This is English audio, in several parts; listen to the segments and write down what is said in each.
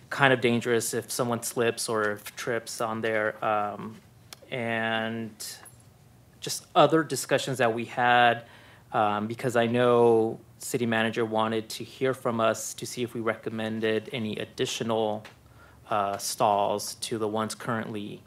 kind of dangerous if someone slips or if trips on there. And just other discussions that we had, because I know city manager wanted to hear from us to see if we recommended any additional stalls to the ones currently.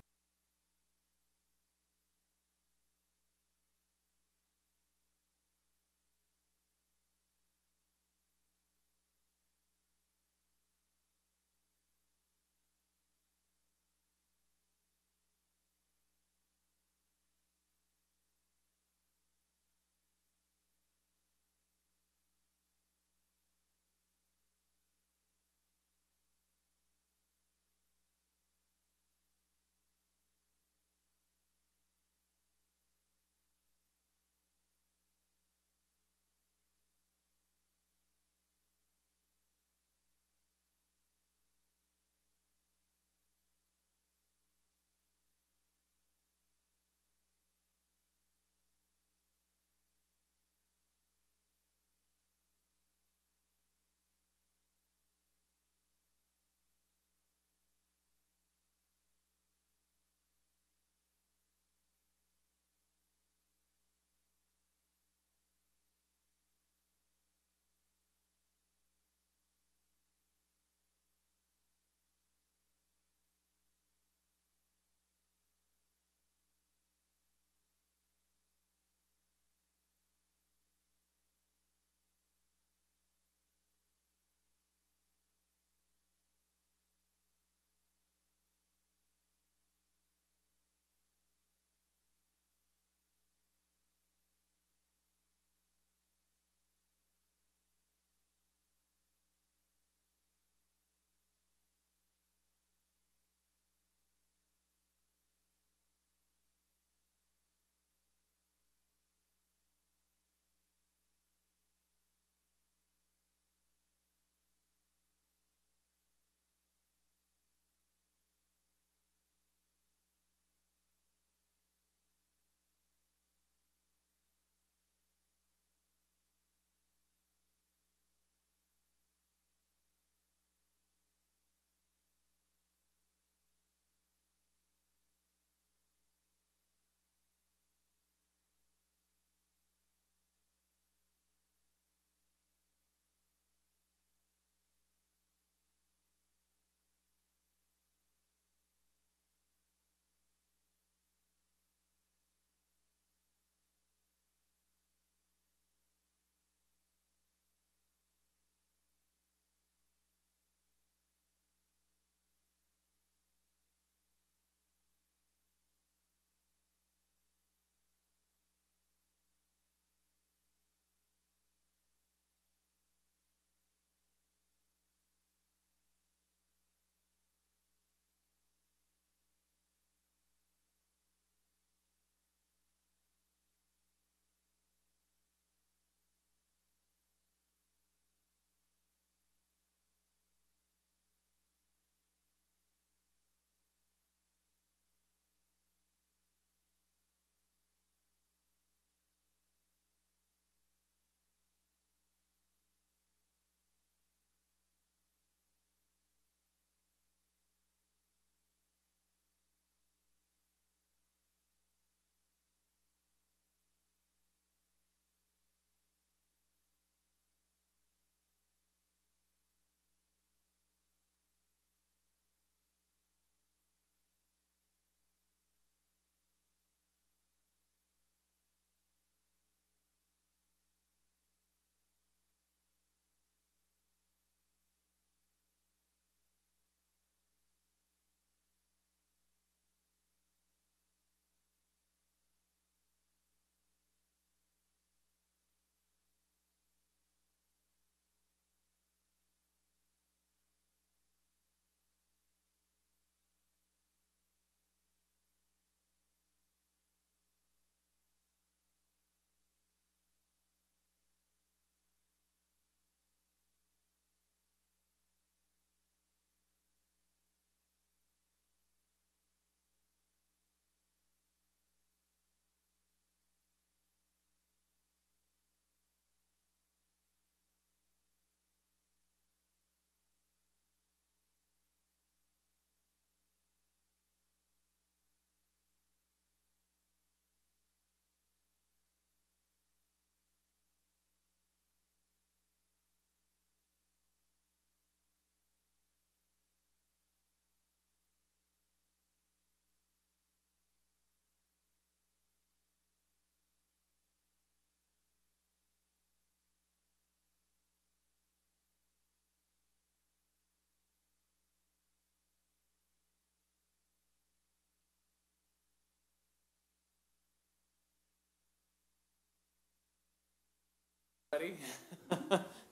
Buddy,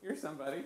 you're somebody.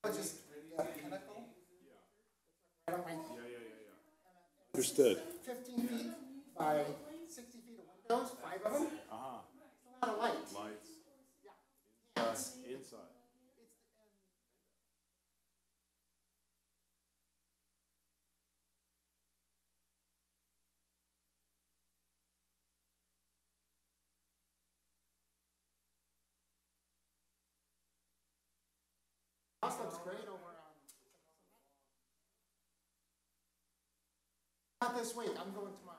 Just pinnacle. Right on my Understood. 15 feet by 60 feet of windows, 5 of them. It's a lot of light. Lights Yeah, it's, inside. house looks great over on. Not this week. I'm going tomorrow.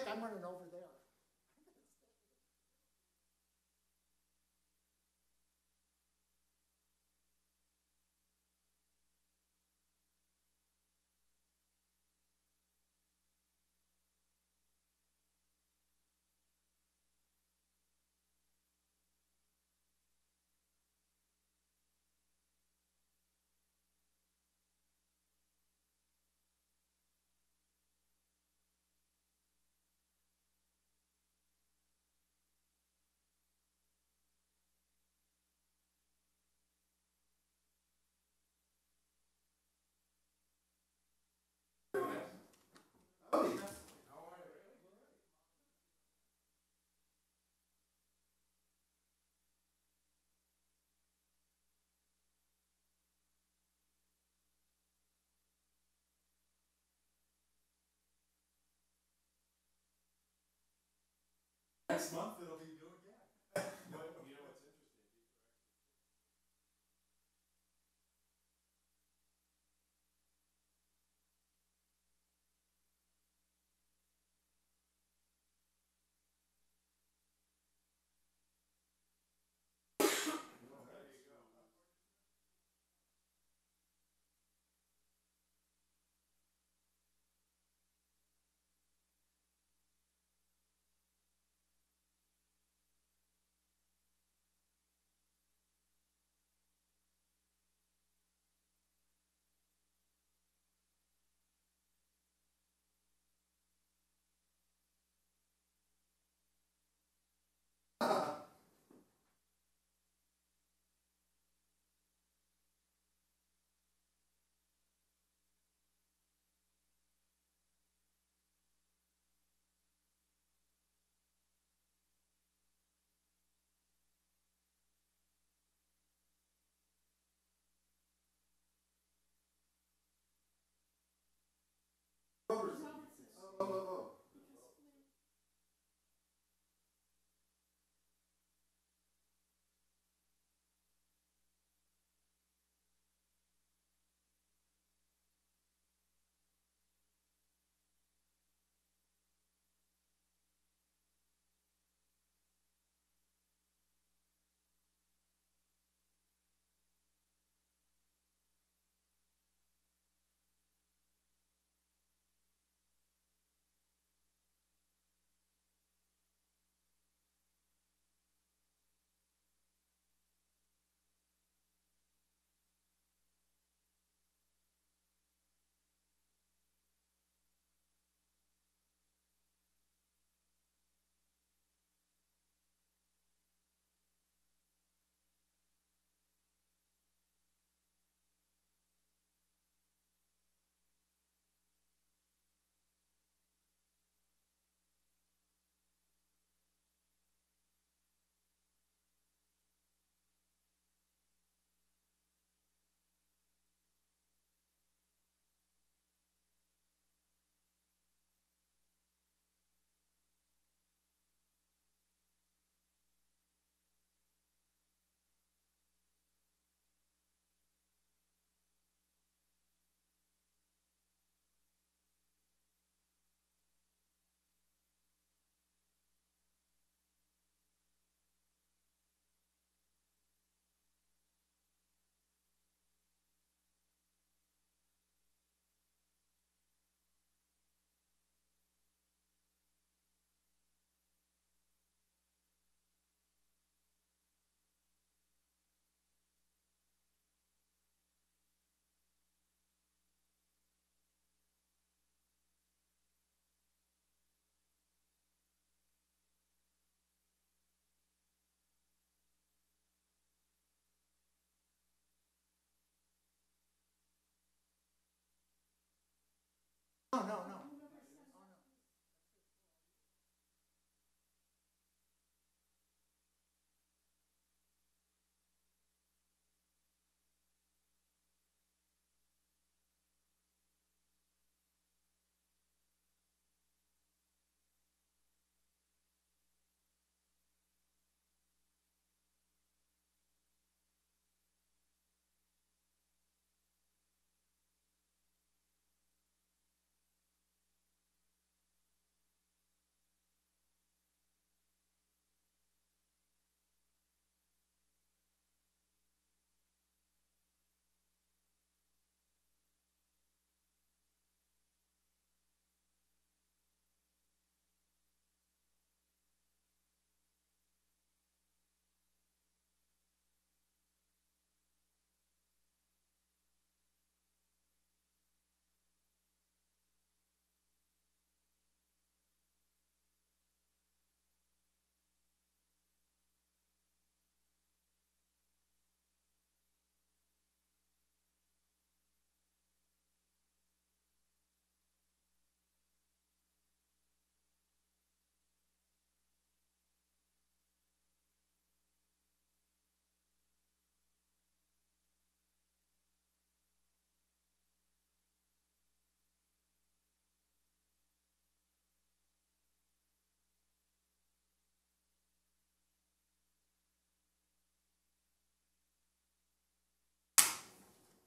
I'm running over there. Next month it'll be new again. But you know what's interesting?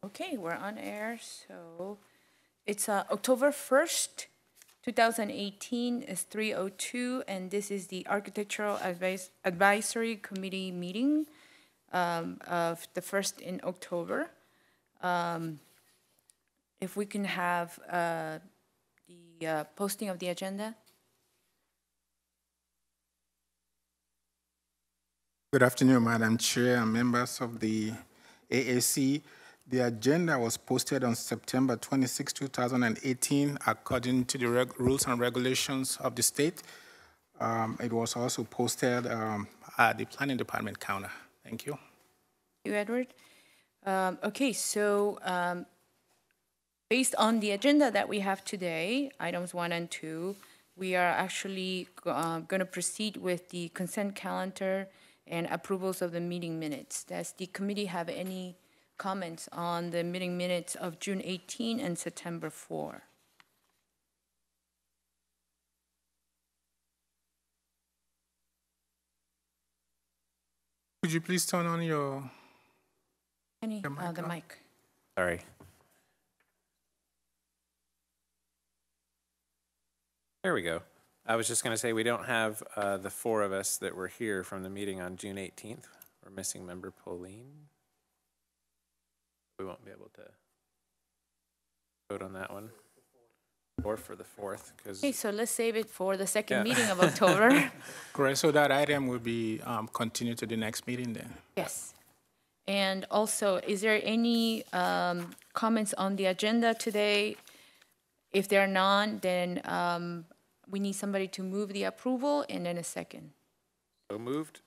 Okay, we're on air, so it's October 1st, 2018 is 3:02, and this is the Architectural Advisory Committee meeting of the 1st in October. If we can have the posting of the agenda. Good afternoon, Madam Chair and members of the AAC. The agenda was posted on September 26, 2018, according to the rules and regulations of the state. It was also posted at the Planning Department counter. Thank you. Thank you, Edward. Okay, so based on the agenda that we have today, items 1 and 2, we are actually going to proceed with the consent calendar and approvals of the meeting minutes. Does the committee have any comments on the meeting minutes of June 18 and September 4? Could you please turn on your The mic. Sorry. There we go. I was just going to say we don't have the 4 of us that were here from the meeting on June 18th. We're missing member Pauline. We won't be able to vote on that one. Or for the 4th. Okay, so let's save it for the second Yeah. meeting of October. correct? So that item will be continued to the next meeting then. Yes. And also, is there any comments on the agenda today? If there are none, then we need somebody to move the approval and then a second. So moved.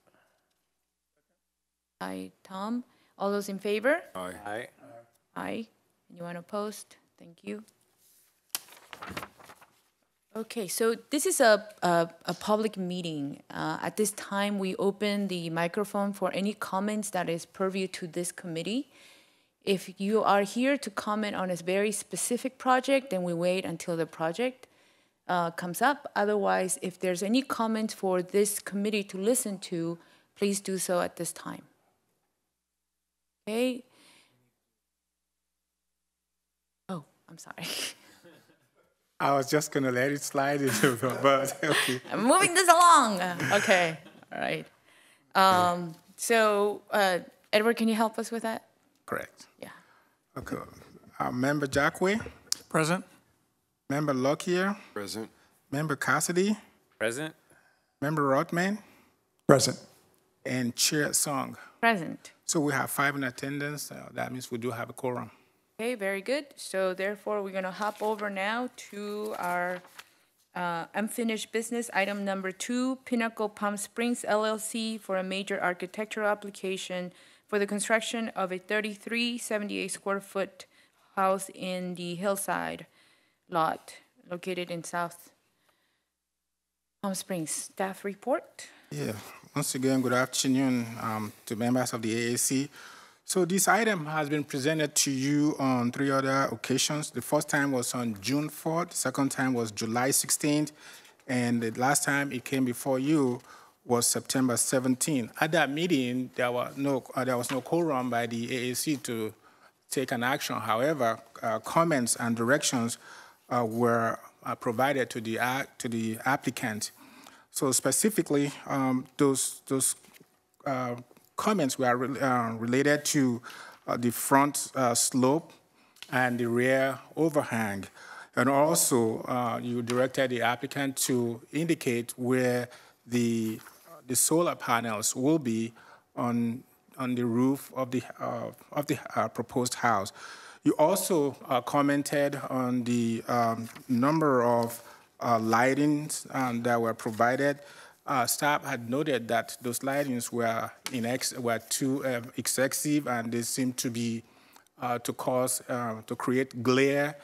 Aye, Tom. All those in favor? Aye. Aye. Anyone opposed? Thank you. Okay, so this is a public meeting. At this time, we open the microphone for any comments that is purview to this committee. If you are here to comment on a very specific project, then we wait until the project comes up. Otherwise, if there's any comments for this committee to listen to, please do so at this time. Okay. Oh, I'm sorry. I was just going to let it slide, but okay. I'm moving this along. Okay, all right. So, Edward, can you help us with that? Correct. Yeah. Okay. Member Jackway, Present. Member Lockyer, Present. Member Cassidy, Present. Member Rothman, Present. and Chair Song. Present. So we have 5 in attendance. That means we do have a quorum. Okay, very good. So therefore, we're gonna hop over now to our unfinished business. Item number 2, Pinnacle Palm Springs LLC for a major architectural application for the construction of a 3,378 square foot house in the Hillside lot located in South Palm Springs. Staff report. Yeah. Once again, good afternoon to members of the AAC. So this item has been presented to you on 3 other occasions. The first time was on June 4th, the second time was July 16th, and the last time it came before you was September 17th. At that meeting, there was no quorum by the AAC to take an action. However, comments and directions were provided to the applicant. So specifically, those comments were related to the front slope and the rear overhang. And also, you directed the applicant to indicate where the solar panels will be on the roof of the proposed house. You also commented on the number of lightings that were provided. Staff had noted that those lightings were too excessive, and they seemed to be to create glare,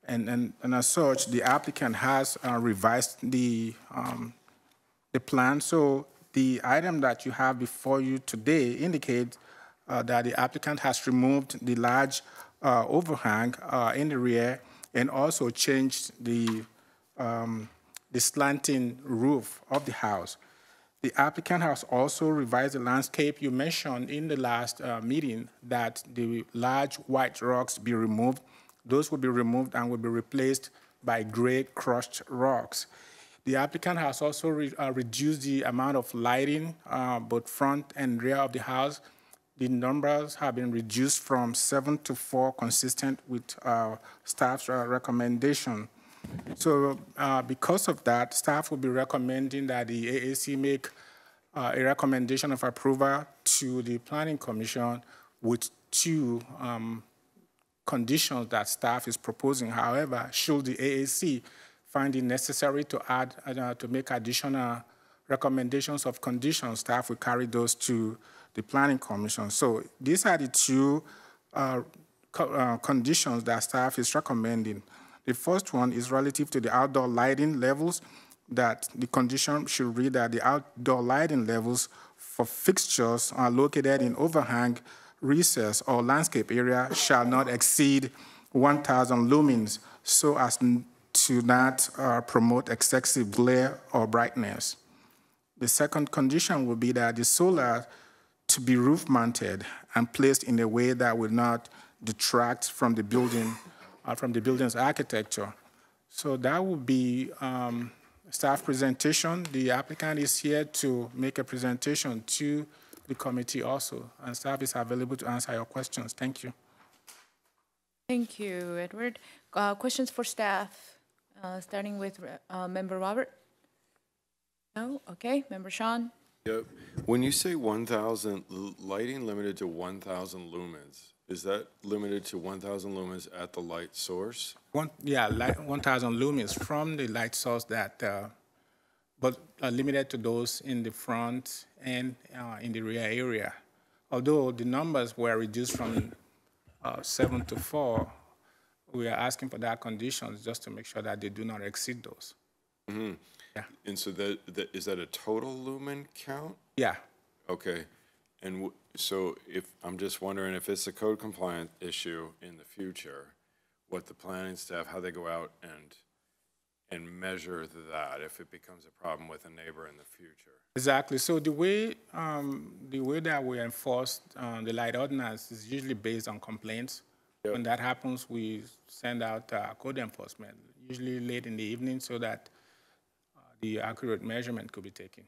and as such, the applicant has revised the plan. So the item that you have before you today indicates that the applicant has removed the large overhang in the rear and also changed the slanting roof of the house. The applicant has also revised the landscape. You mentioned in the last meeting that the large white rocks be removed. Those will be removed and will be replaced by gray crushed rocks. The applicant has also reduced the amount of lighting, both front and rear of the house. The numbers have been reduced from 7 to 4, consistent with staff's recommendation. So because of that, staff will be recommending that the AAC make a recommendation of approval to the Planning Commission with 2 conditions that staff is proposing. However, should the AAC find it necessary to add, to make additional recommendations of conditions, staff will carry those to the Planning Commission. So these are the 2 conditions that staff is recommending. The first one is relative to the outdoor lighting levels, that the condition should read that the outdoor lighting levels for fixtures are located in overhang, recess, or landscape area shall not exceed 1,000 lumens so as to not promote excessive glare or brightness. The second condition will be that the solar to be roof mounted and placed in a way that will not detract from the building, from the building's architecture. So that will be staff presentation. The applicant is here to make a presentation to the committee also, and staff is available to answer your questions. Thank you. Thank you, Edward. Questions for staff, starting with Member Robert? No? Okay. Member Sean? Yep. When you say 1,000, lighting limited to 1,000 lumens, is that limited to 1,000 lumens at the light source? 1,000 lumens from the light source that, but limited to those in the front and in the rear area. Although the numbers were reduced from 7 to 4, we are asking for that conditions just to make sure that they do not exceed those. Mm-hmm. Yeah. And so is that a total lumen count? Yeah. Okay. And so if I'm just wondering if it's a code compliant issue in the future, what the planning staff, how they go out and measure that if it becomes a problem with a neighbor in the future. Exactly. So the way that we enforce the light ordinance is usually based on complaints. Yep. When that happens, we send out code enforcement, usually late in the evening, so that the accurate measurement could be taken.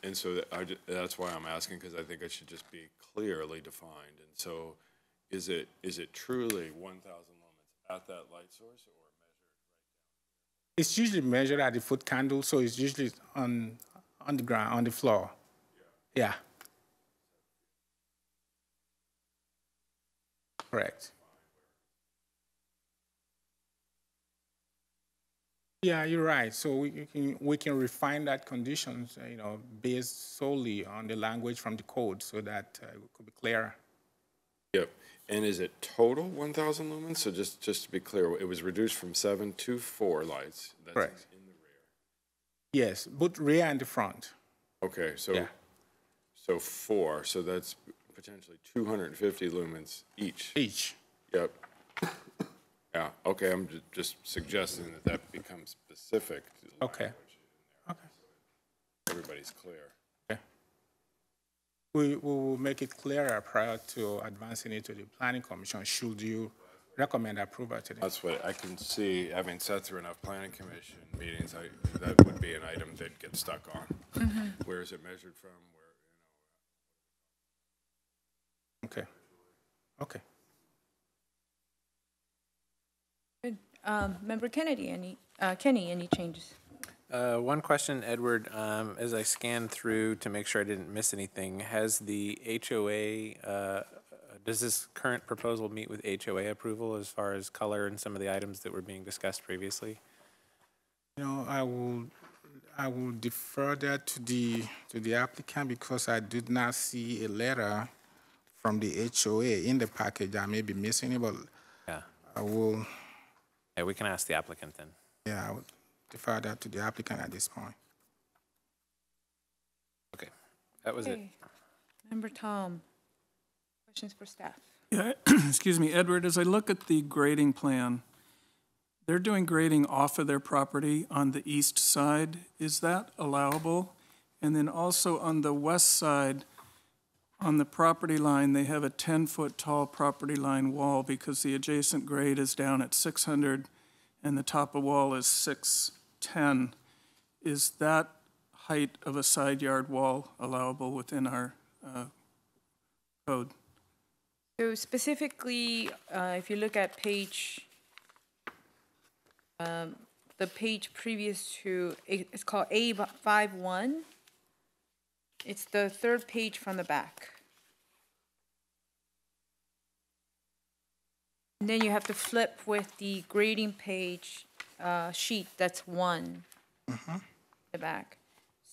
And so that's why I'm asking, because I think it should just be clearly defined. And so is it truly 1,000 lumens at that light source or measured right down? It's usually measured at the foot candle, so it's usually on the ground, on the floor. Yeah. Correct. Yeah, you're right. So we can refine that conditions, based solely on the language from the code, so that it could be clearer. Yep. And is it total 1,000 lumens? So just to be clear, it was reduced from 7 to 4 lights. That's correct. In the rear. Yes, both rear and the front. Okay, so yeah. So 4. So that's potentially 250 lumens each. Each. Yep. Yeah, okay, I'm just suggesting that becomes specific. To okay. Okay. So everybody's clear. Okay. We will make it clearer prior to advancing it to the Planning Commission, should you recommend approval to them. That's what I can see, having sat through enough Planning Commission meetings, that would be an item they'd get stuck on. Mm-hmm. Where is it measured from? Okay. Okay. Good. Member Kennedy, Kenny, any changes? One question, Edward, as I scanned through to make sure I didn't miss anything, has the HOA, does this current proposal meet with HOA approval as far as color and some of the items that were being discussed previously? I will defer that to the applicant, because I did not see a letter from the HOA in the package. I may be missing it, but yeah. I will. Yeah, we can ask the applicant then. Yeah, I would defer that to the applicant at this point. Okay, that was it. Member Tom, questions for staff? Yeah, excuse me, Edward, as I look at the grading plan, they're doing grading off of their property on the east side. Is that allowable? And then also on the west side, on the property line, they have a 10-foot tall property line wall because the adjacent grade is down at 600 and the top of wall is 610. Is that height of a side yard wall allowable within our code? So specifically, if you look at page, the page previous to, it's called A51. It's the third page from the back. And then you have to flip with the grading page sheet, that's one, the back.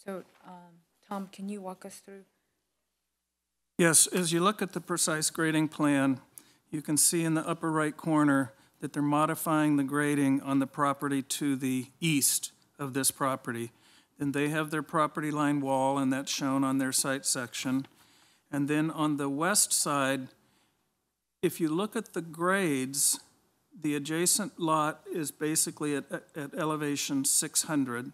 So, Tom, can you walk us through? Yes, as you look at the precise grading plan, you can see in the upper right corner that they're modifying the grading on the property to the east of this property. And they have their property line wall, and that's shown on their site section. And then on the west side, if you look at the grades, the adjacent lot is basically at elevation 600,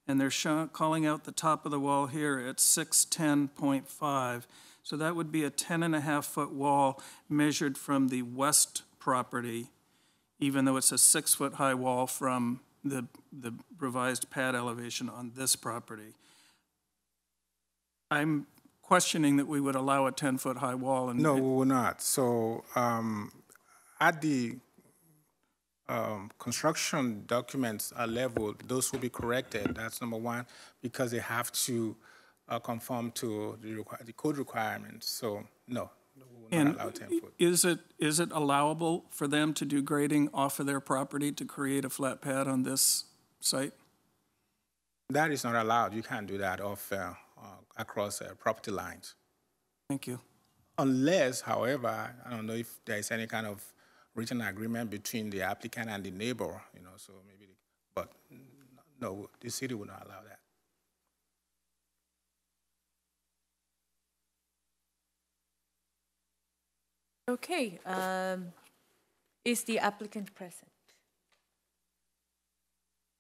and they're calling out the top of the wall here at 610.5. So that would be a 10.5-foot wall measured from the west property, even though it's a 6-foot high wall from the revised pad elevation on this property. I'm questioning that we would allow a 10-foot high wall. And No, we will not. So at the construction documents are leveled, those will be corrected. That's number one, because they have to conform to the code requirements. So no, we will not allow 10 foot. Is it allowable for them to do grading off of their property to create a flat pad on this site? That is not allowed. You can't do that off across property lines. Thank you. Unless, however, I don't know if there is any kind of written agreement between the applicant and the neighbor, so maybe, but no, the city will not allow that. Okay, is the applicant present?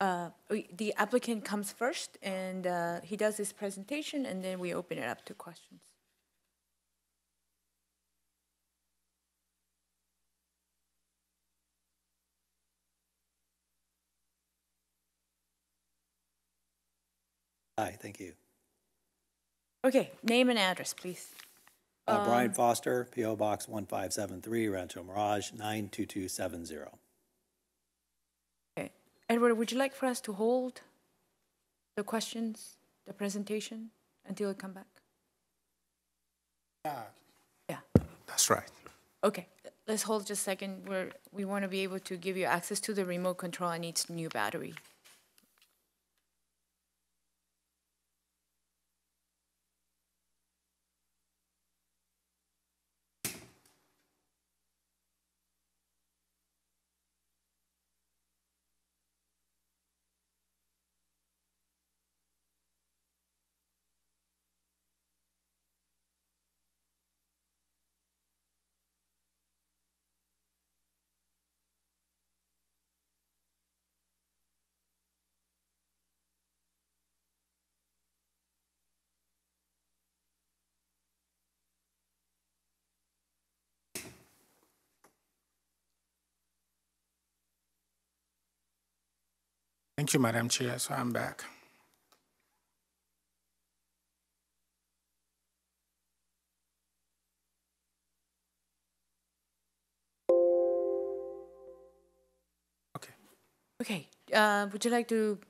The applicant comes first, and he does his presentation, and then we open it up to questions. Hi, thank you. Okay, name and address, please. Brian Foster, P.O. Box 1573, Rancho Mirage, 92270. Okay. Edward, would you like for us to hold the questions, the presentation, until you come back? Yeah. That's right. Okay, let's hold just a second. We want to be able to give you access to the remote control. I need a new battery. Thank you, Madam Chair. So I'm back. Okay. Okay, would you like to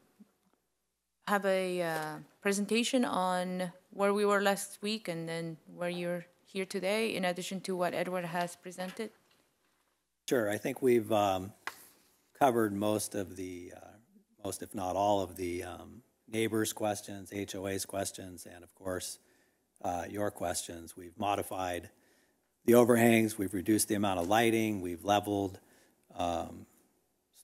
have a presentation on where we were last week and then where you're here today, in addition to what Edward has presented? Sure, I think we've covered most of the, if not all of the neighbors' questions, HOA's questions, and of course, your questions. We've modified the overhangs, we've reduced the amount of lighting, we've leveled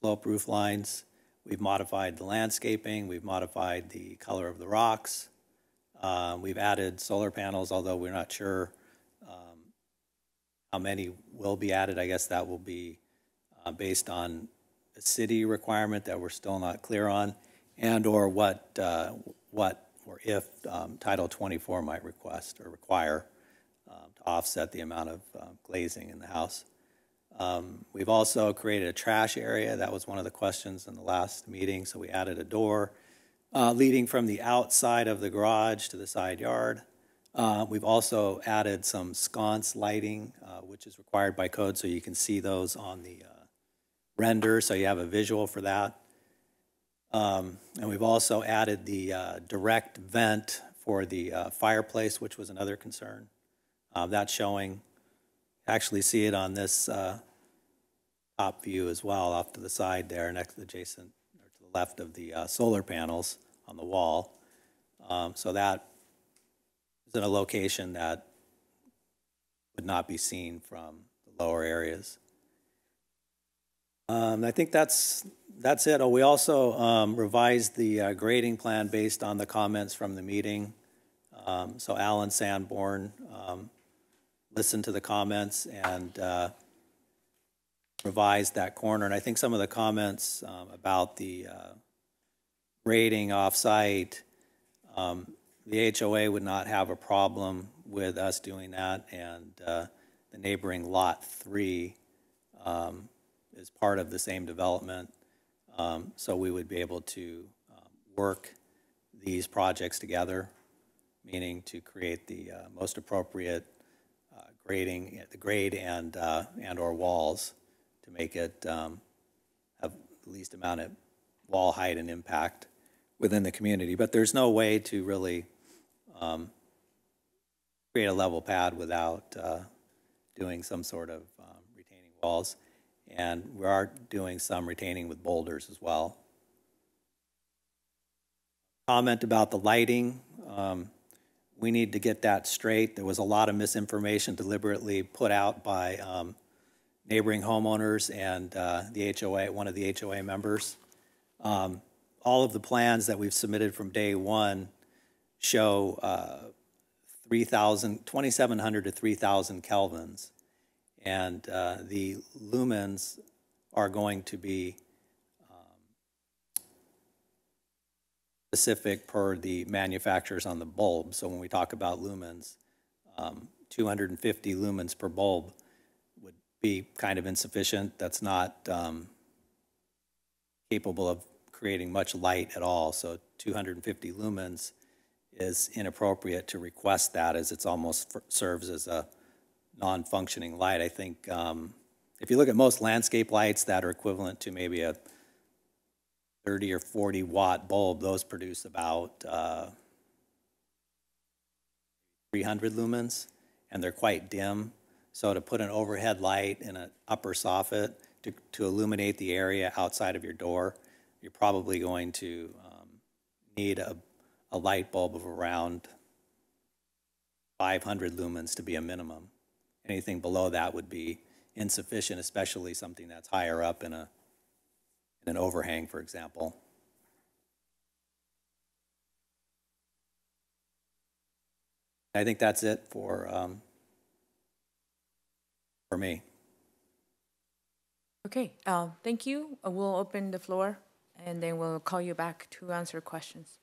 slope roof lines, we've modified the landscaping, we've modified the color of the rocks, we've added solar panels, although we're not sure how many will be added. I guess that will be based on a city requirement that we're still not clear on, and or what or if Title 24 might request or require to offset the amount of glazing in the house. We've also created a trash area. That was one of the questions in the last meeting, so we added a door leading from the outside of the garage to the side yard. We've also added some sconce lighting, which is required by code, so you can see those on the render, so you have a visual for that. And we've also added the direct vent for the fireplace, which was another concern. That's showing, actually see it on this top view as well, off to the side there, next to the adjacent, or to the left of the solar panels on the wall. So that is in a location that would not be seen from the lower areas. I think that's it. Oh, we also revised the grading plan based on the comments from the meeting. So Alan Sanborn listened to the comments and revised that corner. And I think some of the comments about the grading off-site, the HOA would not have a problem with us doing that, and the neighboring Lot 3 is part of the same development. So we would be able to work these projects together, meaning to create the most appropriate grading, the grade and or walls to make it have the least amount of wall height and impact within the community. But there's no way to really create a level pad without doing some sort of retaining walls. And we are doing some retaining with boulders as well. Comment about the lighting. We need to get that straight. There was a lot of misinformation deliberately put out by neighboring homeowners and the HOA, one of the HOA members. All of the plans that we've submitted from day one show 2,700 to 3,000 kelvins. And the lumens are going to be specific per the manufacturers on the bulb. So when we talk about lumens, 250 lumens per bulb would be kind of insufficient. That's not capable of creating much light at all. So 250 lumens is inappropriate to request that, as it's almost serves as a non-functioning light. I think if you look at most landscape lights that are equivalent to maybe a 30 or 40 watt bulb, those produce about 300 lumens, and they're quite dim. So to put an overhead light in an upper soffit to illuminate the area outside of your door, you're probably going to need a light bulb of around 500 lumens to be a minimum. Anything below that would be insufficient, especially something that's higher up in an overhang, for example. I think that's it for me. Okay, thank you. We'll open the floor, and then we'll call you back to answer questions.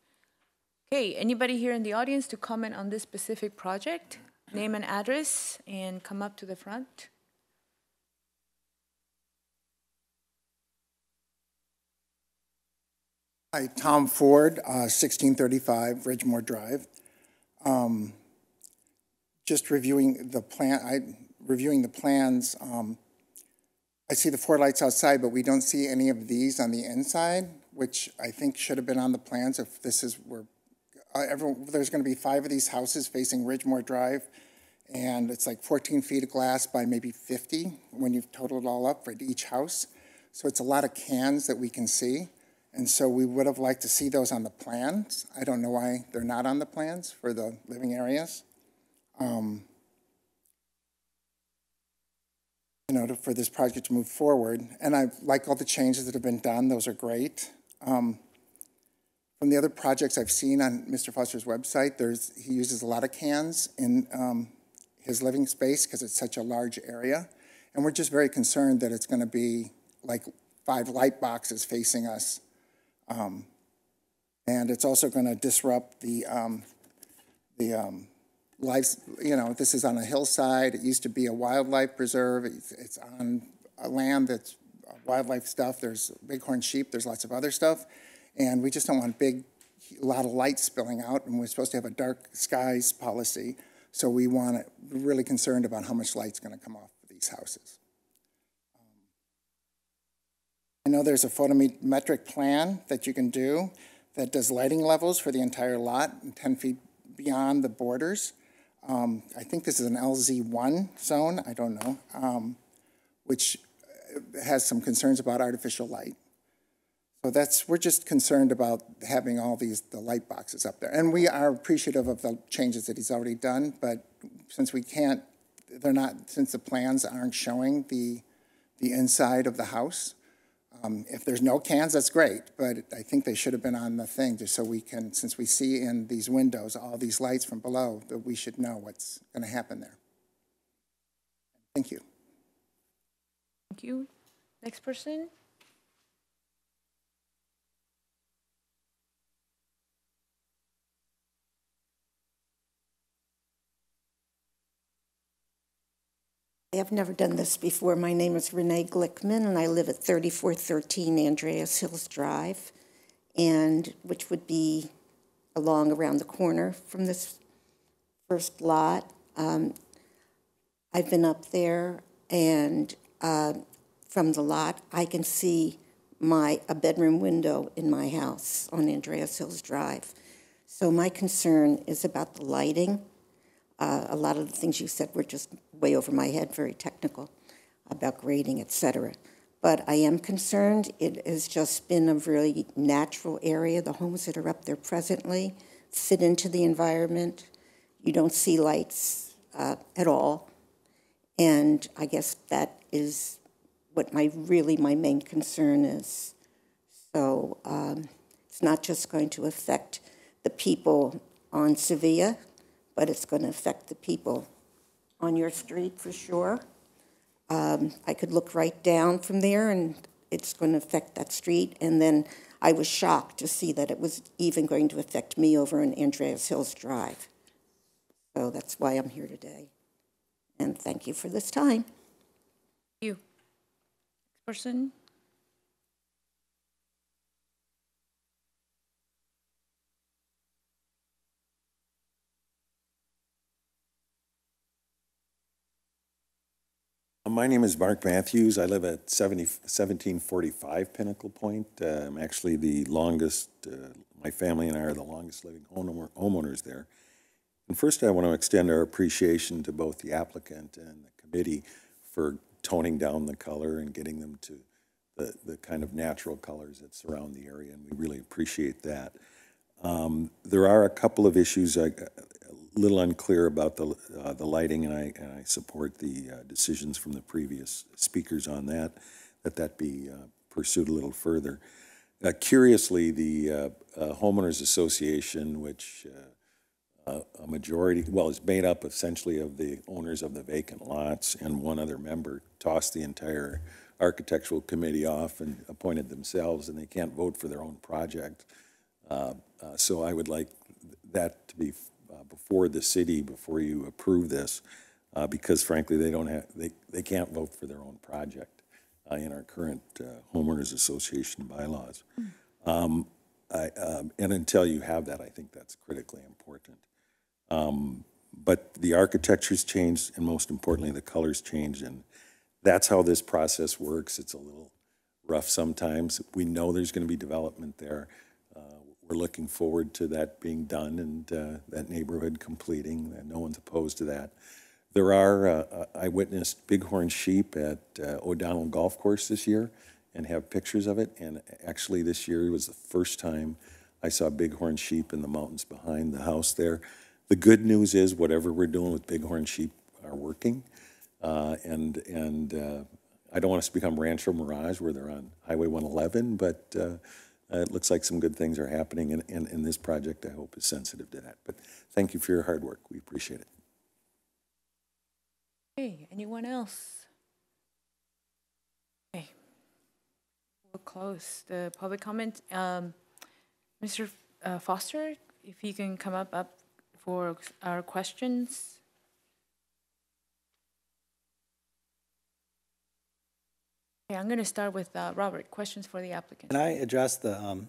Okay, anybody here in the audience to comment on this specific project? Name and address, and come up to the front. Hi, Tom Ford, 1635 Ridgemore Drive. Just reviewing the plan. Reviewing the plans. I see the 4 lights outside, but we don't see any of these on the inside, which I think should have been on the plans. If this is where there's going to be 5 of these houses facing Ridgemore Drive, and it's like 14 feet of glass by maybe 50 when you've totaled it all up for each house. So it's a lot of cans that we can see. And so we would have liked to see those on the plans. I don't know why they're not on the plans for the living areas. For this project to move forward. And I like all the changes that have been done. Those are great. From the other projects I've seen on Mr. Foster's website, he uses a lot of cans in his living space because it's such a large area. And we're just very concerned that it's going to be like 5 light boxes facing us And it's also going to disrupt the lives, you know, this is on a hillside. It used to be a wildlife preserve. It's on a land that's wildlife stuff. There's bighorn sheep. There's lots of other stuff. And we just don't want a lot of light spilling out. And we're supposed to have a dark skies policy. So we're really concerned about how much light's going to come off of these houses. I know there's a photometric plan that you can do that does lighting levels for the entire lot and 10 feet beyond the borders. I think this is an LZ1 zone, I don't know, which has some concerns about artificial light. So we're just concerned about having all the light boxes up there. And we are appreciative of the changes that he's already done, but since since the plans aren't showing the inside of the house, if there's no cans, that's great, but I think they should have been on the thing just so we can, since we see in these windows all these lights from below, that we should know what's going to happen there. Thank you. Thank you. Next person. I have never done this before. My name is Renee Glickman, and I live at 3413 Andreas Hills Drive, and which would be around the corner from this first lot. I've been up there, and from the lot, I can see a bedroom window in my house on Andreas Hills Drive. So my concern is about the lighting. A lot of the things you said were just way over my head, very technical about grading, et cetera. But I am concerned. It has just been a really natural area. The homes that are up there presently fit into the environment. You don't see lights at all. And I guess that is what my main concern is. So it's not just going to affect the people on Sevilla, but it's going to affect the people on your street for sure. I could look right down from there, and it's going to affect that street. And then I was shocked to see that it was even going to affect me over on Andreas Hills Drive. So that's why I'm here today. And thank you for this time. Thank you. Next person. My name is Mark Matthews. I live at 1745 Pinnacle Point. I'm actually the longest, my family and I are the longest living homeowners there. And first I want to extend our appreciation to both the applicant and the committee for toning down the color and getting them to the kind of natural colors that surround the area, and we really appreciate that. There are a couple of issues a little unclear about the lighting, and I support the decisions from the previous speakers on that be pursued a little further. Curiously, the Homeowners Association, which a majority, well, is made up essentially of the owners of the vacant lots and one other member, tossed the entire architectural committee off and appointed themselves, and they can't vote for their own project. So I would like that to be before the city, before you approve this, because frankly they can't vote for their own project in our current Homeowners Association bylaws. And until you have that, I think that's critically important. But the architecture's changed, and most importantly, the colors changed, and that's how this process works. It's a little rough sometimes. We know there's going to be development there. We're looking forward to that being done and that neighborhood completing. No one's opposed to that. There are, I witnessed bighorn sheep at O'Donnell Golf Course this year and have pictures of it. And actually this year was the first time I saw bighorn sheep in the mountains behind the house there. The good news is whatever we're doing with bighorn sheep are working. I don't want us to become Rancho Mirage where they're on Highway 111, but it looks like some good things are happening, and this project, I hope, is sensitive to that. But thank you for your hard work. We appreciate it. Okay, anyone else? Okay, we'll close the public comment. Mr. Foster, if you can come up for our questions. Okay, I'm going to start with Robert. Questions for the applicant? Can I address the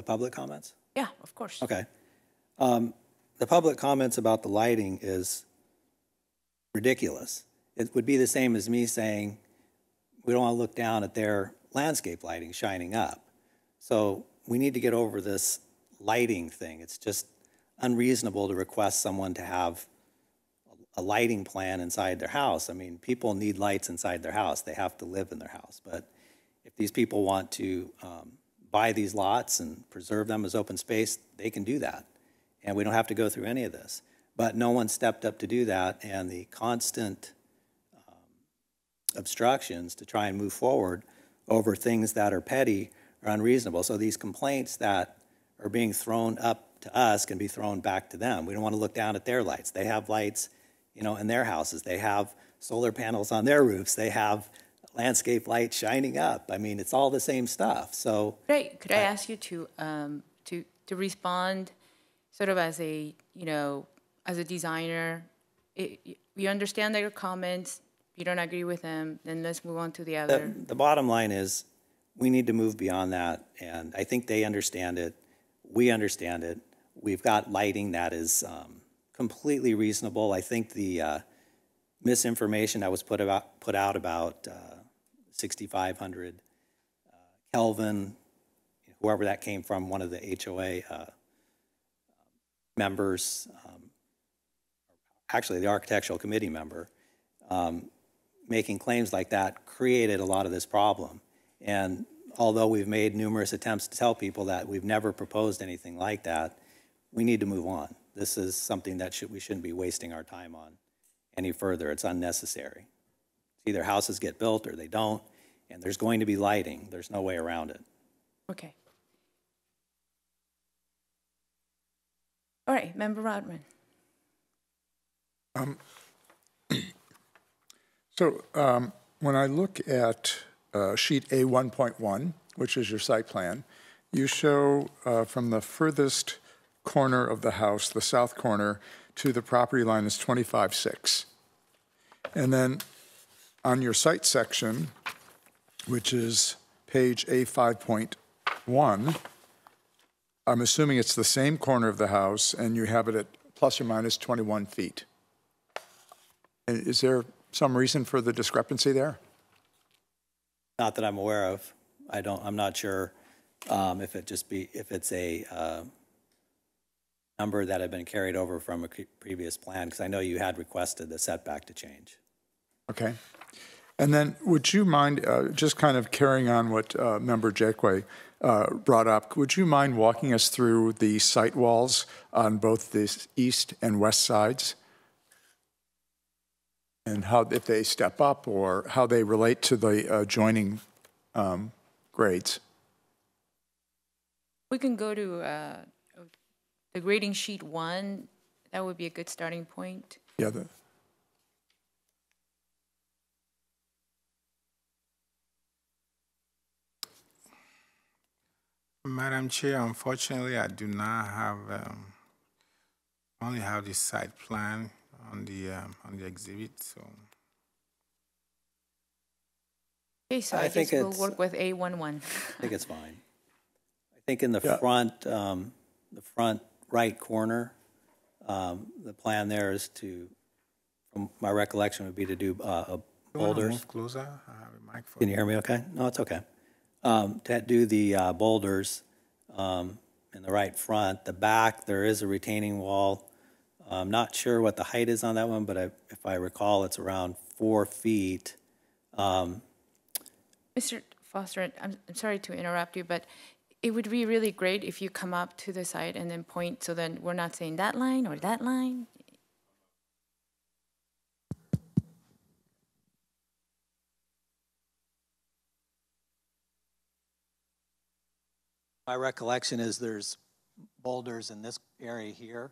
public comments? Yeah, of course. Okay. The public comments about the lighting is ridiculous. It would be the same as me saying, we don't want to look down at their landscape lighting shining up. So we need to get over this lighting thing. It's just unreasonable to request someone to have a lighting plan inside their house. I mean, people need lights inside their house. They have to live in their house. But if these people want to buy these lots and preserve them as open space, they can do that. And we don't have to go through any of this. But no one stepped up to do that, and the constant obstructions to try and move forward over things that are petty are unreasonable. So these complaints that are being thrown up to us can be thrown back to them. We don't want to look down at their lights. They have lights, you know, in their houses. They have solar panels on their roofs. They have landscape lights shining up. I mean, it's all the same stuff. So Could I ask you to respond sort of as a, you know, as a designer? We understand that your comments, you don't agree with them, then let's move on to the other. The bottom line is we need to move beyond that, and I think they understand it. We understand it. We've got lighting that is completely reasonable. I think the misinformation that was put out about 6,500 Kelvin, whoever that came from, one of the HOA members, actually the architectural committee member, making claims like that created a lot of this problem. And although we've made numerous attempts to tell people that we've never proposed anything like that, we need to move on. This is something that we shouldn't be wasting our time on any further. It's unnecessary. Either houses get built or they don't, and there's going to be lighting. There's no way around it. Okay. All right, Member Rodman. When I look at sheet A1.1, which is your site plan, you show from the furthest corner of the house, the south corner, to the property line is 25.6. And then on your site section, which is page A5.1, I'm assuming it's the same corner of the house, and you have it at plus or minus 21 feet. And is there some reason for the discrepancy there? Not that I'm aware of. I'm not sure if it's a number that had been carried over from a previous plan, because I know you had requested the setback to change. Okay. And then would you mind, just kind of carrying on what Member Jakeway brought up, would you mind walking us through the site walls on both the east and west sides? And how, if they step up, or how they relate to the adjoining grades? We can go to the grading sheet 1. That would be a good starting point. Yeah. Madam Chair, unfortunately, I do not have, only have the site plan on the exhibit, so. Okay, so I guess we'll work with A11. I think it's fine. I think in the front right corner, the plan there is to, from my recollection, would be to do boulders. Move closer. I have a mic for Can you hear me okay? No, it's okay. To do the boulders in the right front. The back, there is a retaining wall. I'm not sure what the height is on that one, but if I recall, it's around 4 feet. Mr. Foster, I'm sorry to interrupt you, but it would be really great if you come up to the side and then point, so then we're not saying that line or that line. My recollection is there's boulders in this area here.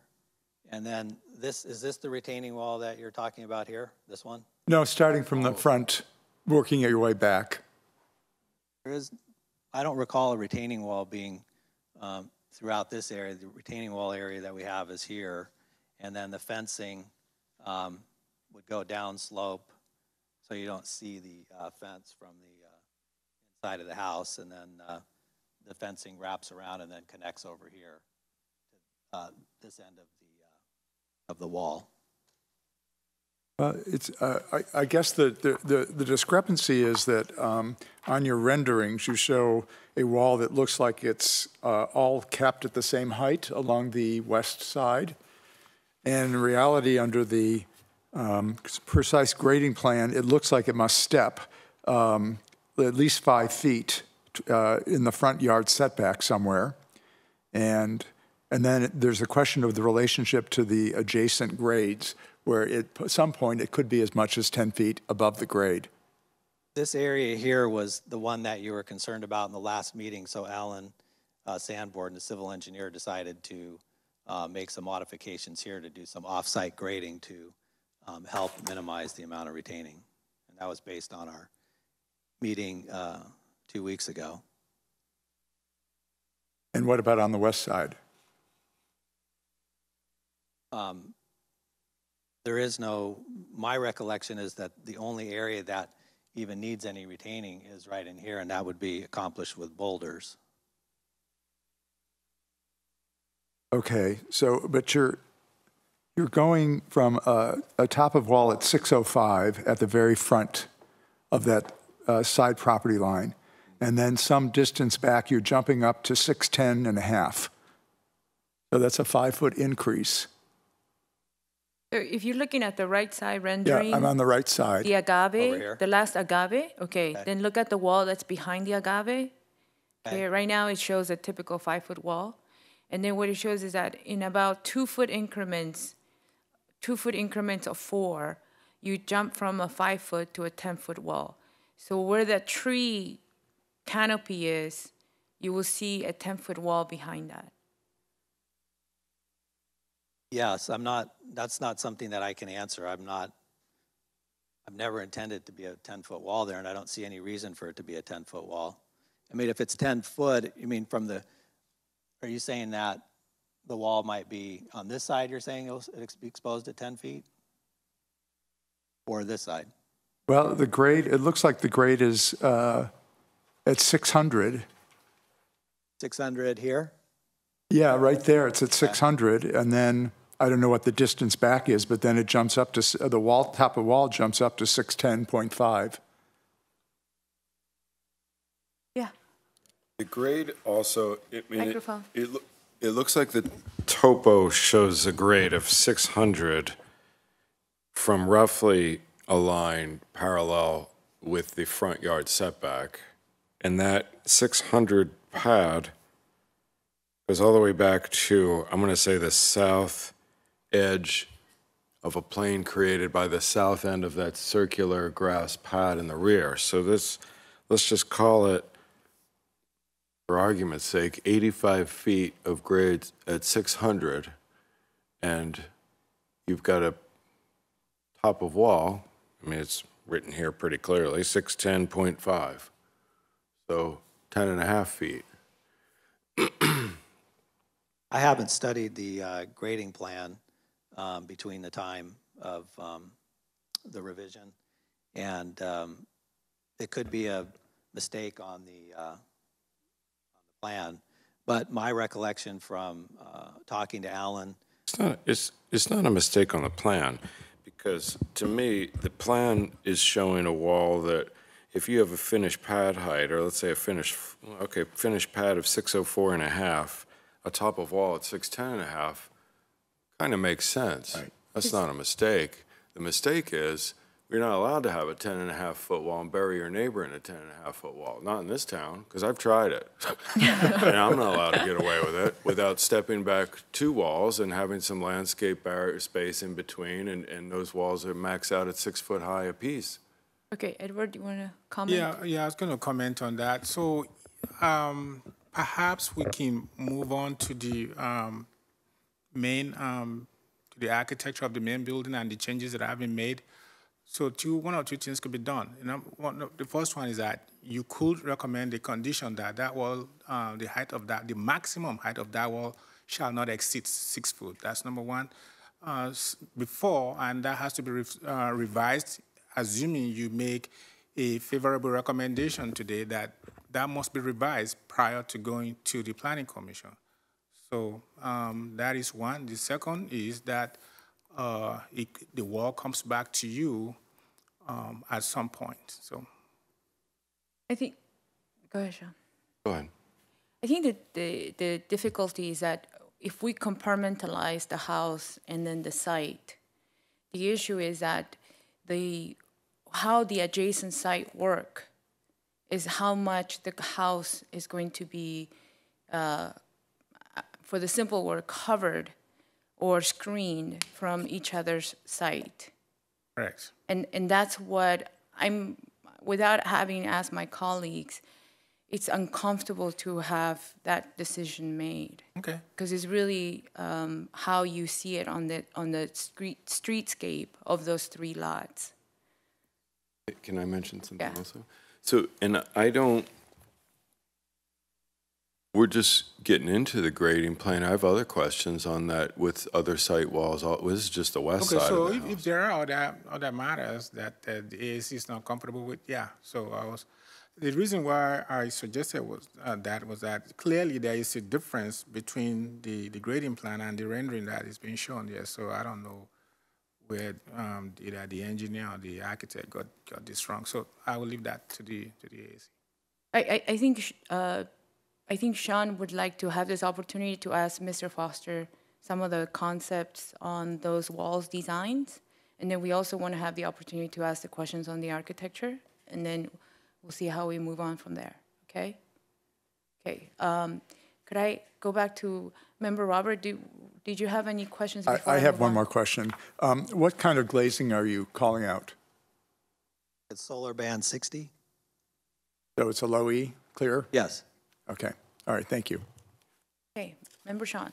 And then is this the retaining wall that you're talking about here, this one? No, starting from the front, working your way back. I don't recall a retaining wall being throughout this area. The retaining wall area that we have is here, and then the fencing would go down slope, so you don't see the fence from the inside of the house, and then the fencing wraps around and then connects over here to this end of the wall. I guess the discrepancy is that on your renderings, you show a wall that looks like it's all capped at the same height along the west side. And in reality, under the precise grading plan, it looks like it must step at least 5 feet in the front yard setback somewhere. And then there's a question of the relationship to the adjacent grades, where at some point it could be as much as 10 feet above the grade. This area here was the one that you were concerned about in the last meeting, so Alan Sanborn, the civil engineer, decided to make some modifications here to do some off-site grading to help minimize the amount of retaining. And that was based on our meeting 2 weeks ago. And what about on the west side? There is no, my recollection is that the only area that even needs any retaining is right in here, and that would be accomplished with boulders. Okay, so, but you're going from a top of wall at 605 at the very front of that side property line, and then some distance back, you're jumping up to 610 and a half. So that's a 5-foot increase. So if you're looking at the right side rendering. Yeah, I'm on the right side. The agave, Over here. the last agave, okay. Then look at the wall that's behind the agave. Okay, right now it shows a typical 5-foot wall. And then what it shows is that in about 2-foot increments, 2-foot increments of 4, you jump from a 5-foot to a 10-foot wall. So where that tree canopy is, you will see a 10-foot wall behind that. Yes, that's not something that I can answer. I've never intended to be a 10-foot wall there, and I don't see any reason for it to be a 10-foot wall. I mean, if it's 10 foot, you mean are you saying that the wall might be on this side, you're saying it'll be exposed at 10 feet? Or this side? Well, the grade, it looks like the grade is at 600. 600 here? Yeah, right there, it's at 600, and then I don't know what the distance back is, but then it jumps up to, the wall, top of wall jumps up to 610.5. Yeah. The grade also, Microphone. it looks like the topo shows a grade of 600 from roughly a line parallel with the front yard setback. And that 600 pad goes all the way back to, I'm going to say, the south edge of a plane created by the south end of that circular grass pad in the rear. So this, let's just call it, for argument's sake, 85 feet of grade at 600, and you've got a top of wall, I mean, it's written here pretty clearly, 610.5, so 10 and a half feet. I haven't studied the grading plan between the time of the revision, and it could be a mistake on the plan. But my recollection from talking to Alan, It's not a mistake on the plan, because to me, the plan is showing a wall that if you have a finished pad height, or let's say a finished pad of 604 and a half, a top of wall at 610 and a half, kind of makes sense. Right. That's not a mistake. The mistake is you're not allowed to have a 10 and a half foot wall and bury your neighbor in a 10 and a half foot wall. Not in this town, because I've tried it. And I'm not allowed to get away with it without stepping back 2 walls and having some landscape barrier space in between, and those walls are maxed out at 6 foot high apiece. Okay, Edward, do you want to comment? Yeah, I was going to comment on that. So perhaps we can move on to the main, to the architecture of the main building and the changes that have been made. So one or two things could be done. The first one is that you could recommend a condition that that wall, the height of that, the maximum height of that wall shall not exceed 6 foot. That's number one. Before, and that has to be revised, assuming you make a favorable recommendation today, that must be revised prior to going to the Planning Commission. So that is one. The second is that the wall comes back to you at some point. So I think, go ahead, Sean. Go ahead. I think that the difficulty is that if we compartmentalize the house and then the site, the issue is that how the adjacent site work is how much the house is going to be, for the simple word, covered or screened from each other's site. correct. And that's what without having asked my colleagues, it's uncomfortable to have that decision made. Okay. Because it's really how you see it on the streetscape of those 3 lots. Can I mention something Yeah. also? So, and we're just getting into the grading plan. I have other questions on that with other site walls. This is just the west Okay, side so of the if house. there are other matters that the AAC is not comfortable with, yeah. So the reason why I suggested was that clearly there is a difference between the grading plan and the rendering that is being shown there. So I don't know where either the engineer or the architect got this wrong. So I will leave that to the AAC. I think Sean would like to have this opportunity to ask Mr. Foster some of the concepts on those walls designs. And then we also want to have the opportunity to ask the questions on the architecture. And then we'll see how we move on from there, okay? Okay, could I go back to Member Robert? Did you have any questions before I have move one on? more question. What kind of glazing are you calling out? It's Solar Band 60? So it's a low E, clear? Yes. Okay. All right, thank you. Okay, Member Sean.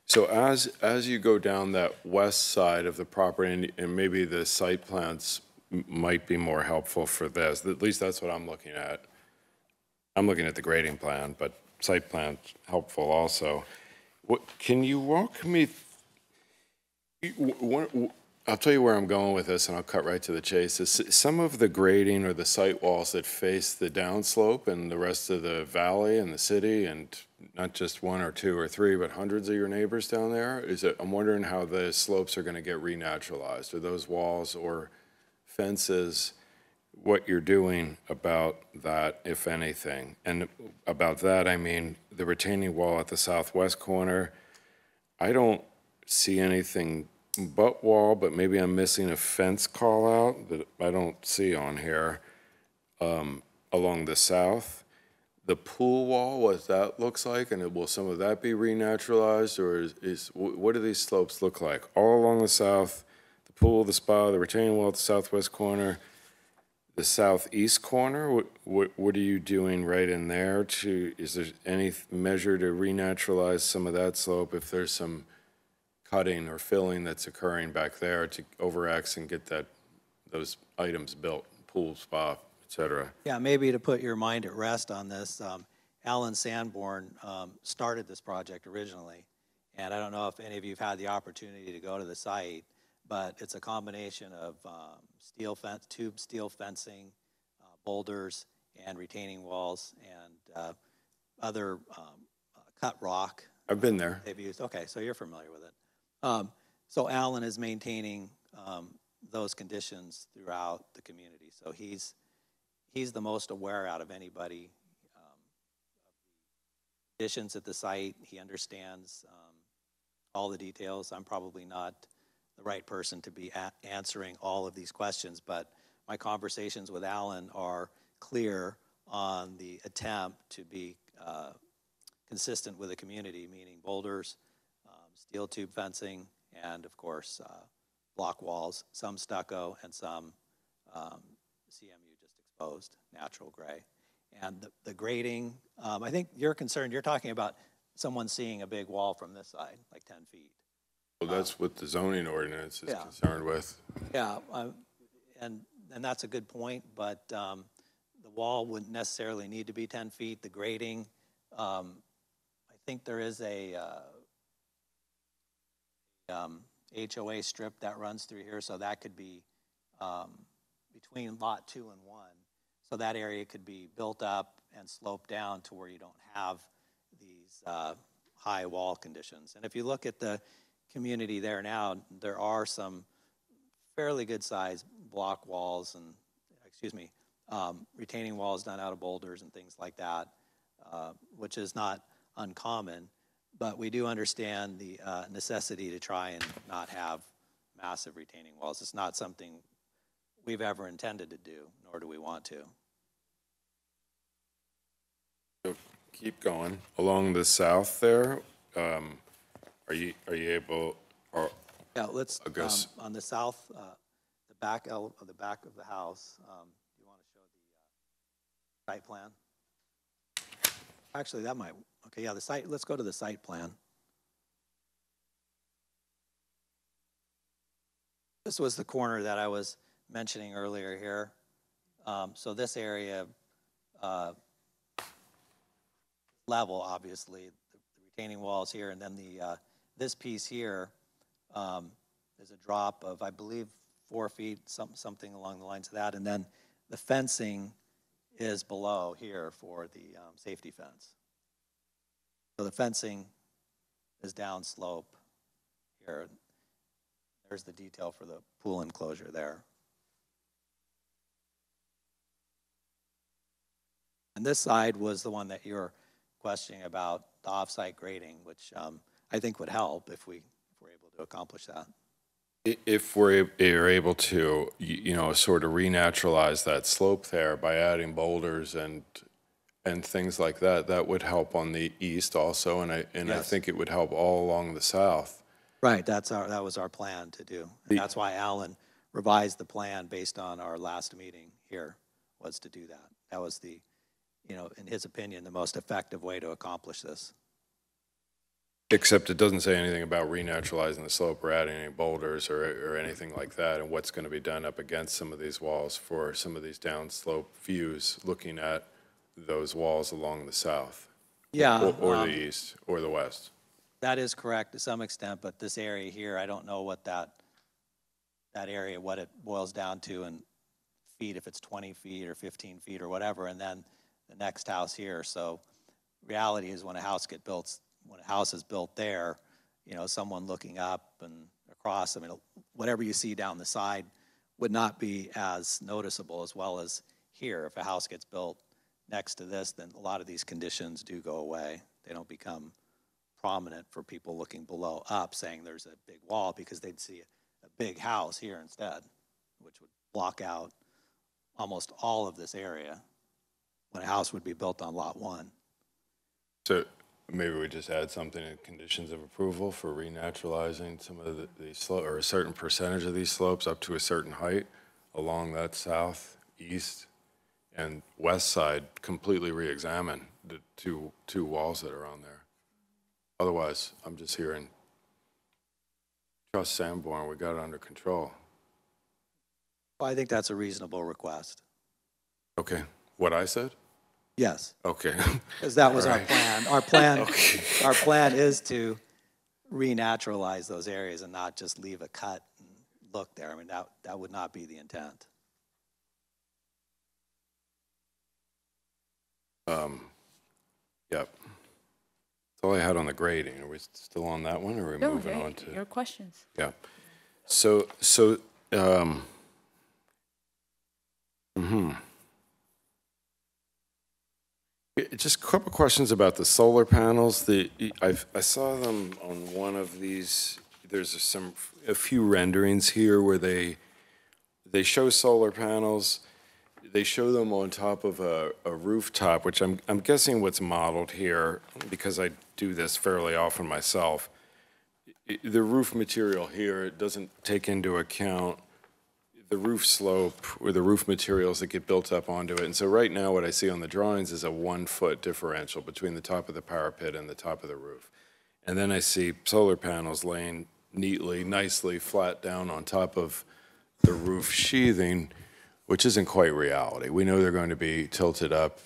So as you go down that west side of the property, and maybe the site plans might be more helpful for this, at least that's what I'm looking at. I'm looking at the grading plan, but site plan's helpful also. Can you walk me, I'll tell you where I'm going with this, and I'll cut right to the chase. Some of the grading or the site walls that face the downslope and the rest of the valley and the city, and not just 1 or 2 or 3, but hundreds of your neighbors down there, I'm wondering how the slopes are going to get renaturalized. Are those walls or fences, what you're doing about that, if anything? And about that, I mean, the retaining wall at the southwest corner, I don't see anything but wall, but maybe I'm missing a fence call out that I don't see on here along the south. The pool wall, what that looks like, and will some of that be renaturalized, or what do these slopes look like? All along the south, the pool, the spa, the retaining wall at the southwest corner, the southeast corner, what are you doing right in there is there any measure to renaturalize some of that slope if there's some cutting or filling that's occurring back there to over-X and get those items built, pool, spa, et cetera? Yeah, maybe to put your mind at rest on this, Alan Sanborn started this project originally, and I don't know if any of you have had the opportunity to go to the site, but it's a combination of tube steel fencing, boulders, and retaining walls, and other cut rock. I've been there. They've used. Okay, so you're familiar with it. So Alan is maintaining those conditions throughout the community. So he's the most aware out of anybody of the conditions at the site. He understands all the details. I'm probably not the right person to be answering all of these questions, but my conversations with Alan are clear on the attempt to be consistent with the community, meaning boulders, steel tube fencing, and of course block walls, some stucco and some CMU just exposed, natural gray. And the grading, I think you're concerned, you're talking about someone seeing a big wall from this side, like 10 feet. Well, that's what the zoning ordinance is Yeah. concerned with. Yeah, and that's a good point, but the wall wouldn't necessarily need to be 10 feet. The grading, I think there is a HOA strip that runs through here, so that could be between lot 2 and 1. So that area could be built up and sloped down to where you don't have these high wall conditions. And if you look at the community there now, there are some fairly good sized block walls and, retaining walls done out of boulders and things like that, which is not uncommon. But we do understand the necessity to try and not have massive retaining walls. It's not something we've ever intended to do, nor do we want to. So keep going. Along the south there, are you able, or Yeah, let's, I guess- on the south, the back of the house, you want to show the site plan? Actually, that might, okay, yeah, the site, let's go to the site plan. This was the corner that I was mentioning earlier here. So this area, level, obviously, the retaining walls here, and then the this piece here is a drop of, I believe, 4 feet, something along the lines of that, and then the fencing is below here for the safety fence. So the fencing is down slope here. There's the detail for the pool enclosure there. And this side was the one that you're questioning about, the off-site grading, which I think would help if we're able to accomplish that. if we're able to, sort of renaturalize that slope there by adding boulders and things like that, that would help on the east also, and I Yes. think it would help all along the south. Right, that was our plan to do. And that's why Alan revised the plan based on our last meeting here, was to do that. That was the, in his opinion, the most effective way to accomplish this. Except it doesn't say anything about renaturalizing the slope or adding any boulders or anything like that, and what's going to be done up against some of these walls for some of these downslope views, looking at those walls along the south. Yeah. Or the east, or the west. That is correct to some extent, but this area here, I don't know what that area, what it boils down to in feet, if it's 20 feet or 15 feet or whatever, and then the next house here. So reality is when a house is built there, someone looking up and across, whatever you see down the side would not be as noticeable as well as here. If a house gets built next to this, then a lot of these conditions do go away. They don't become prominent for people looking below up saying there's a big wall, because they'd see a big house here instead, which would block out almost all of this area when a house would be built on lot 1. So maybe we just add something in conditions of approval for renaturalizing some of these slopes, or a certain percentage of these slopes up to a certain height along that south, east, and west side, completely re-examine the two walls that are on there. Otherwise, I'm just hearing, trust Sanborn, we got it under control. Well, I think that's a reasonable request. Okay, what I said? Yes. Okay. Because that was All our right. plan. Our plan, our plan is to renaturalize those areas and not just leave a cut and look there. That would not be the intent. Yep. That's all I had on the grading. Are we still on that one, or are we No, moving on to? your questions. Yeah. So, just a couple questions about the solar panels. I saw them on one of these. There's a few renderings here where they show solar panels. They show them on top of a rooftop, which I'm guessing what's modeled here, because I do this fairly often myself. The roof material here, it doesn't take into account the roof slope or the roof materials that get built up onto it. And so right now what I see on the drawings is a 1 foot differential between the top of the parapet and the top of the roof. And then I see solar panels laying neatly, nicely flat down on top of the roof sheathing, which isn't quite reality. We know they're going to be tilted up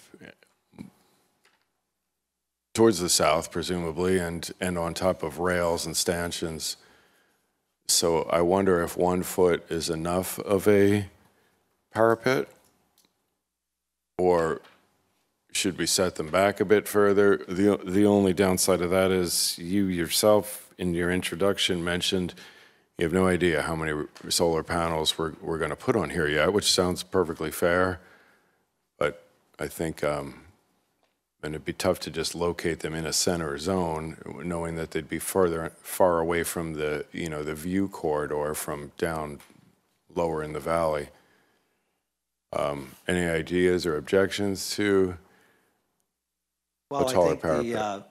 towards the south, presumably, and on top of rails and stanchions. So I wonder if 1 foot is enough of a parapet, or should we set them back a bit further? The only downside of that is you yourself in your introduction mentioned you have no idea how many solar panels we're going to put on here yet, which sounds perfectly fair. But I think, and it'd be tough to just locate them in a center zone, knowing that they'd be far away from the, the view corridor from down lower in the valley. Any ideas or objections to Well, a taller I think parapet? I'm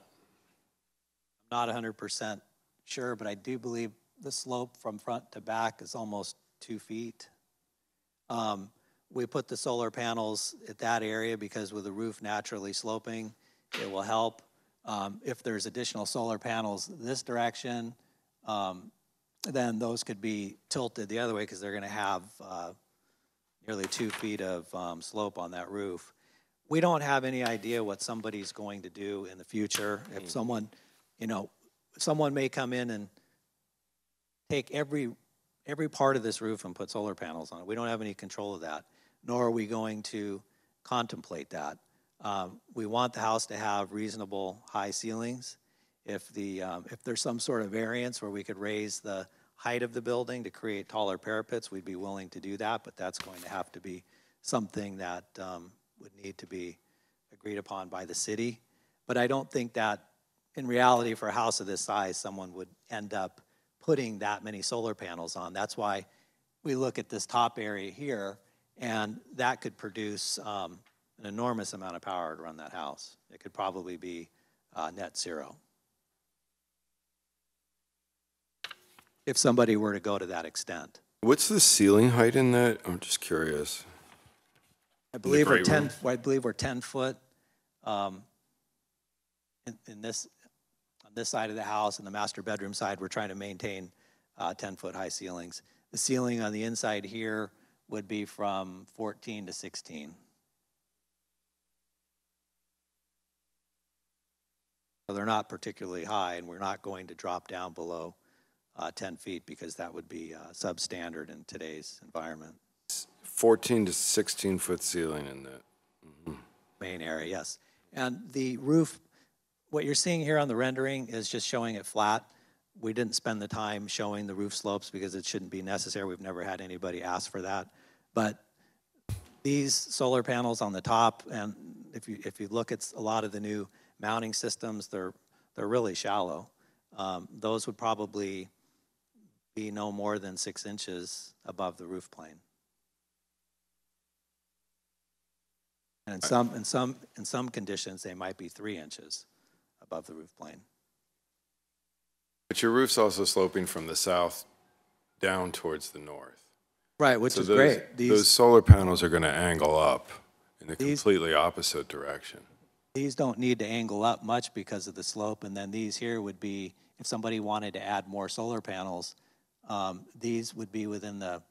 not 100% sure, but I do believe the slope from front to back is almost 2 feet. We put the solar panels at that area because with the roof naturally sloping, it will help. If there's additional solar panels this direction, then those could be tilted the other way because they're going to have nearly 2 feet of slope on that roof. We don't have any idea what somebody's going to do in the future. If someone, someone may come in and take every part of this roof and put solar panels on it. We don't have any control of that, nor are we going to contemplate that. We want the house to have reasonable high ceilings. If there's some sort of variance where we could raise the height of the building to create taller parapets, we'd be willing to do that, but that's going to have to be something that would need to be agreed upon by the city. But I don't think that in reality for a house of this size, someone would end up putting that many solar panels on. That's why we look at this top area here, and that could produce an enormous amount of power to run that house. It could probably be net zero if somebody were to go to that extent. What's the ceiling height in that? I'm just curious. I believe we're 10. I believe we're 10 foot in this on this side of the house. And the master bedroom side, we're trying to maintain 10-foot high ceilings. The ceiling on the inside here would be from 14 to 16. So they're not particularly high, and we're not going to drop down below 10 feet because that would be substandard in today's environment. 14 to 16 foot ceiling in that. Main area, yes. And the roof, what you're seeing here on the rendering is just showing it flat. We didn't spend the time showing the roof slopes because it shouldn't be necessary. We've never had anybody ask for that. But these solar panels on the top, and if you look at a lot of the new mounting systems, they're really shallow. Those would probably be no more than 6 inches above the roof plane. And in some conditions, they might be 3 inches above the roof plane. But your roof's also sloping from the south down towards the north. Right, which is great. Those solar panels are going to angle up in the completely opposite direction. These don't need to angle up much because of the slope, and then these here would be, if somebody wanted to add more solar panels, these would be within the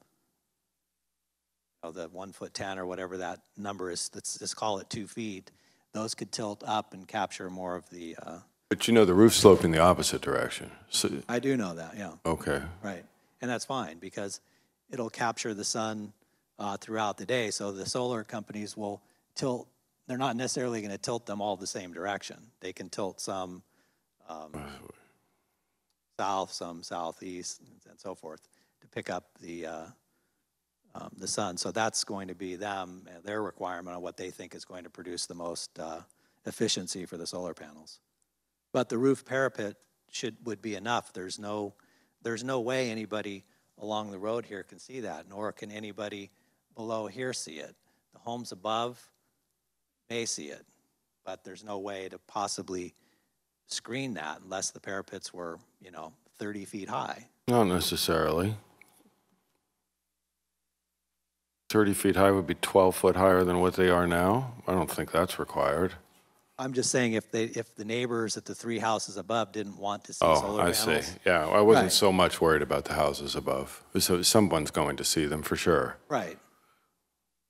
1 foot 10 or whatever that number is. Let's just call it 2 feet. Those could tilt up and capture more of the. But the roof's sloping the opposite direction. So, I do know that, yeah. Okay. Right, and that's fine because it'll capture the sun throughout the day. So the solar companies will tilt. They're not necessarily going to tilt them all the same direction. They can tilt some south, some southeast, and so forth to pick up the sun. So that's going to be their requirement on what they think is going to produce the most efficiency for the solar panels. But the roof parapet would be enough. There's no way anybody along the road here can see that, nor can anybody below here see it. The homes above may see it, but there's no way to possibly screen that unless the parapets were, 30 feet high. Not necessarily. 30 feet high would be 12 foot higher than what they are now. I don't think that's required. I'm just saying if the neighbors at the 3 houses above didn't want to see Oh, solar I panels. see. Yeah, I wasn't Right. so much worried about the houses above. So someone's going to see them for sure. Right.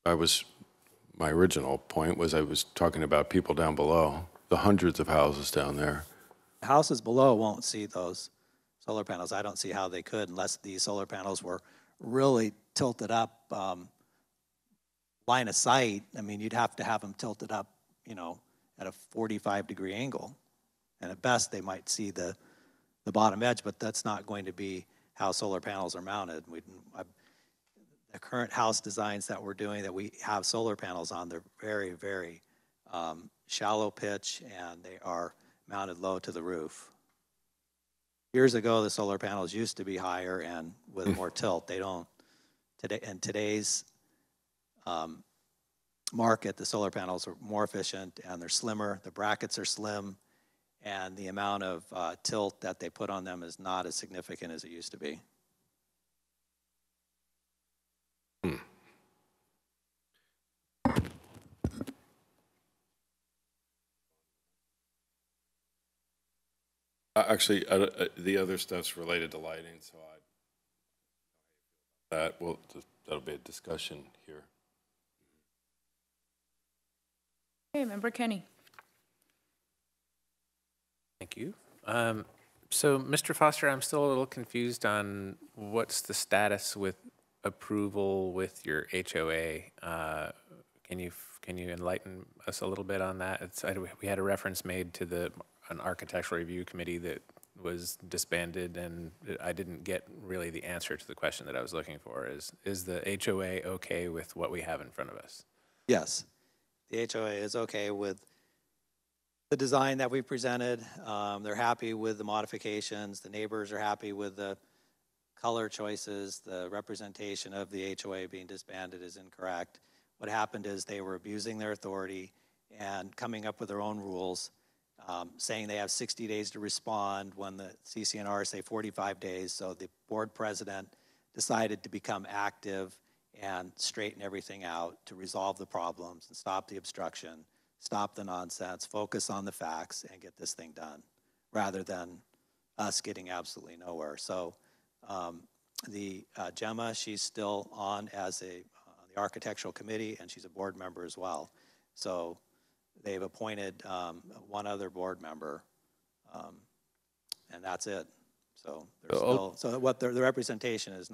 My original point was I was talking about people down below, the hundreds of houses down there. Houses below won't see those solar panels. I don't see how they could unless these solar panels were really tilted up, line of sight. I mean, you'd have to have them tilted up, you know, at a 45-degree angle. And at best, they might see the bottom edge, but that's not going to be how solar panels are mounted. The current house designs that we're doing that we have solar panels on, they're very, very shallow pitch, and they are mounted low to the roof. Years ago, the solar panels used to be higher and with more tilt. They don't today. In today's market, the solar panels are more efficient and they're slimmer. The brackets are slim, and the amount of tilt that they put on them is not as significant as it used to be. Actually, the other stuff's related to lighting, so that'll be a discussion here. Okay, Member Kenny. Thank you. So, Mr. Foster, I'm still a little confused on what's the status with approval with your HOA. Can you enlighten us a little bit on that? We had a reference made to an architectural review committee that was disbanded, and I didn't get really the answer to the question that I was looking for. Is the HOA okay with what we have in front of us? Yes, the HOA is okay with the design that we presented. They're happy with the modifications. The neighbors are happy with the color choices. The representation of the HOA being disbanded is incorrect. What happened is they were abusing their authority and coming up with their own rules, saying they have 60 days to respond when the CCNR say 45 days. So the board president decided to become active and straighten everything out to resolve the problems and stop the obstruction, stop the nonsense, focus on the facts, and get this thing done, rather than us getting absolutely nowhere. So Gemma, she's still on as the architectural committee, and she's a board member as well. So they've appointed one other board member, and that's it. So there's the representation is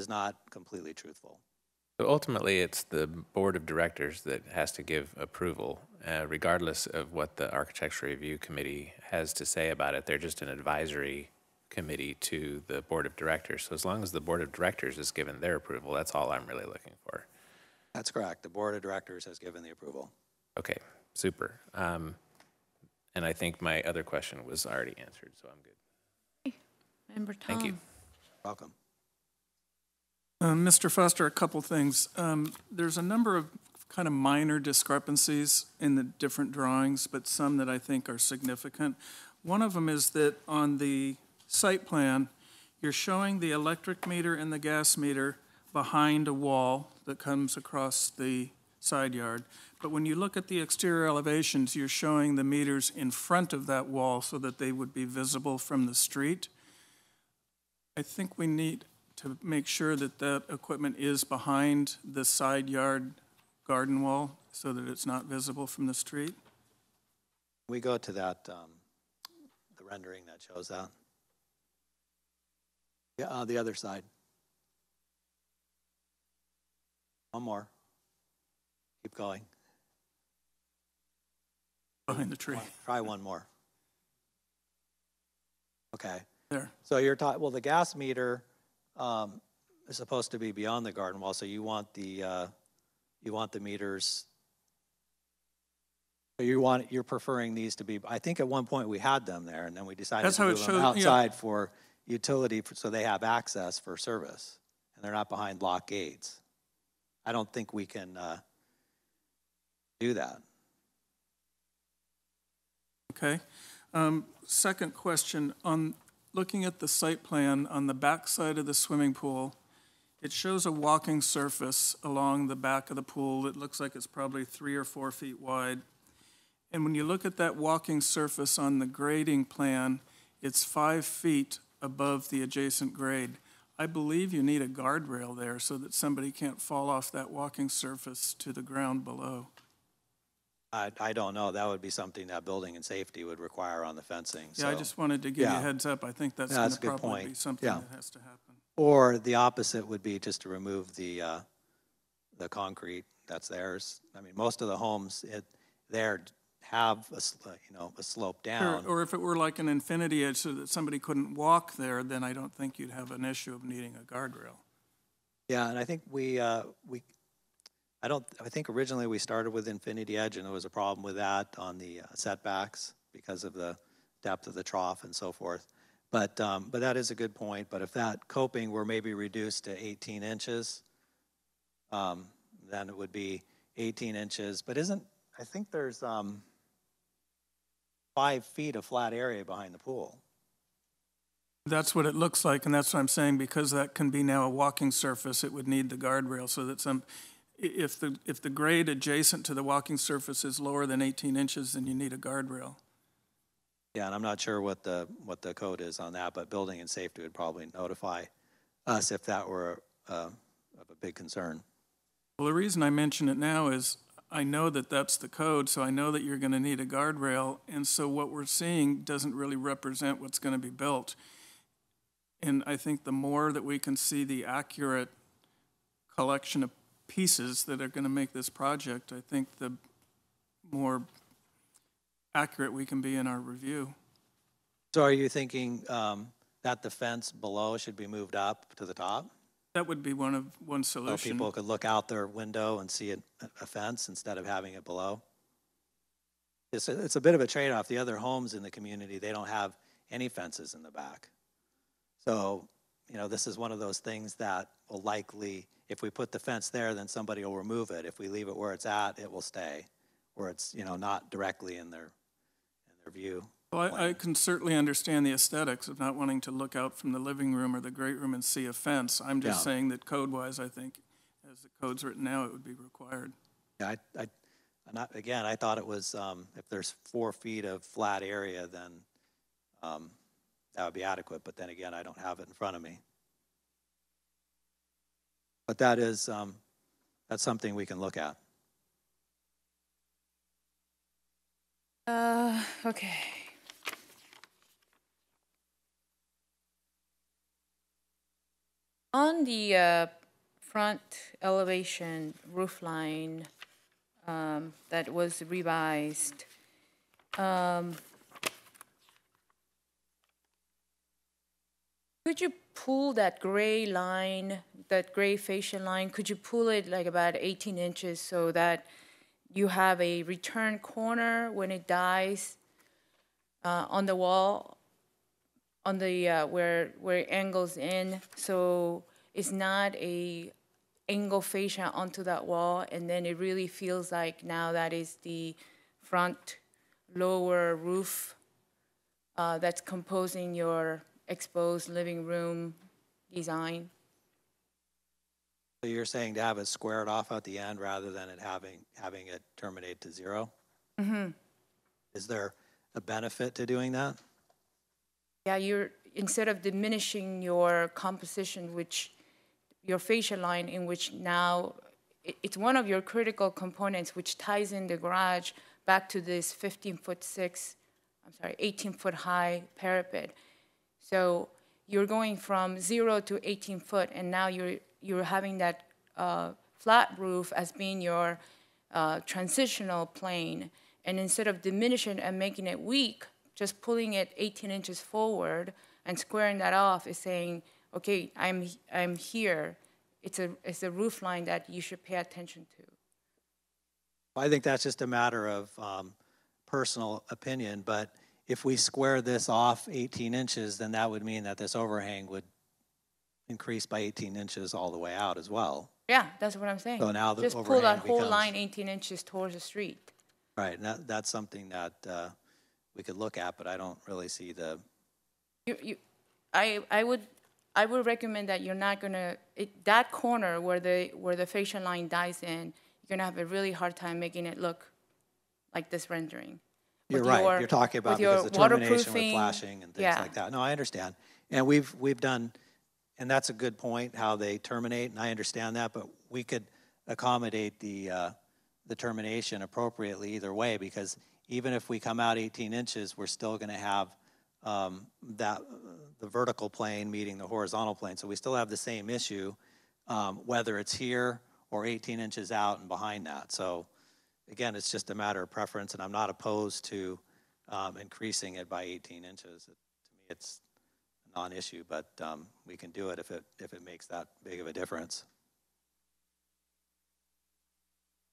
not completely truthful. So ultimately, it's the board of directors that has to give approval, regardless of what the architectural review committee has to say about it. They're just an advisory committee to the board of directors. So as long as the board of directors has given their approval, that's all I'm really looking for. That's correct. The board of directors has given the approval. Okay, super. And I think my other question was already answered, so I'm good. Member Tom. Thank you. Welcome. Mr. Foster, a couple things. There's a number of kind of minor discrepancies in the different drawings, but some that I think are significant. One of them is that on the site plan, you're showing the electric meter and the gas meter behind a wall that comes across the side yard. But when you look at the exterior elevations, you're showing the meters in front of that wall so that they would be visible from the street. I think we need to make sure that that equipment is behind the side yard garden wall so that it's not visible from the street. We go to that, the rendering that shows that. Yeah, the other side. One more. Keep going. Behind the tree. Try one more. Okay. There. So you're talking, well, the gas meter is supposed to be beyond the garden wall, so you want the meters, you're preferring these to be, I think at one point we had them there, and then we decided to move them outside for utility, so they have access for service, and they're not behind locked gates. I don't think we can do that. Okay. Second question, on looking at the site plan on the back side of the swimming pool, it shows a walking surface along the back of the pool. It looks like it's probably 3 or 4 feet wide. And when you look at that walking surface on the grading plan, it's 5 feet above the adjacent grade. I believe you need a guardrail there so that somebody can't fall off that walking surface to the ground below. I don't know. That would be something that building and safety would require on the fencing. Yeah, I so- just wanted to give you a Yeah. heads up. I think that's Yeah, going that's to a good probably be point. something Yeah. that has to happen. Or the opposite would be just to remove the concrete that's theirs. I mean, most of the homes there have a slope down. Or if it were like an infinity edge so that somebody couldn't walk there, then I don't think you'd have an issue of needing a guardrail. Yeah, and I think I think originally we started with infinity edge, and there was a problem with that on the setbacks because of the depth of the trough and so forth. But that is a good point. But if that coping were maybe reduced to 18 inches, then it would be 18 inches. But I think there's 5 feet of flat area behind the pool. That's what it looks like, and that's what I'm saying, because that can be now a walking surface, it would need the guardrail so that if the grade adjacent to the walking surface is lower than 18 inches, then you need a guardrail. Yeah, and I'm not sure what the code is on that, but building and safety would probably notify us if that were of a big concern. Well, the reason I mention it now is I know that that's the code, so I know that you're going to need a guardrail, and so what we're seeing doesn't really represent what's going to be built. And I think the more that we can see the accurate collection of pieces that are going to make this project, I think the more accurate we can be in our review. So are you thinking that the fence below should be moved up to the top? That would be one So solution. people could look out their window and see a fence instead of having it below? It's a bit of a trade-off. The other homes in the community, they don't have any fences in the back. So, this is one of those things that will likely, if we put the fence there, then somebody will remove it. If we leave it where it's at, it will stay, where it's, not directly in their view. Well, I can certainly understand the aesthetics of not wanting to look out from the living room or the great room and see a fence. I'm just saying that code-wise, I think, as the code's written now, it would be required. Yeah, I thought it was, if there's 4 feet of flat area, then that would be adequate. But then again, I don't have it in front of me. But that's something we can look at. Okay. On the front elevation roof line that was revised, could you pull that gray line, that gray fascia line, could you pull it like about 18 inches so that you have a return corner when it dies on the wall, on the where it angles in, so it's not a angle fascia onto that wall, and then it really feels like now that is the front lower roof that's composing your exposed living room design. So you're saying to have it squared off at the end rather than it having it terminate to 0? Mm-hmm. Is there a benefit to doing that? Yeah, you're, instead of diminishing your composition, which your fascia line, in which now it's one of your critical components, which ties in the garage back to this 18-foot high parapet. So you're going from 0 to 18 foot, and now you're having that flat roof as being your transitional plane. And instead of diminishing and making it weak, just pulling it 18 inches forward and squaring that off is saying, okay, I'm here. It's a roof line that you should pay attention to. I think that's just a matter of personal opinion, but if we square this off 18 inches, then that would mean that this overhang would increase by 18 inches all the way out as well. Yeah, that's what I'm saying. So now the just pull overhang that whole becomes- line 18 inches towards the street. Right, and that's something that we could look at, but I don't really see the... I would recommend that you're not gonna, that corner where the fascia line dies in, you're gonna have a really hard time making it look like this rendering. You're with right. your- You're talking about with your because the termination with waterproofing. flashing and things Yeah. like that. No, I understand. And we've done, and that's a good point, how they terminate, and I understand that, but we could accommodate the termination appropriately either way, because even if we come out 18 inches, we're still going to have the vertical plane meeting the horizontal plane. So we still have the same issue, whether it's here or 18 inches out and behind that. So again, it's just a matter of preference, and I'm not opposed to increasing it by 18 inches. To me, it's a non-issue, but we can do it if it makes that big of a difference.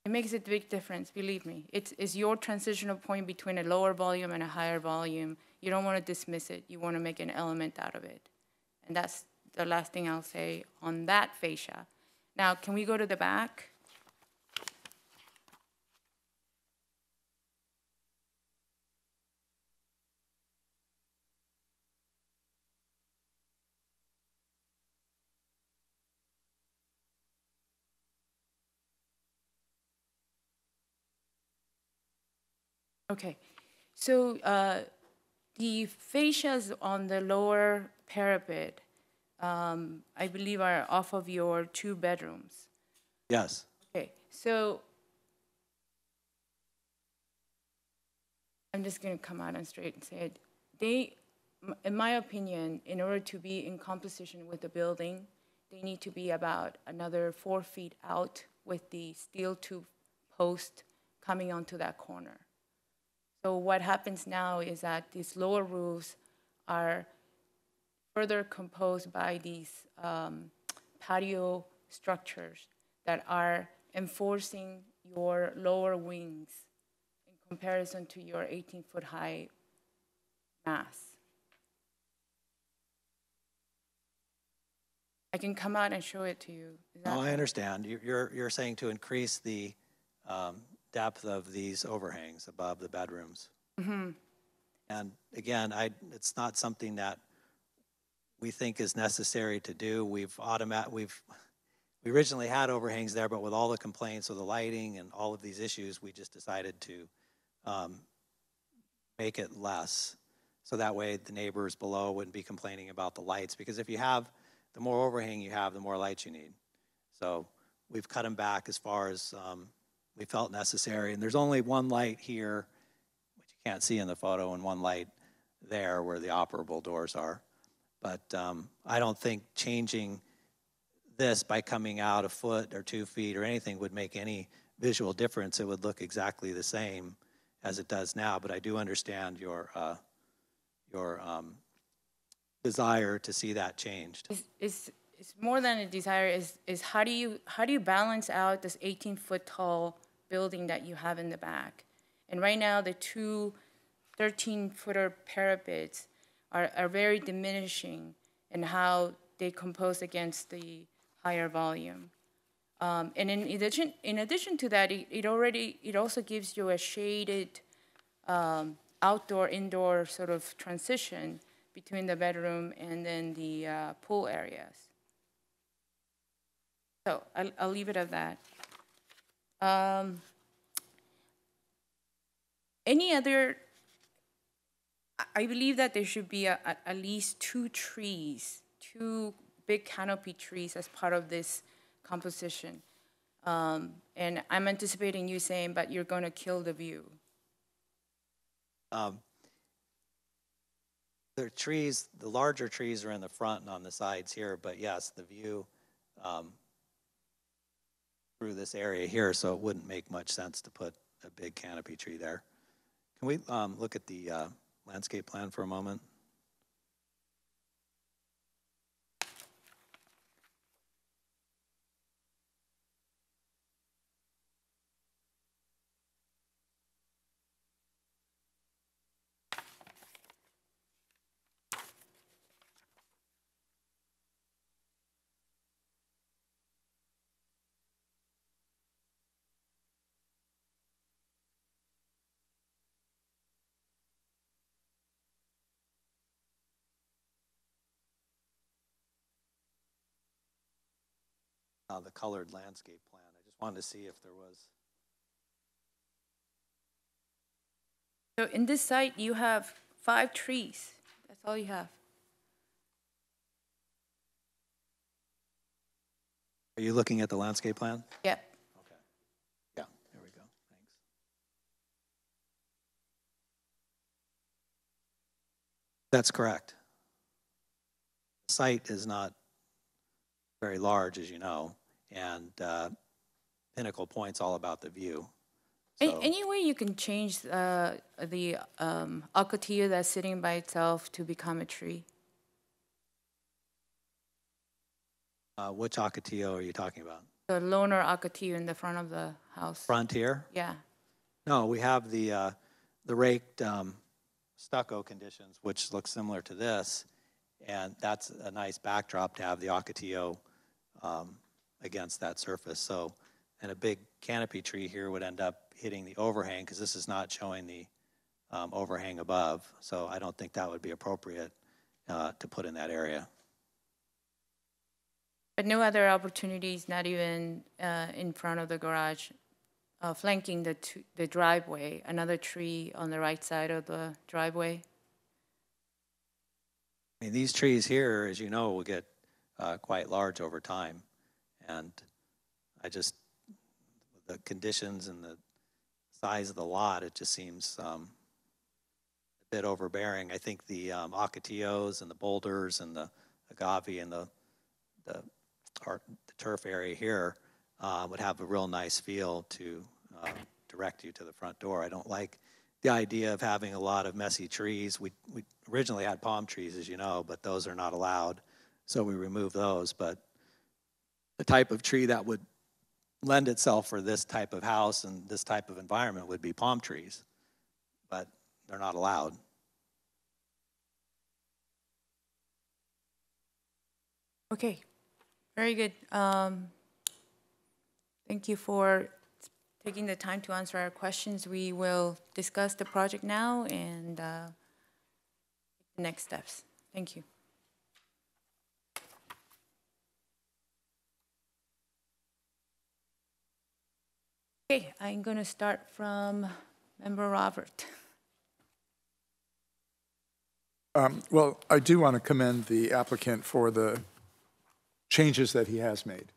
It makes a big difference, believe me. It's your transitional point between a lower volume and a higher volume. You don't want to dismiss it. You want to make an element out of it. And that's the last thing I'll say on that fascia. Now, can we go to the back? Okay, so the fascias on the lower parapet, I believe, are off of your 2 bedrooms. Yes. Okay, so I'm just going to come out and straight and say it. They, in my opinion, in order to be in composition with the building, they need to be about another 4 feet out with the steel tube post coming onto that corner. So what happens now is that these lower roofs are further composed by these patio structures that are enforcing your lower wings in comparison to your 18-foot high mass. I can come out and show it to you. No, I understand. You're saying to increase the depth of these overhangs above the bedrooms. Mm-hmm. And again, it's not something that we think is necessary to do. We originally had overhangs there, but with all the complaints with the lighting and all of these issues, we just decided to make it less. So that way the neighbors below wouldn't be complaining about the lights, because if you have, the more overhang you have, the more lights you need. So we've cut them back as far as we felt necessary. And there's only one light here, which you can't see in the photo, and one light there where the operable doors are. But I don't think changing this by coming out a foot or 2 feet or anything would make any visual difference. It would look exactly the same as it does now. But I do understand your desire to see that changed. It's more than a desire. Is how do you balance out this 18-foot tall building that you have in the back? And right now, the 2 13-footer parapets are very diminishing in how they compose against the higher volume. And in addition to that, it also gives you a shaded outdoor-indoor sort of transition between the bedroom and then the pool areas. So I'll leave it at that. Any other? I believe that there should be at least 2 trees, 2 big canopy trees as part of this composition. And I'm anticipating you saying, but you're going to kill the view. The trees, the larger trees are in the front and on the sides here, but yes, the view through this area here, so it wouldn't make much sense to put a big canopy tree there. Can we look at the landscape plan for a moment? The colored landscape plan. I just wanted to see if there was. So in this site, you have 5 trees. That's all you have. Are you looking at the landscape plan? Yep. Okay. Yeah, there we go. Thanks. That's correct. The site is not very large, as you know, and Pinnacle Point's all about the view. So, Any way you can change the ocotillo that's sitting by itself to become a tree? which Ocotillo are you talking about? The loner ocotillo in the front of the house. Frontier? Yeah. No, we have the raked stucco conditions, which look similar to this, and that's a nice backdrop to have the Ocotillo against that surface. So, and a big canopy tree here would end up hitting the overhang because this is not showing the overhang above. So I don't think that would be appropriate to put in that area. But no other opportunities, not even in front of the garage, flanking the driveway, another tree on the right side of the driveway? I mean, these trees here, as you know, will get quite large over time. And the conditions and the size of the lot, it just seems a bit overbearing. I think the ocotillos and the boulders and the agave and the turf area here would have a real nice feel to direct you to the front door. I don't like the idea of having a lot of messy trees. We originally had palm trees, as you know, but those are not allowed, so we removed those. But the type of tree that would lend itself for this type of house and this type of environment would be palm trees, but they're not allowed. Okay, very good. Thank you for taking the time to answer our questions. We will discuss the project now and the next steps. Thank you. Okay, I'm going to start from Member Robert. Well, I do want to commend the applicant for the changes that he has made.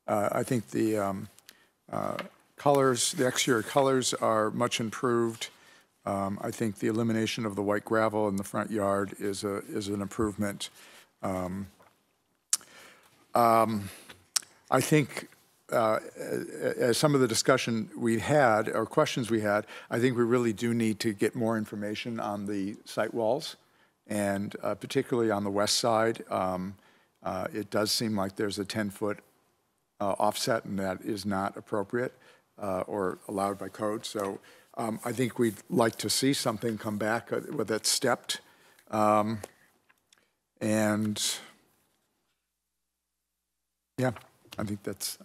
I think the colors, the exterior colors are much improved. I think the elimination of the white gravel in the front yard is an improvement. I think as some of the discussion we had, or questions we had, I think we really do need to get more information on the site walls, and particularly on the west side. It does seem like there's a 10-foot offset, and that is not appropriate or allowed by code. So I think we'd like to see something come back with it stepped. And yeah, I think that's...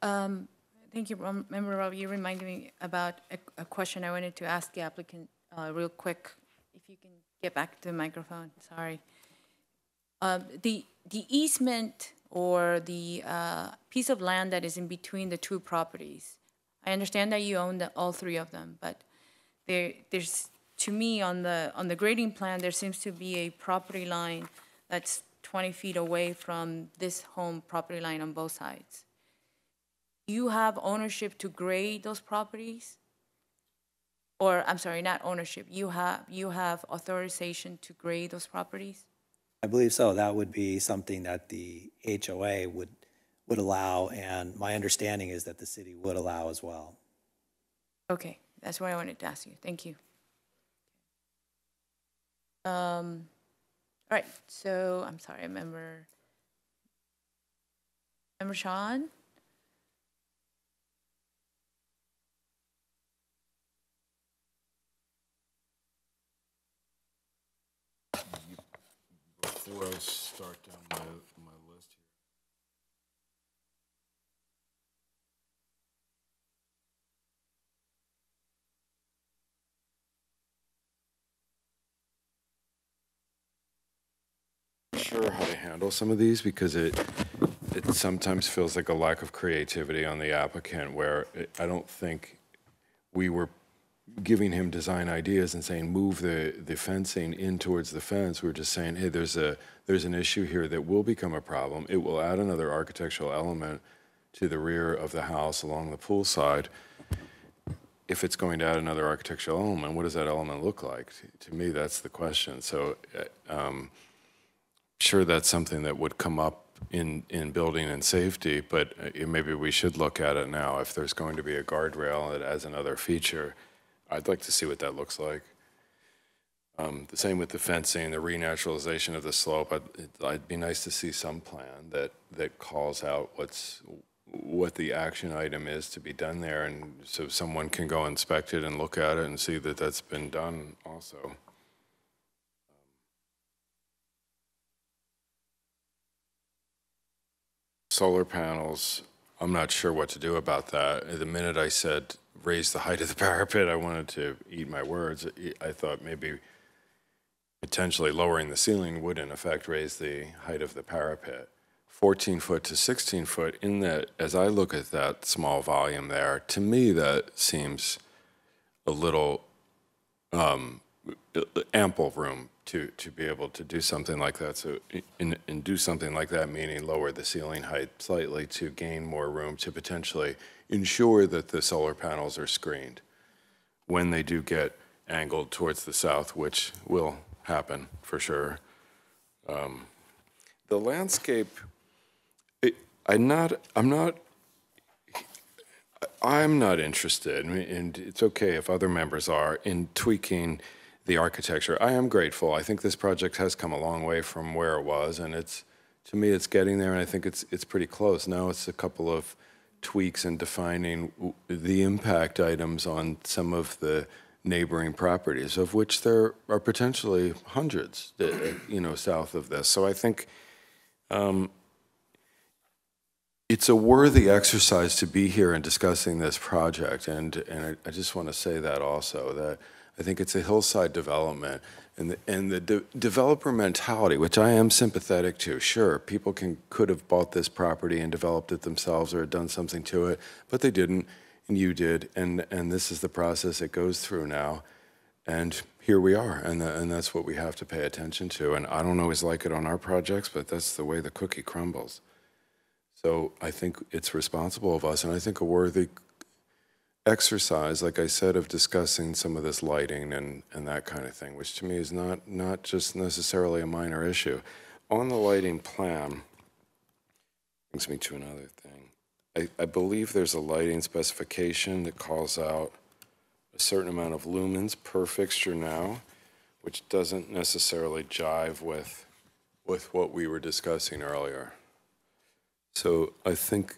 Thank you, Member Rob. You reminded me about a question I wanted to ask the applicant real quick. If you can get back to the microphone, sorry. The easement or the piece of land that is in between the two properties, I understand that you own all three of them, but there's, to me, on the grading plan, there seems to be a property line that's 20 feet away from this home property line on both sides. You have ownership to grade those properties? Or, I'm sorry, not ownership, you have authorization to grade those properties? I believe so. That would be something that the HOA would allow, and my understanding is that the city would allow as well. Okay, that's what I wanted to ask you. Thank you. All right, so I'm sorry, Member Sean? Before I start down my list here. I'm not sure how to handle some of these because it sometimes feels like a lack of creativity on the applicant where I don't think we were giving him design ideas and saying, move the fencing in towards the fence. We're just saying, hey, there's an issue here that will become a problem. It will add another architectural element to the rear of the house along the pool side. If it's going to add another architectural element, what does that element look like? To me, that's the question. So sure, that's something that would come up in building and safety, but maybe we should look at it now. If there's going to be a guardrail as another feature, I'd like to see what that looks like. The same with the fencing, the renaturalization of the slope. It'd be nice to see some plan that calls out what the action item is to be done there, and so someone can go inspect it and look at it and see that that's been done also. Solar panels, I'm not sure what to do about that. The minute I said raise the height of the parapet, I wanted to eat my words. I thought maybe potentially lowering the ceiling would in effect raise the height of the parapet. 14 foot to 16 foot, in that, as I look at that small volume there, to me that seems a little ample room to be able to do something like that. So and do something like that, meaning lower the ceiling height slightly to gain more room to potentially ensure that the solar panels are screened when they do get angled towards the south, which will happen for sure. The landscape, I'm not interested, and it's okay if other members are, in tweaking the architecture. I am grateful. I think this project has come a long way from where it was, and to me, it's getting there, and I think it's pretty close. Now it's a couple of tweaks and defining the impact items on some of the neighboring properties, of which there are potentially hundreds, south of this. So I think it's a worthy exercise to be here and discussing this project, and I just want to say that also, that I think it's a hillside development, and the developer mentality, which I am sympathetic to. Sure, people could have bought this property and developed it themselves or done something to it, but they didn't, and you did, and this is the process it goes through now, and here we are, and that's what we have to pay attention to. And I don't always like it on our projects, but that's the way the cookie crumbles. So I think it's responsible of us, and I think a worthy exercise, like I said, of discussing some of this lighting and that kind of thing, which to me is not just necessarily a minor issue. On the lighting plan, brings me to another thing. I believe there's a lighting specification that calls out a certain amount of lumens per fixture now, which doesn't necessarily jive with what we were discussing earlier. So I think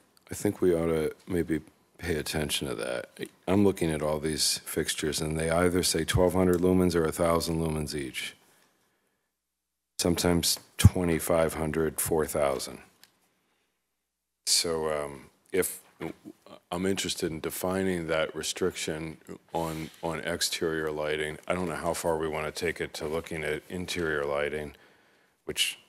we ought to maybe pay attention to that. I'm looking at all these fixtures, and they either say 1,200 lumens or 1,000 lumens each. Sometimes 2,500, 4,000. So if I'm interested in defining that restriction on exterior lighting, I don't know how far we want to take it to looking at interior lighting, which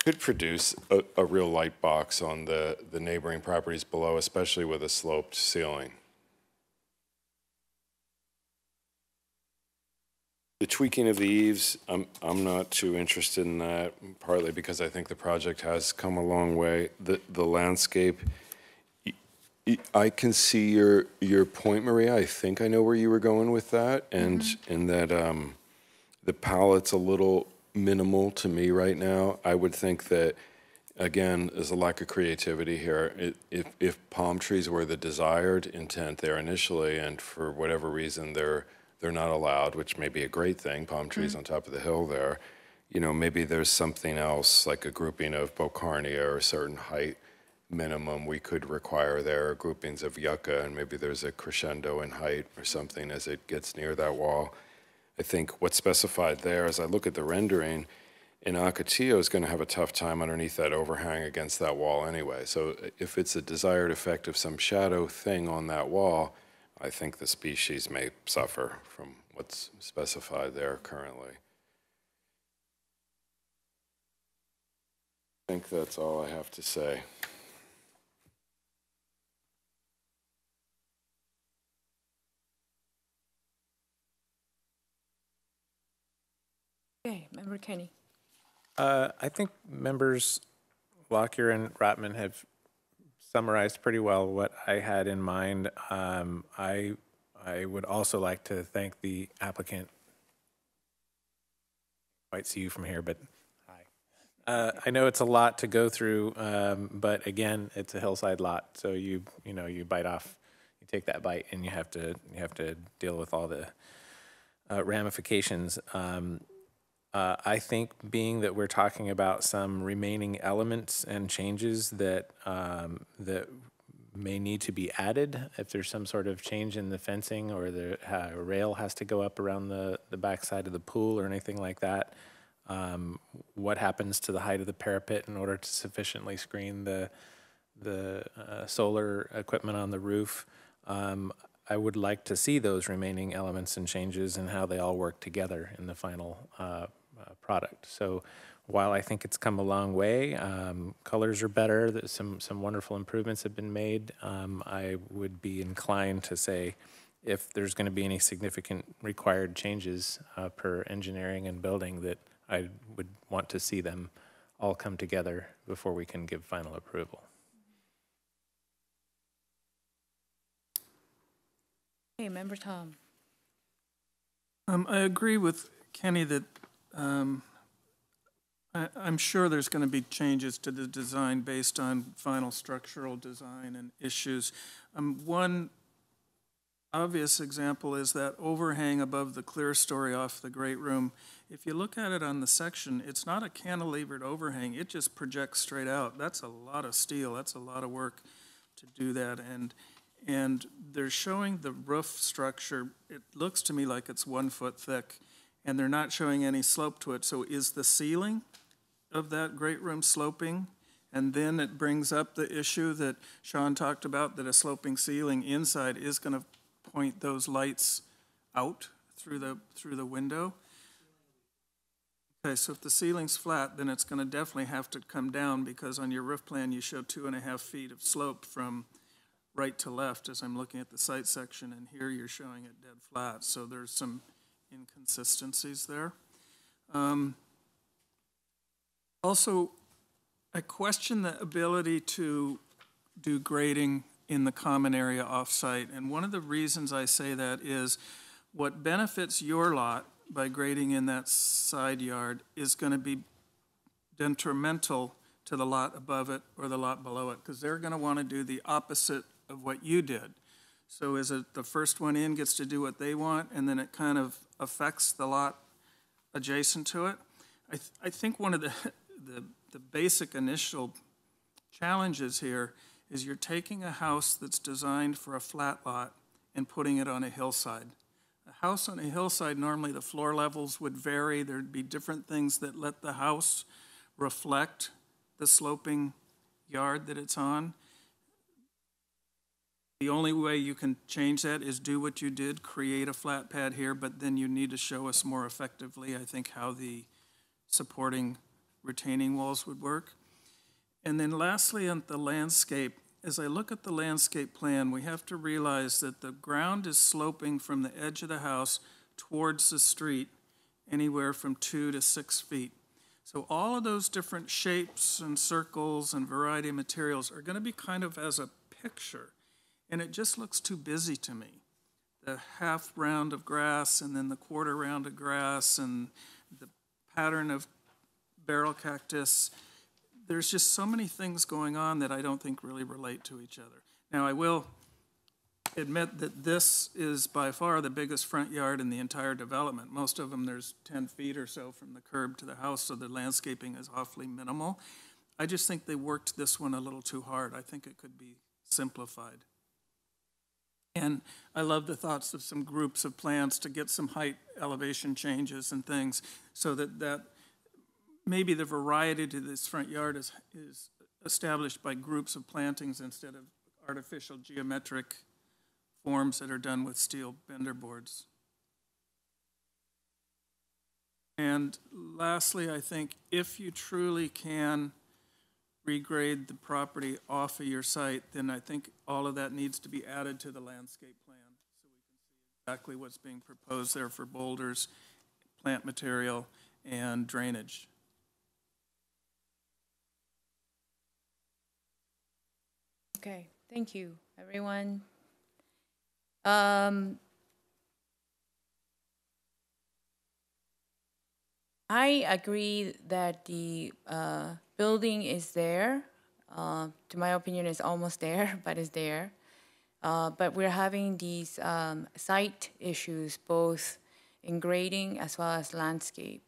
could produce a real light box on the neighboring properties below, especially with a sloped ceiling. The tweaking of the eaves, I'm not too interested in that, partly because I think the project has come a long way. The landscape, I can see your point, Maria. I think I know where you were going with that, and that the palette's a little minimal to me right now. I would think that, again, there's a lack of creativity here. If palm trees were the desired intent there initially, and for whatever reason they're not allowed, which may be a great thing, palm trees on top of the hill there, maybe there's something else, like a grouping of Bocarnia or a certain height minimum we could require there, or groupings of yucca, and maybe there's a crescendo in height or something as it gets near that wall. I think what's specified there, as I look at the rendering, in Ocotillo is going to have a tough time underneath that overhang against that wall anyway. So if it's a desired effect of some shadow thing on that wall, I think the species may suffer from what's specified there currently. I think that's all I have to say. Okay, Member Kenny. I think members Lockyer and Rotman have summarized pretty well what I had in mind. I would also like to thank the applicant. Quite see you from here, but hi. I know it's a lot to go through, but again, it's a hillside lot, so you bite off, you take that bite, and you have to deal with all the ramifications. I think being that we're talking about some remaining elements and changes that that may need to be added, if there's some sort of change in the fencing or the rail has to go up around the backside of the pool or anything like that, what happens to the height of the parapet in order to sufficiently screen the solar equipment on the roof. I would like to see those remaining elements and changes and how they all work together in the final product. So while I think it's come a long way, colors are better, some wonderful improvements have been made, I would be inclined to say if there's going to be any significant required changes per engineering and building, that I would want to see them all come together before we can give final approval. Okay, Member Tom. I agree with Kenny that I'm sure there's going to be changes to the design based on final structural design and issues. One obvious example is that overhang above the clear story off the great room. If you look at it on the section, it's not a cantilevered overhang. It just projects straight out. That's a lot of steel. That's a lot of work to do that. And they're showing the roof structure. It looks to me like it's 1 foot thick, and they're not showing any slope to it. So is the ceiling of that great room sloping? And then it brings up the issue that Sean talked about, that a sloping ceiling inside is going to point those lights out through the window. Okay, so if the ceiling's flat, then it's going to definitely have to come down, because on your roof plan you show 2.5 feet of slope from right to left as I'm looking at the site section, and here you're showing it dead flat. So there's some inconsistencies there. Also, I question the ability to do grading in the common area off-site. And one of the reasons I say that is what benefits your lot by grading in that side yard is going to be detrimental to the lot above it or the lot below it, because they're going to want to do the opposite of what you did. So is it the first one in gets to do what they want, and then it kind of affects the lot adjacent to it? I think one of the basic initial challenges here is you're taking a house that's designed for a flat lot and putting it on a hillside. A house on a hillside, normally the floor levels would vary. There'd be different things that let the house reflect the sloping yard that it's on. The only way you can change that is do what you did, create a flat pad here, but then you need to show us more effectively, I think, how the supporting retaining walls would work. And then lastly, on the landscape, as I look at the landscape plan, we have to realize that the ground is sloping from the edge of the house towards the street anywhere from 2 to 6 feet. So all of those different shapes and circles and variety of materials are going to be kind of as a picture. And it just looks too busy to me. The half round of grass and then the quarter round of grass and the pattern of barrel cactus. There's just so many things going on that I don't think really relate to each other. Now, I will admit that this is by far the biggest front yard in the entire development. Most of them, there's 10 feet or so from the curb to the house, so the landscaping is awfully minimal. I just think they worked this one a little too hard. I think it could be simplified. And I love the thoughts of some groups of plants to get some height elevation changes and things, so that maybe the variety to this front yard is established by groups of plantings instead of artificial geometric forms that are done with steel bender boards. And lastly, I think if you truly can regrade the property off of your site, then I think all of that needs to be added to the landscape plan so we can see exactly what's being proposed there for boulders, plant material, and drainage. Okay, thank you, everyone. I agree that the building is there. To my opinion, it's almost there, but it's there. But we're having these site issues, both in grading as well as landscape.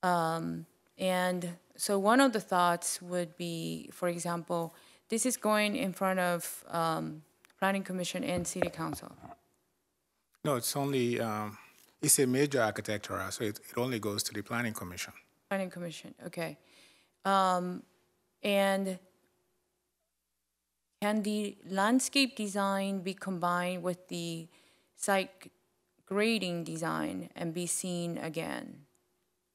And so one of the thoughts would be, for example, this is going in front of Planning Commission and City Council. No, it's only, it's a major architectural, so it only goes to the Planning Commission. Planning Commission, okay. And can the landscape design be combined with the site grading design and be seen again?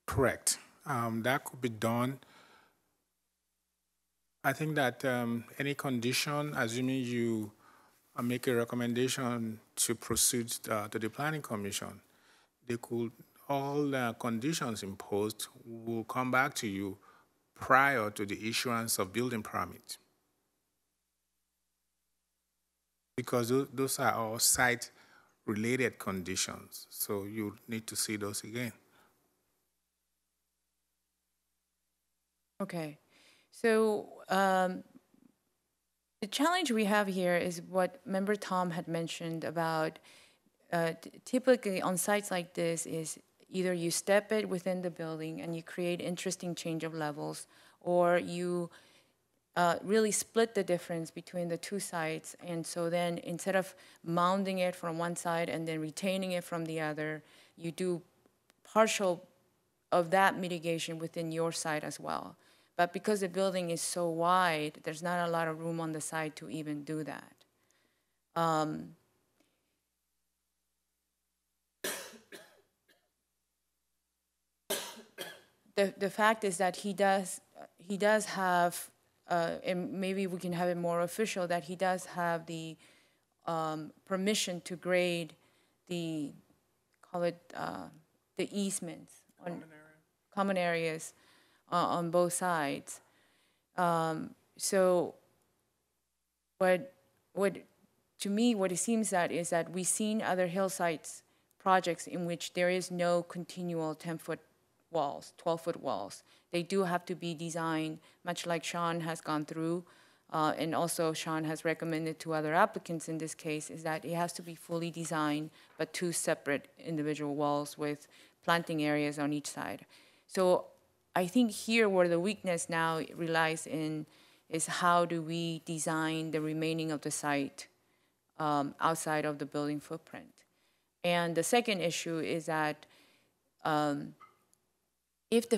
Correct. That could be done. I think that any condition, assuming you make a recommendation to proceed to the Planning Commission, they could, all conditions imposed will come back to you prior to the issuance of building permit. Because those are all site-related conditions, so you need to see those again. Okay, so the challenge we have here is what Member Tom had mentioned about typically on sites like this is either you step it within the building and you create interesting change of levels, or you really split the difference between the two sites. And so then instead of mounding it from one side and then retaining it from the other, you do partial of that mitigation within your site as well. But because the building is so wide, there's not a lot of room on the side to even do that. The fact is that he does have, and maybe we can have it more official, that he does have the permission to grade the, call it the easements on common areas on both sides. So to me, what it seems that is that we've seen other hillsides projects in which there is no continual 10-foot walls, 12-foot walls. They do have to be designed, much like Sean has gone through, and also Sean has recommended to other applicants in this case, is that it has to be fully designed, but two separate individual walls with planting areas on each side. So I think here where the weakness now relies in is how do we design the remaining of the site outside of the building footprint. And the second issue is that if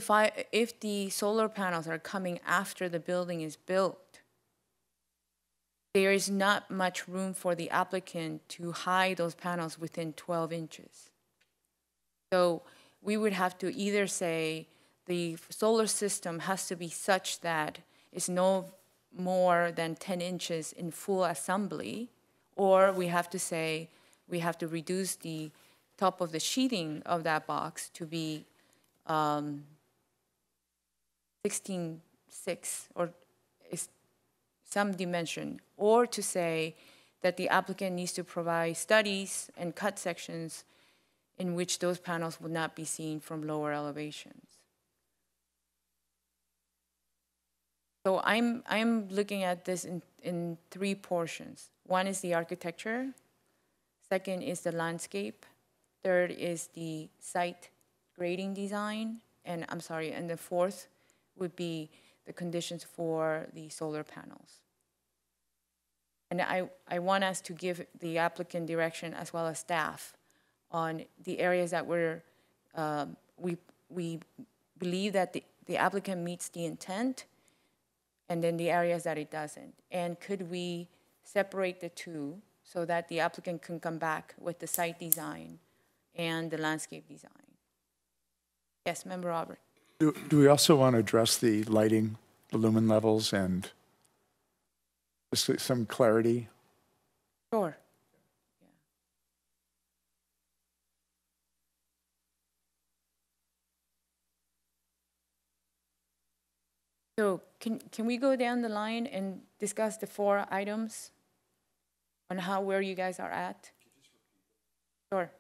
the solar panels are coming after the building is built, there is not much room for the applicant to hide those panels within 12 inches. So we would have to either say the solar system has to be such that it's no more than 10 inches in full assembly, or we have to say we have to reduce the top of the sheathing of that box to be 16.6 or some dimension, or to say that the applicant needs to provide studies and cut sections in which those panels would not be seen from lower elevations. So I'm looking at this in three portions. One is the architecture, second is the landscape, third is the site grading design, and the fourth would be the conditions for the solar panels. And I want us to give the applicant direction as well as staff on the areas that we believe that the applicant meets the intent, and then the areas that it doesn't. And could we separate the two so that the applicant can come back with the site design and the landscape design? Yes, Member Robert. Do we also want to address the lighting, the lumen levels, and just some clarity? Sure. can we go down the line and discuss the 4 items on where you guys are at? Sure.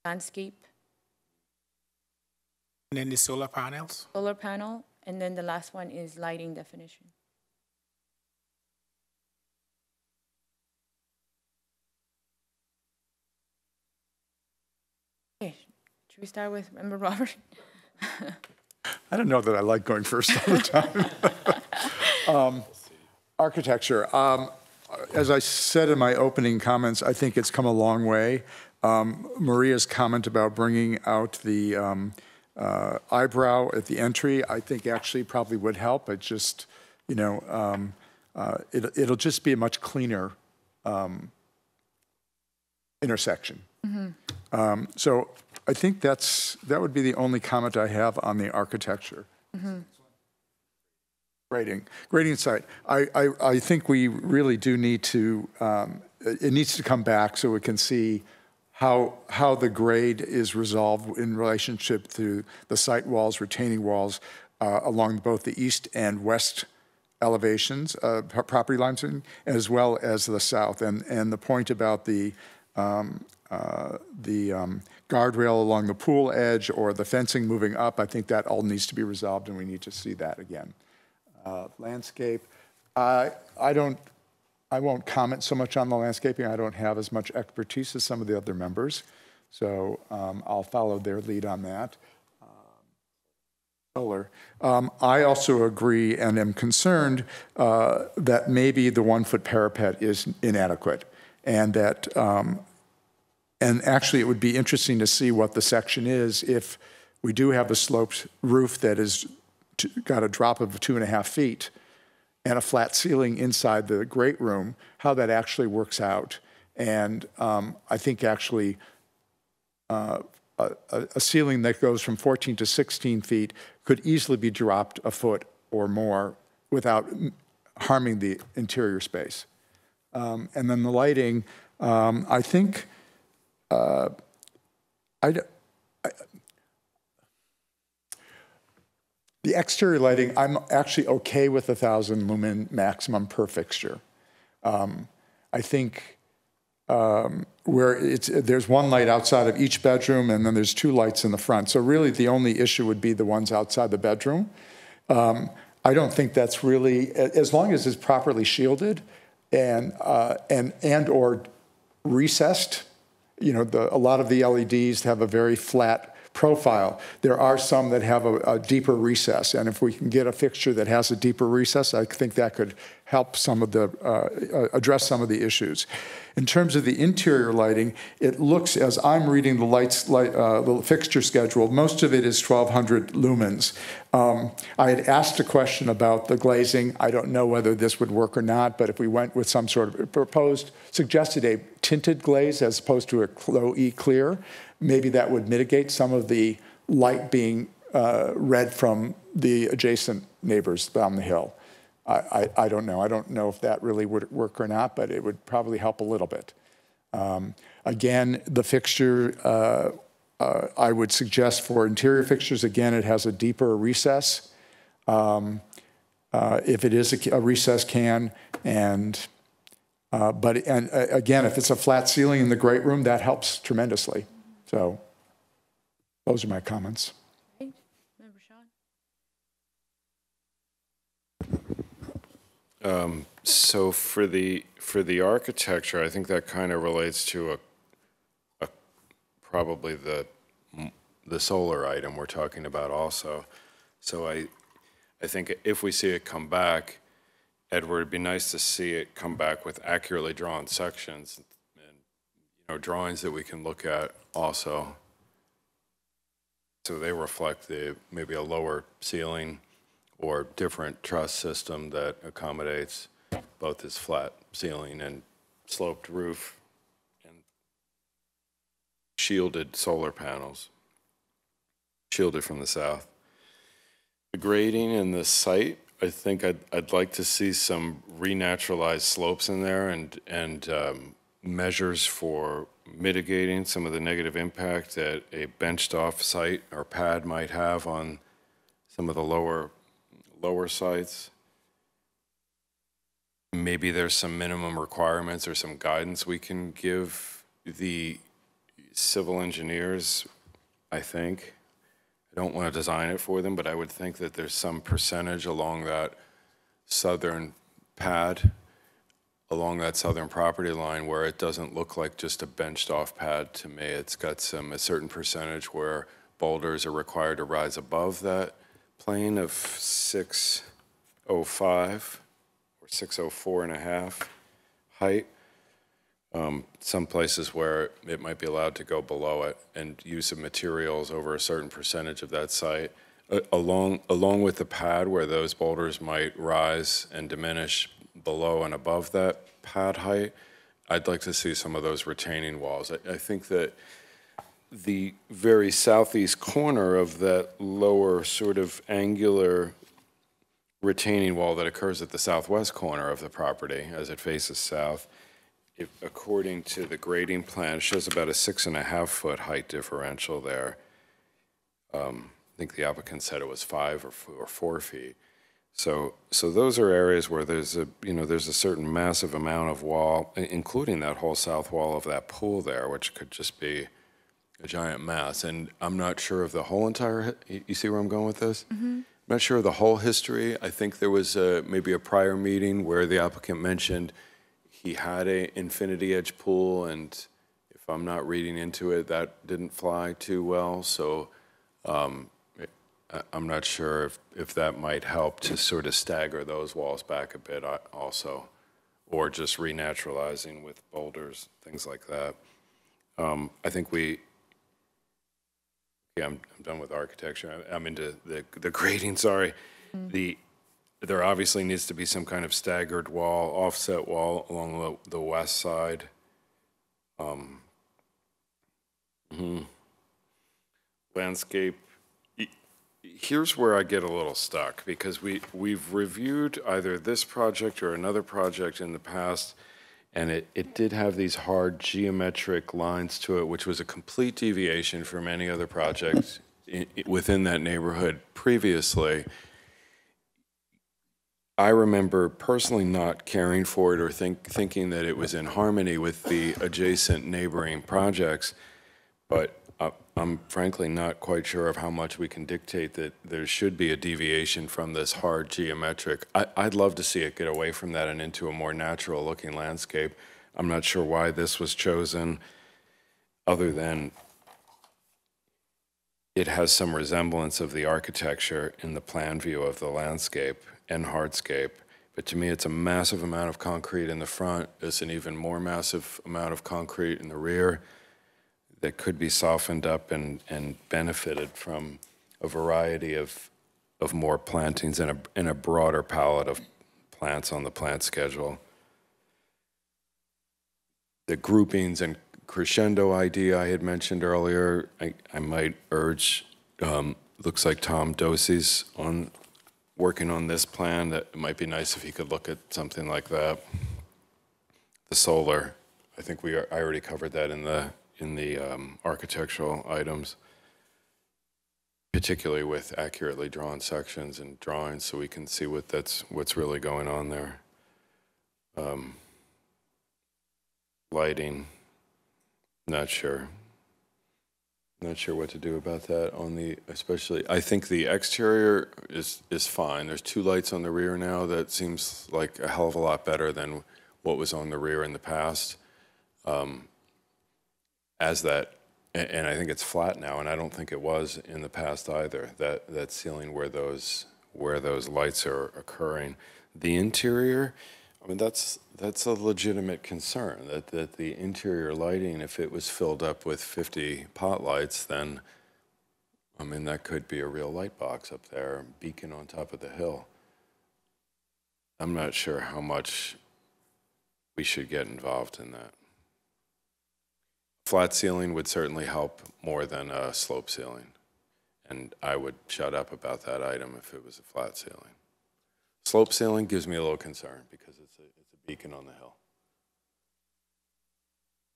Landscape, And then the solar panels? solar panel, and then the last one is lighting definition. Okay, should we start with Member Robert? I don't know that I like going first all the time. Architecture. As I said in my opening comments, I think it's come a long way. Maria's comment about bringing out the eyebrow at the entry, I think actually probably would help. It just, you know, it'll just be a much cleaner intersection. So I think that would be the only comment I have on the architecture. Grading site. I think we really do need to, it needs to come back so we can see how the grade is resolved in relationship to the site walls, retaining walls along both the east and west elevations, property lines, as well as the south. And the point about the guardrail along the pool edge or the fencing moving up, I think that all needs to be resolved, and we need to see that again. Landscape, I won't comment so much on the landscaping. I don't have as much expertise as some of the other members, so I'll follow their lead on that. Solar. I also agree and am concerned that maybe the 1-foot parapet is inadequate, and that and actually, it would be interesting to see what the section is if we do have a sloped roof that is got a drop of 2.5 feet and a flat ceiling inside the great room, how that actually works out. And I think actually a ceiling that goes from 14 to 16 feet could easily be dropped a foot or more without harming the interior space. And then the lighting, I think, the exterior lighting, I'm actually okay with 1,000 lumen maximum per fixture. I think where there's one light outside of each bedroom, and then there's 2 lights in the front. So really, the only issue would be the ones outside the bedroom. I don't think that's really, as long as it's properly shielded and or recessed. You know, a lot of the LEDs have a very flat profile. There are some that have a deeper recess, and if we can get a fixture that has a deeper recess, I think that could help some of the address some of the issues. In terms of the interior lighting, it looks, as I'm reading the fixture schedule, most of it is 1,200 lumens. I had asked a question about the glazing. I don't know whether this would work or not, but if we went with some sort of suggested a tinted glaze as opposed to a low E clear, maybe that would mitigate some of the light being read from the adjacent neighbors down the hill. I don't know. I don't know if that really would work or not, but it would probably help a little bit. Again, the fixture, I would suggest for interior fixtures, again, it has a deeper recess. If it is a recess can, and again, if it's a flat ceiling in the great room, that helps tremendously. So those are my comments. Okay. Member Sean? So for the architecture, I think that kind of relates to probably the solar item we're talking about also. So I think if we see it come back, Edward, it'd be nice to see it come back with accurately drawn sections and drawings that we can look at also. So they reflect maybe a lower ceiling or different truss system that accommodates both this flat ceiling and sloped roof and shielded solar panels, shielded from the south. The grading in the site, I think I'd like to see some renaturalized slopes in there and measures for mitigating some of the negative impact that a benched off site or pad might have on, some of the lower sites. Maybe there's some minimum requirements or some guidance we can give the civil engineers, I think. I don't want to design it for them, but I would think that there's some percentage along that southern pad, along that southern property line, where it doesn't look like just a benched off pad to me. It's got a certain percentage where boulders are required to rise above that plane of 605 or 604 and a half height. Some places where it might be allowed to go below it, and use of materials over a certain percentage of that site, along with the pad where those boulders might rise and diminish below and above that pad height. I'd like to see some of those retaining walls. I think that the very southeast corner of that lower sort of angular retaining wall that occurs at the southwest corner of the property as it faces south, according to the grading plan, shows about a 6.5 foot height differential there. I think the applicant said it was 5 or 4 feet. So those are areas where there's a certain massive amount of wall, including that whole south wall of that pool there, which could just be a giant mass. And I'm not sure of the whole entire, you see where I'm going with this? Mm-hmm. I'm not sure of the whole history. I think there was maybe a prior meeting where the applicant mentioned he had a infinity edge pool, and if I'm not reading into it, that didn't fly too well. So I'm not sure if that might help to sort of stagger those walls back a bit also, or just renaturalizing with boulders, things like that. I think I'm done with architecture. I'm into the grading, sorry. Mm-hmm. There obviously needs to be some kind of staggered wall, offset wall along the west side. Landscape. Here's where I get a little stuck, because we've reviewed either this project or another project in the past, and it did have these hard geometric lines to it, which was a complete deviation from any other project within that neighborhood previously. I remember personally not caring for it or thinking that it was in harmony with the adjacent neighboring projects, but I'm frankly not quite sure of how much we can dictate that there should be a deviation from this hard geometric. I'd love to see it get away from that and into a more natural looking landscape. I'm not sure why this was chosen, other than it has some resemblance of the architecture in the plan view of the landscape and hardscape. But to me, it's a massive amount of concrete in the front. It's an even more massive amount of concrete in the rear that could be softened up and benefited from a variety of more plantings and a broader palette of plants on the plant schedule. The groupings and crescendo idea I had mentioned earlier, I might urge, looks like Tom Dosey's working on this plan. That it might be nice if he could look at something like that. The solar, I think I already covered that in the architectural items, particularly with accurately drawn sections and drawings, so we can see what's really going on there. Lighting, not sure what to do about that especially. I think the exterior is fine. There's 2 lights on the rear now. That seems like a hell of a lot better than what was on the rear in the past. And I think it's flat now, and I don't think it was in the past either, that ceiling where those lights are occurring. The interior, I mean, that's a legitimate concern, that the interior lighting, if it was filled up with 50 pot lights, then, I mean, that could be a real light box up there, beacon on top of the hill. I'm not sure how much we should get involved in that. Flat ceiling would certainly help more than a slope ceiling, and I would shut up about that item if it was a flat ceiling. Slope ceiling gives me a little concern because it's a beacon on the hill.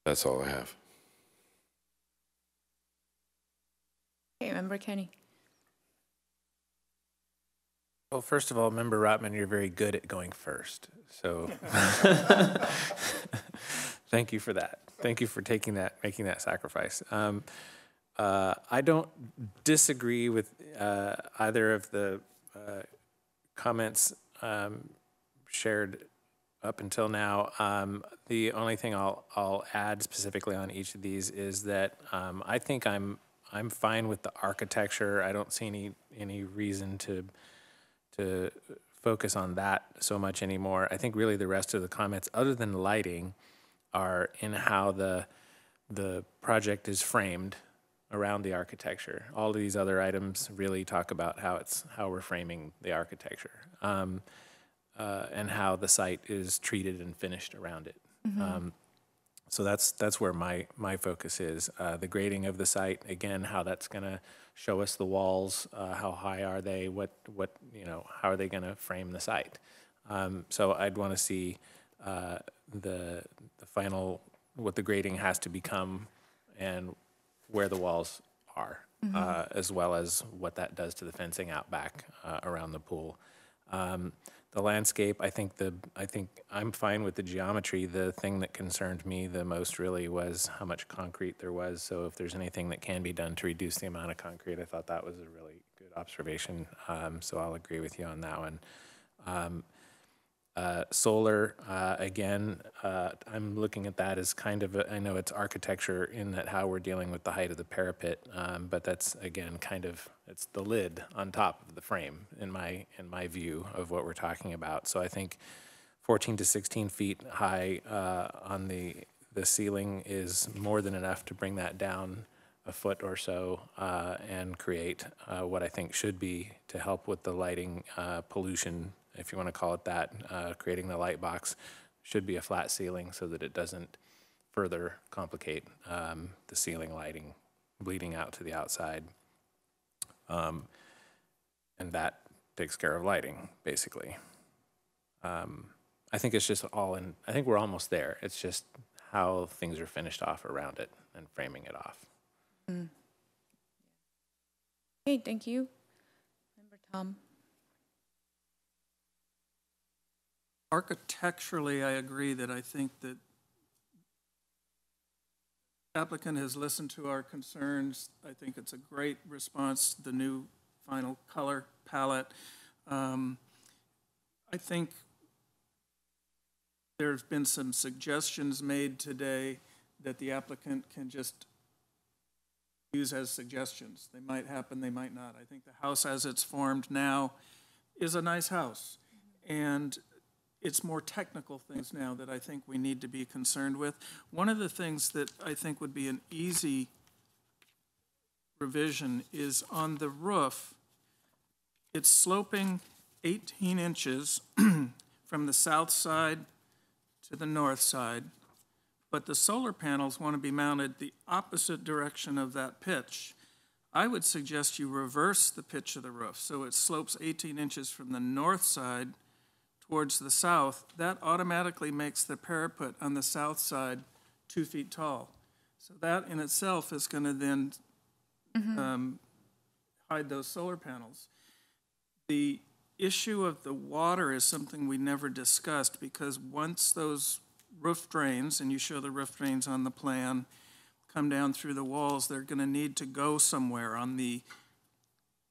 That's all I have. Okay, Member Kenny. Well, first of all, Member Rotman, you're very good at going first. So thank you for that. Thank you for making that sacrifice. I don't disagree with either of the comments shared up until now. The only thing I'll add specifically on each of these is that I think I'm fine with the architecture. I don't see any reason to focus on that so much anymore. I think really the rest of the comments, other than lighting, are in how the project is framed around the architecture. All of these other items really talk about how we're framing the architecture, and how the site is treated and finished around it. So that's where my focus is. The grading of the site, again, how that's going to show us the walls, how high are they, how are they going to frame the site. So I'd want to see the final, what the grading has to become and where the walls are, as well as what that does to the fencing out back around the pool. The landscape, I think I'm fine with the geometry. The thing that concerned me the most really was how much concrete there was. So if there's anything that can be done to reduce the amount of concrete, I thought that was a really good observation. So I'll agree with you on that one. Solar, again, I'm looking at that as kind of I know it's architecture in that how we're dealing with the height of the parapet, but that's, again, it's the lid on top of the frame in my view of what we're talking about. So I think 14 to 16 feet high on the ceiling is more than enough to bring that down a foot or so and create what I think should be to help with the lighting pollution, if you want to call it that. Creating the light box should be a flat ceiling so that it doesn't further complicate the ceiling lighting bleeding out to the outside. And that takes care of lighting, basically. I think it's just I think we're almost there. It's just how things are finished off around it and framing it off. Okay, thank you. Member Tom. Architecturally, I agree that I think that the applicant has listened to our concerns. I think it's a great response to the new final color palette. I think there's been some suggestions made today that the applicant can just use as suggestions. They might happen, they might not. I think the house as it's formed now is a nice house. And it's more technical things now that I think we need to be concerned with. One of the things that I think would be an easy revision is on the roof, it's sloping 18 inches from the south side to the north side, but the solar panels want to be mounted the opposite direction of that pitch. I would suggest you reverse the pitch of the roof so it slopes 18 inches from the north side towards the south. That automatically makes the parapet on the south side 2 feet tall. So that in itself is going to then hide those solar panels. The issue of the water is something we never discussed, because once those roof drains, and you show the roof drains on the plan, come down through the walls, they're going to need to go somewhere. On the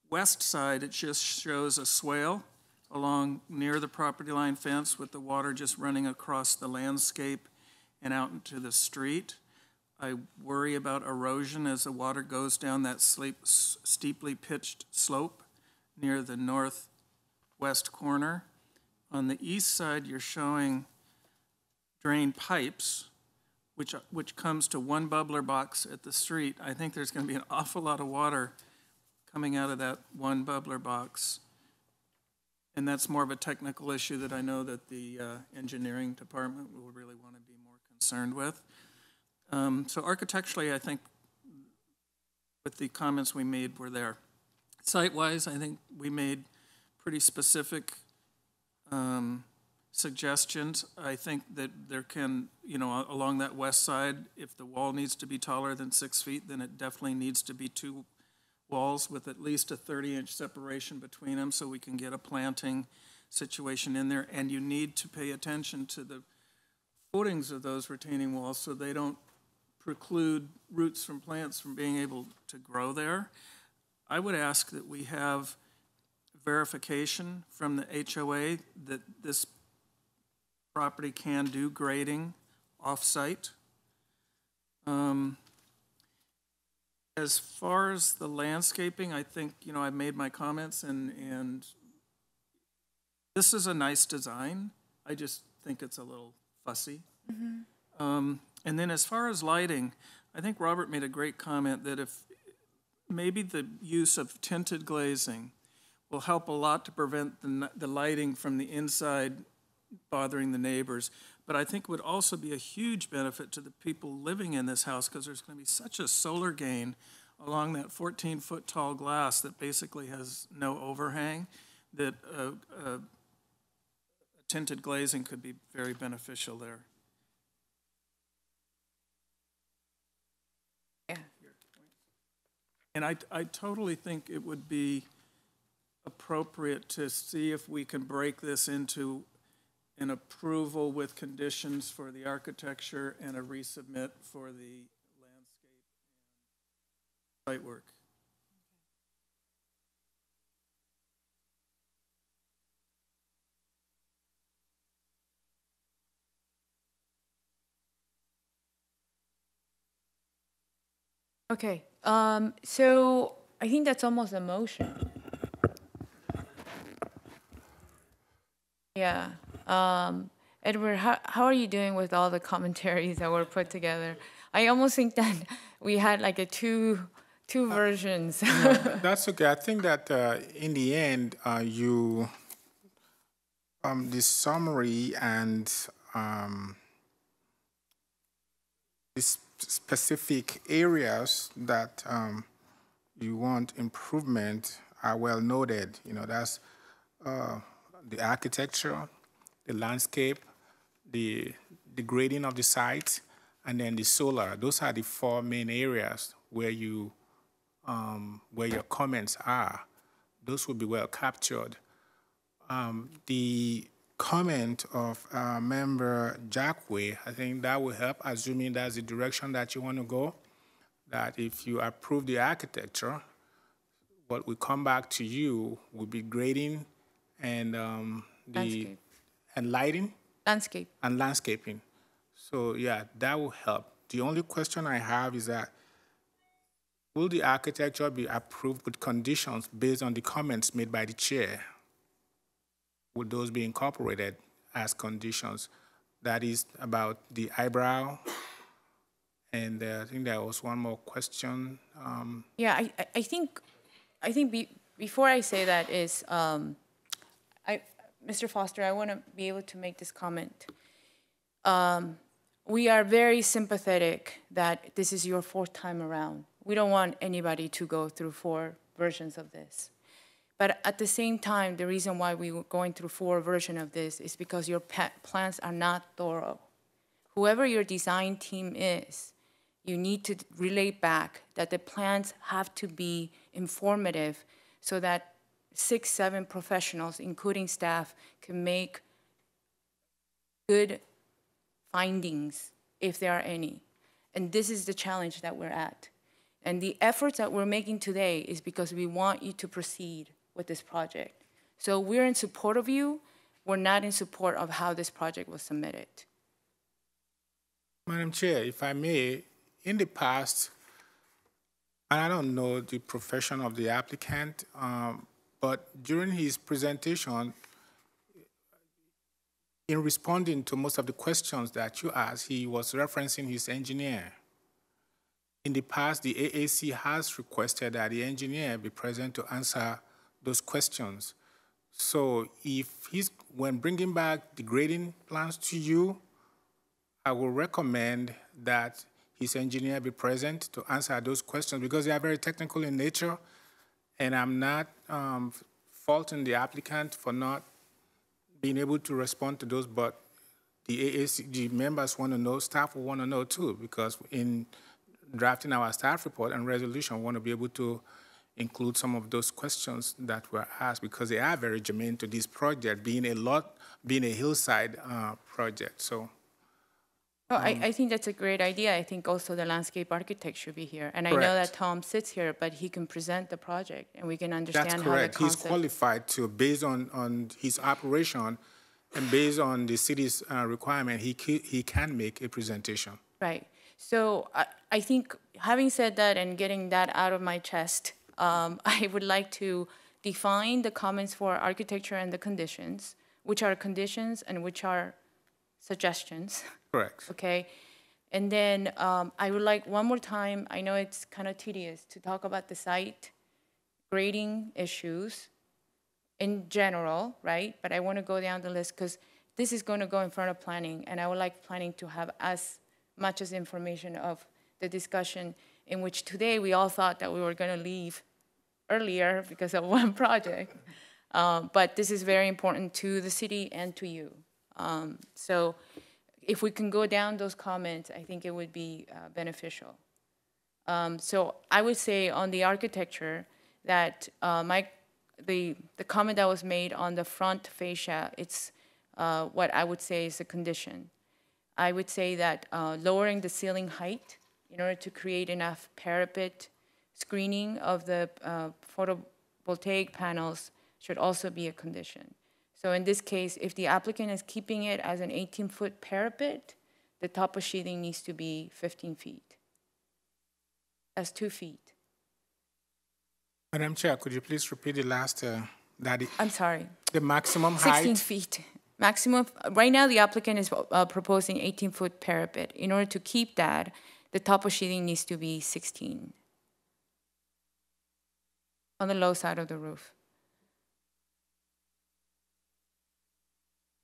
west side, it just shows a swale along near the property line fence with the water just running across the landscape and out into the street. I worry about erosion as the water goes down that steeply pitched slope near the northwest corner. On the east side, you're showing drain pipes, which comes to one bubbler box at the street. I think there's going to be an awful lot of water coming out of that one bubbler box. And that's more of a technical issue that I know that the engineering department will really want to be more concerned with. So architecturally, I think with the comments we made were there. Site-wise, I think we made pretty specific suggestions. I think that there can, along that west side, if the wall needs to be taller than 6 feet, then it definitely needs to be 2 walls with at least a 30-inch separation between them so we can get a planting situation in there. And you need to pay attention to the footings of those retaining walls so they don't preclude roots from plants from being able to grow there. I would ask that we have verification from the HOA that this property can do grading off-site. As far as the landscaping, I think, you know, I've made my comments, and this is a nice design. I just think it's a little fussy. And then as far as lighting, I think Robert made a great comment that if maybe the use of tinted glazing will help a lot to prevent the lighting from the inside bothering the neighbors. But I think it would also be a huge benefit to the people living in this house because there's going to be such a solar gain along that 14-foot tall glass that basically has no overhang that tinted glazing could be very beneficial there. Yeah. And I totally think it would be appropriate to see if we can break this into an approval with conditions for the architecture and a resubmit for the landscape and site work. Okay, so I think that's almost a motion. Yeah. Edward, how are you doing with all the commentaries that were put together? I almost think that we had like a two versions. No, that's okay. I think that in the end, the summary and the specific areas that you want improvement are well noted. You know, that's the architecture, the landscape, the grading of the site, and then the solar. Those are the four main areas where your comments are. Those will be well captured. The comment of member Jackway, I think that will help, assuming that's the direction that you want to go, that if you approve the architecture, what will come back to you will be grading and Landscape. and lighting Landscape. and landscaping. So yeah, that will help. The only question I have is that will the architecture be approved with conditions based on the comments made by the chair? Would those be incorporated as conditions? That is about the eyebrow. And I think there was one more question. Yeah, I think before I say that is, Mr. Foster, I want to be able to make this comment. We are very sympathetic that this is your fourth time around. We don't want anybody to go through 4 versions of this. But at the same time, the reason why we were going through 4 versions of this is because your plans are not thorough. Whoever your design team is, you need to relay back that the plans have to be informative so that 6, 7 professionals, including staff, can make good findings, if there are any. And this is the challenge that we're at. And the efforts that we're making today is because we want you to proceed with this project. So we're in support of you. We're not in support of how this project was submitted. Madam Chair, if I may, in the past, and I don't know the profession of the applicant, but during his presentation, in responding to most of the questions that you asked, he was referencing his engineer. In the past, the AAC has requested that the engineer be present to answer those questions. So when bringing back the grading plans to you, I will recommend that his engineer be present to answer those questions because they are very technical in nature, and I'm not faulting the applicant for not being able to respond to those, but the AAC, the members want to know, staff will want to know too, because in drafting our staff report and resolution, we want to be able to include some of those questions that were asked because they are very germane to this project, being a hillside project. So. Oh, I think that's a great idea. I think also the landscape architect should be here. And I know Correct. that Tom sits here, but he can present the project and we can understand That's how the correct. He's concept. qualified to, based on his operation and based on the city's requirement, he can make a presentation. Right. So I think having said that and getting that out of my chest, I would like to define the comments for architecture and the conditions, which are conditions and which are suggestions. Correct. Okay. And then I would like one more time, I know it's kind of tedious to talk about the site grading issues in general, right? But I want to go down the list because this is going to go in front of planning, and I would like planning to have as much as information of the discussion in which today we all thought that we were going to leave earlier because of one project. But this is very important to the city and to you. So if we can go down those comments, I think it would be beneficial. So I would say on the architecture that the comment that was made on the front fascia, it's what I would say is a condition. I would say that lowering the ceiling height in order to create enough parapet screening of the photovoltaic panels should also be a condition. So in this case, if the applicant is keeping it as an 18-foot parapet, the top of sheathing needs to be 15 feet. That's 2 feet. Madam Chair, could you please repeat the last, I'm sorry. The maximum height? 16 feet. Maximum, right now the applicant is proposing 18-foot parapet. In order to keep that, the top of sheathing needs to be 16 on the low side of the roof.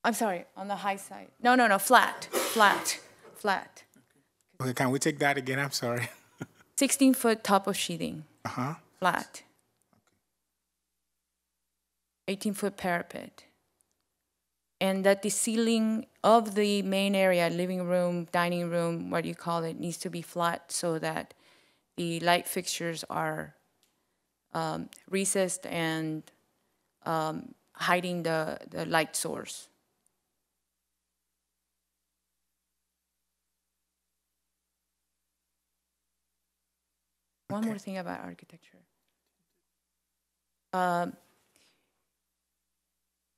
I'm sorry, on the high side. No, flat. Okay, can we take that again? I'm sorry. 16-foot top of sheathing. Uh-huh. Flat. 18-foot parapet. And that the ceiling of the main area, living room, dining room, what you call it, needs to be flat so that the light fixtures are recessed and hiding the light source. One more thing about architecture.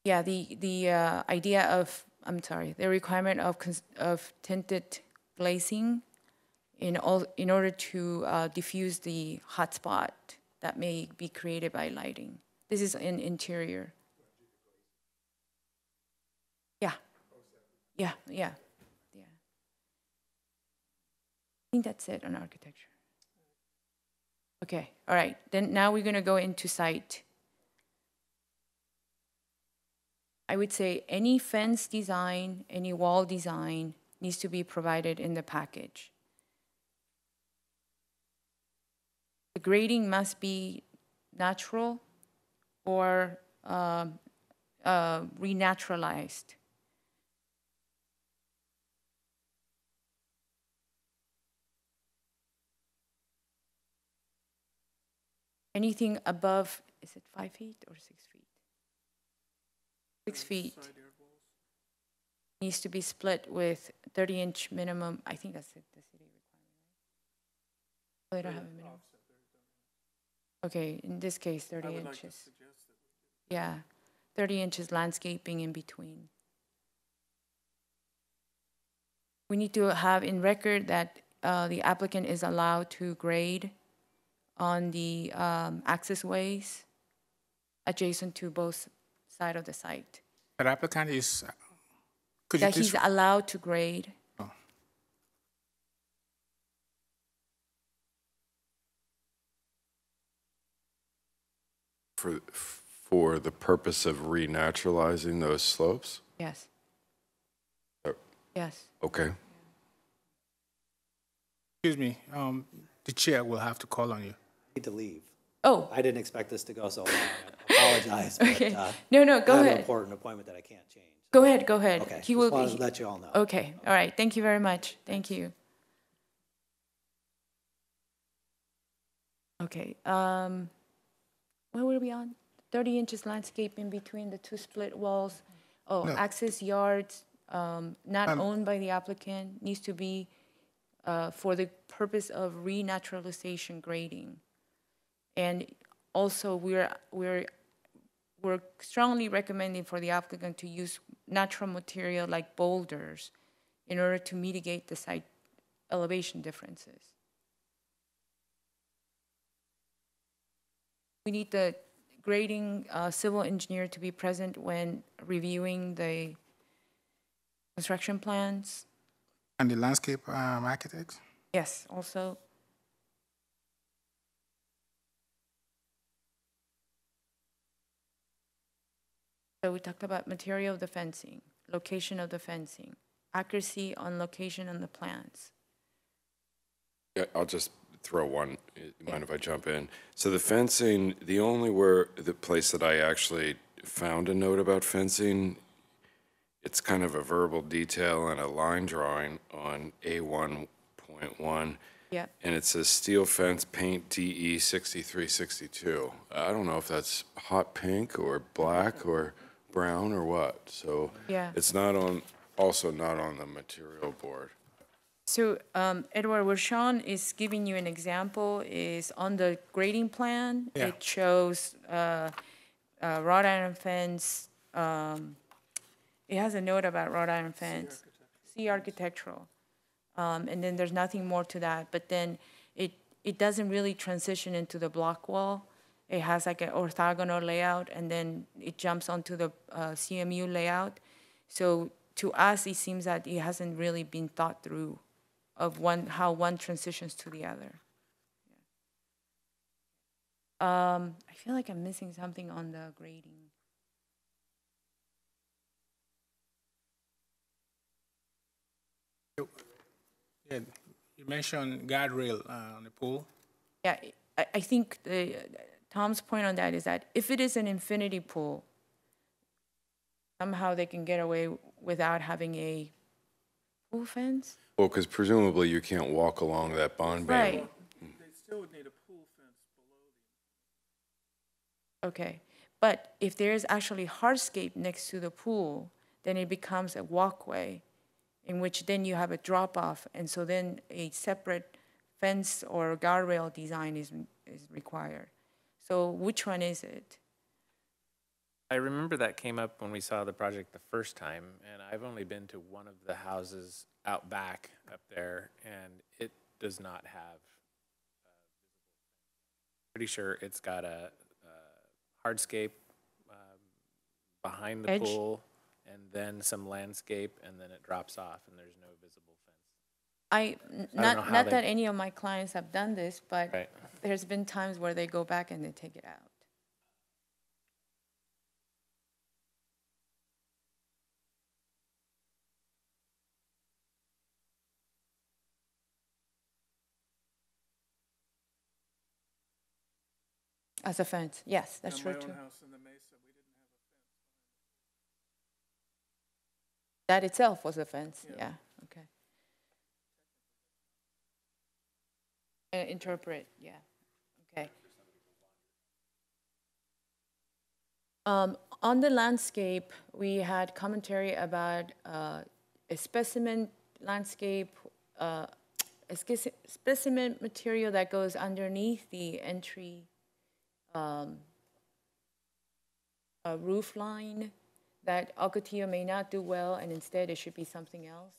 Yeah, the idea of, the requirement of tinted glazing in order to diffuse the hot spot that may be created by lighting. This is in interior. Yeah. I think that's it on architecture. Okay, all right. Then now we're going to go into site. I would say any fence design, any wall design needs to be provided in the package. The grading must be natural or renaturalized. Anything above, is it 5 feet or 6 feet? 6 feet needs to be split with 30-inch minimum. I think that's it, the city requirement. Oh, they don't have a minimum. Okay, in this case, 30 inches. Yeah, 30 inches landscaping in between. We need to have in record that the applicant is allowed to grade on the access ways adjacent to both sides of the site. The applicant is, could that you he's please? allowed to grade. Oh. For the purpose of renaturalizing those slopes? Yes. Oh. Yes. Okay. Excuse me, the chair will have to call on you. Need to leave. Oh. I didn't expect this to go so long. I apologize. Okay. But, No, go I have ahead. an important appointment that I can't change. Go ahead. Okay. He Just will. wanted to let you all know. Okay. All right. Thank you very much. Thank you. Okay. What were we on? 30 inches landscaping between the two split walls. Oh, No. access yards, not owned by the applicant, needs to be for the purpose of renaturalization grading. And also, we're strongly recommending for the applicant to use natural material like boulders in order to mitigate the site elevation differences. We need the grading civil engineer to be present when reviewing the construction plans. And the landscape architect? Yes, also. So we talked about material of the fencing, location of the fencing, accuracy on location on the plans. Yeah, I'll just throw one, mind if I jump in? So the fencing, the place that I actually found a note about fencing, it's kind of a verbal detail and a line drawing on A1.1. Yeah. And it says steel fence paint DE 6362. I don't know if that's hot pink or black or brown or what. So Yeah. it's also not on the material board. So, Edward, where Sean is giving you an example is on the grading plan. Yeah. It shows wrought iron fence. It has a note about wrought iron fence. C architectural. And then there's nothing more to that. But then it doesn't really transition into the block wall. It has like an orthogonal layout, and then it jumps onto the CMU layout. So to us, it seems that it hasn't really been thought through of how one transitions to the other. I feel like I'm missing something on the grading. Yeah, you mentioned guardrail on the pool. Yeah, I think Tom's point on that is that if it is an infinity pool, somehow they can get away without having a pool fence. Well, because presumably you can't walk along that bond beam. Right. They still would need a pool fence below Okay, but if there is actually hardscape next to the pool, then it becomes a walkway in which then you have a drop-off, and so then a separate fence or guardrail design is required. So which one is it? I remember that came up when we saw the project the first time, and I've only been to one of the houses out back up there, and it does not have, pretty sure it's got a hardscape behind the Edge? pool, and then some landscape, and then it drops off, and there's no visible fence. know Not how they- that any of my clients have done this, but Right. there's been times where they go back and they take it out. As a fence, yes, that's true too. house in the Mesa, we didn't have That itself was a fence, yeah, okay. Interpret, yeah, okay. On the landscape, we had commentary about a specimen landscape, a specimen material that goes underneath the entry roof line that Ocotillo may not do well, and instead it should be something else.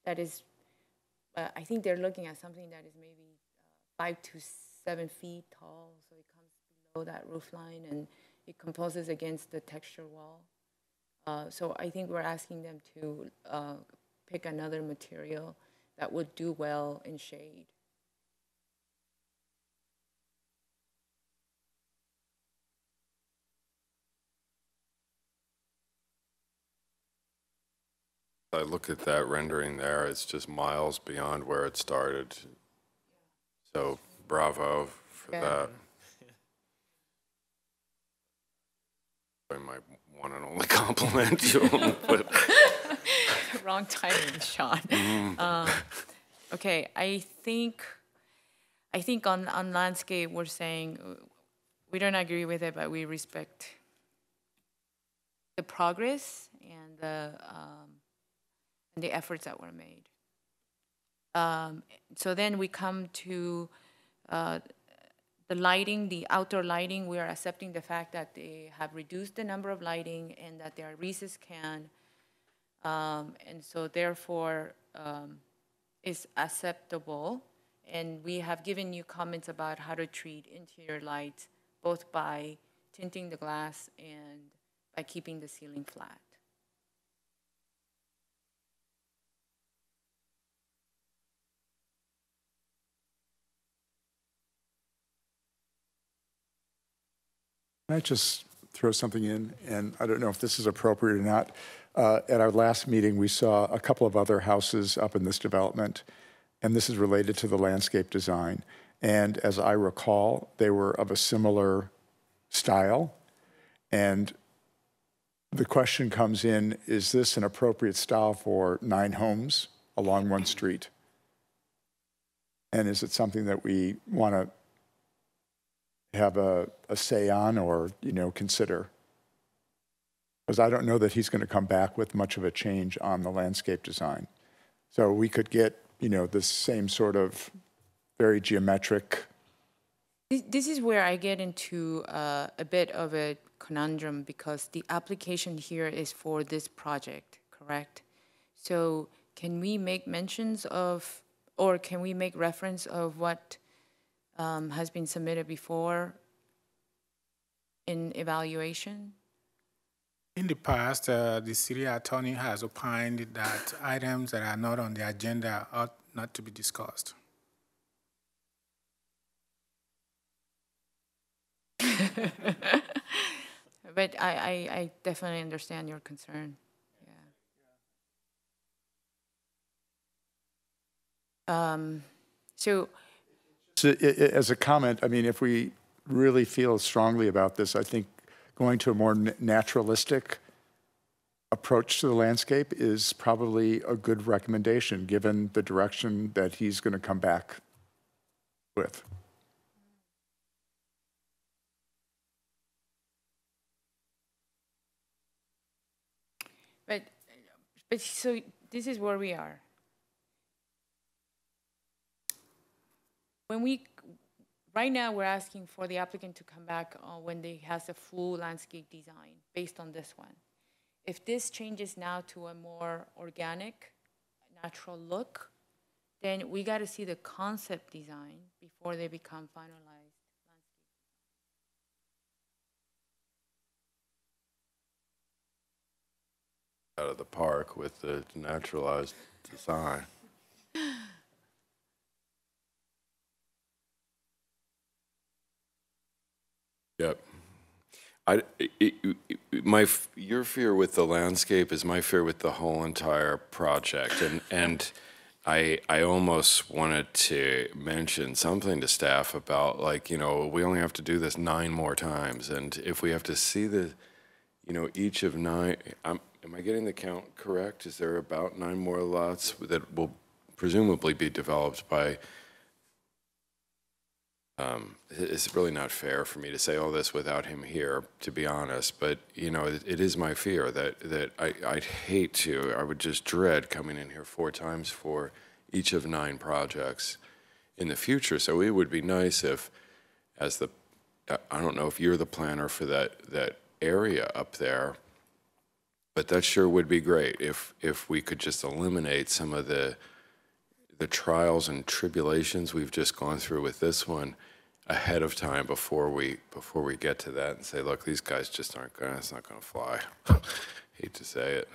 That is, I think they're looking at something that is maybe 5 to 7 feet tall, so it comes below that roof line and it composes against the texture wall. So I think we're asking them to pick another material that would do well in shade. I look at that rendering there, it's just miles beyond where it started. So bravo for Yeah. that. My one and only compliment to him, but Wrong timing, Sean. Okay, I think on landscape, we're saying we don't agree with it, but we respect the progress and the efforts that were made. So then we come to the lighting, the outdoor lighting. We are accepting the fact that they have reduced the number of lighting and that their recess can, and so therefore is acceptable. And we have given you comments about how to treat interior lights, both by tinting the glass and by keeping the ceiling flat. Can I just throw something in? And I don't know if this is appropriate or not. At our last meeting, we saw a couple of other houses up in this development, and this is related to the landscape design. And as I recall, they were of a similar style. And the question comes in, is this an appropriate style for 9 homes along one street? And is it something that we want to have a say on or, consider? Because I don't know that he's going to come back with much of a change on the landscape design. So we could get, the same sort of very geometric. This is where I get into a bit of a conundrum, because the application here is for this project, correct? So can we make mentions of, or can we make reference of what has been submitted before in evaluation? In the past, the city attorney has opined that items that are not on the agenda ought not to be discussed. But I definitely understand your concern. Yeah. So as a comment, I mean, if we really feel strongly about this, I think going to a more naturalistic approach to the landscape is probably a good recommendation, given the direction that he's going to come back with. But so this is where we are. Right now we're asking for the applicant to come back when they has a full landscape design based on this one. If this changes now to a more organic, natural look, then we got to see the concept design before they become finalized landscape. Out of the park with the naturalized design. Yep. Your fear with the landscape is my fear with the whole entire project, and I almost wanted to mention something to staff about, like, we only have to do this 9 more times, and if we have to see the, each of 9, am I getting the count correct? Is there about 9 more lots that will presumably be developed by? It's really not fair for me to say all this without him here, to be honest, but, it is my fear that I'd hate to, I would just dread coming in here 4 times for each of 9 projects in the future. So it would be nice if, I don't know if you're the planner for that area up there, but that sure would be great if we could just eliminate some of the trials and tribulations we've just gone through with this one ahead of time before we get to that and say, look, these guys just aren't gonna, it's not gonna fly. Hate to say it.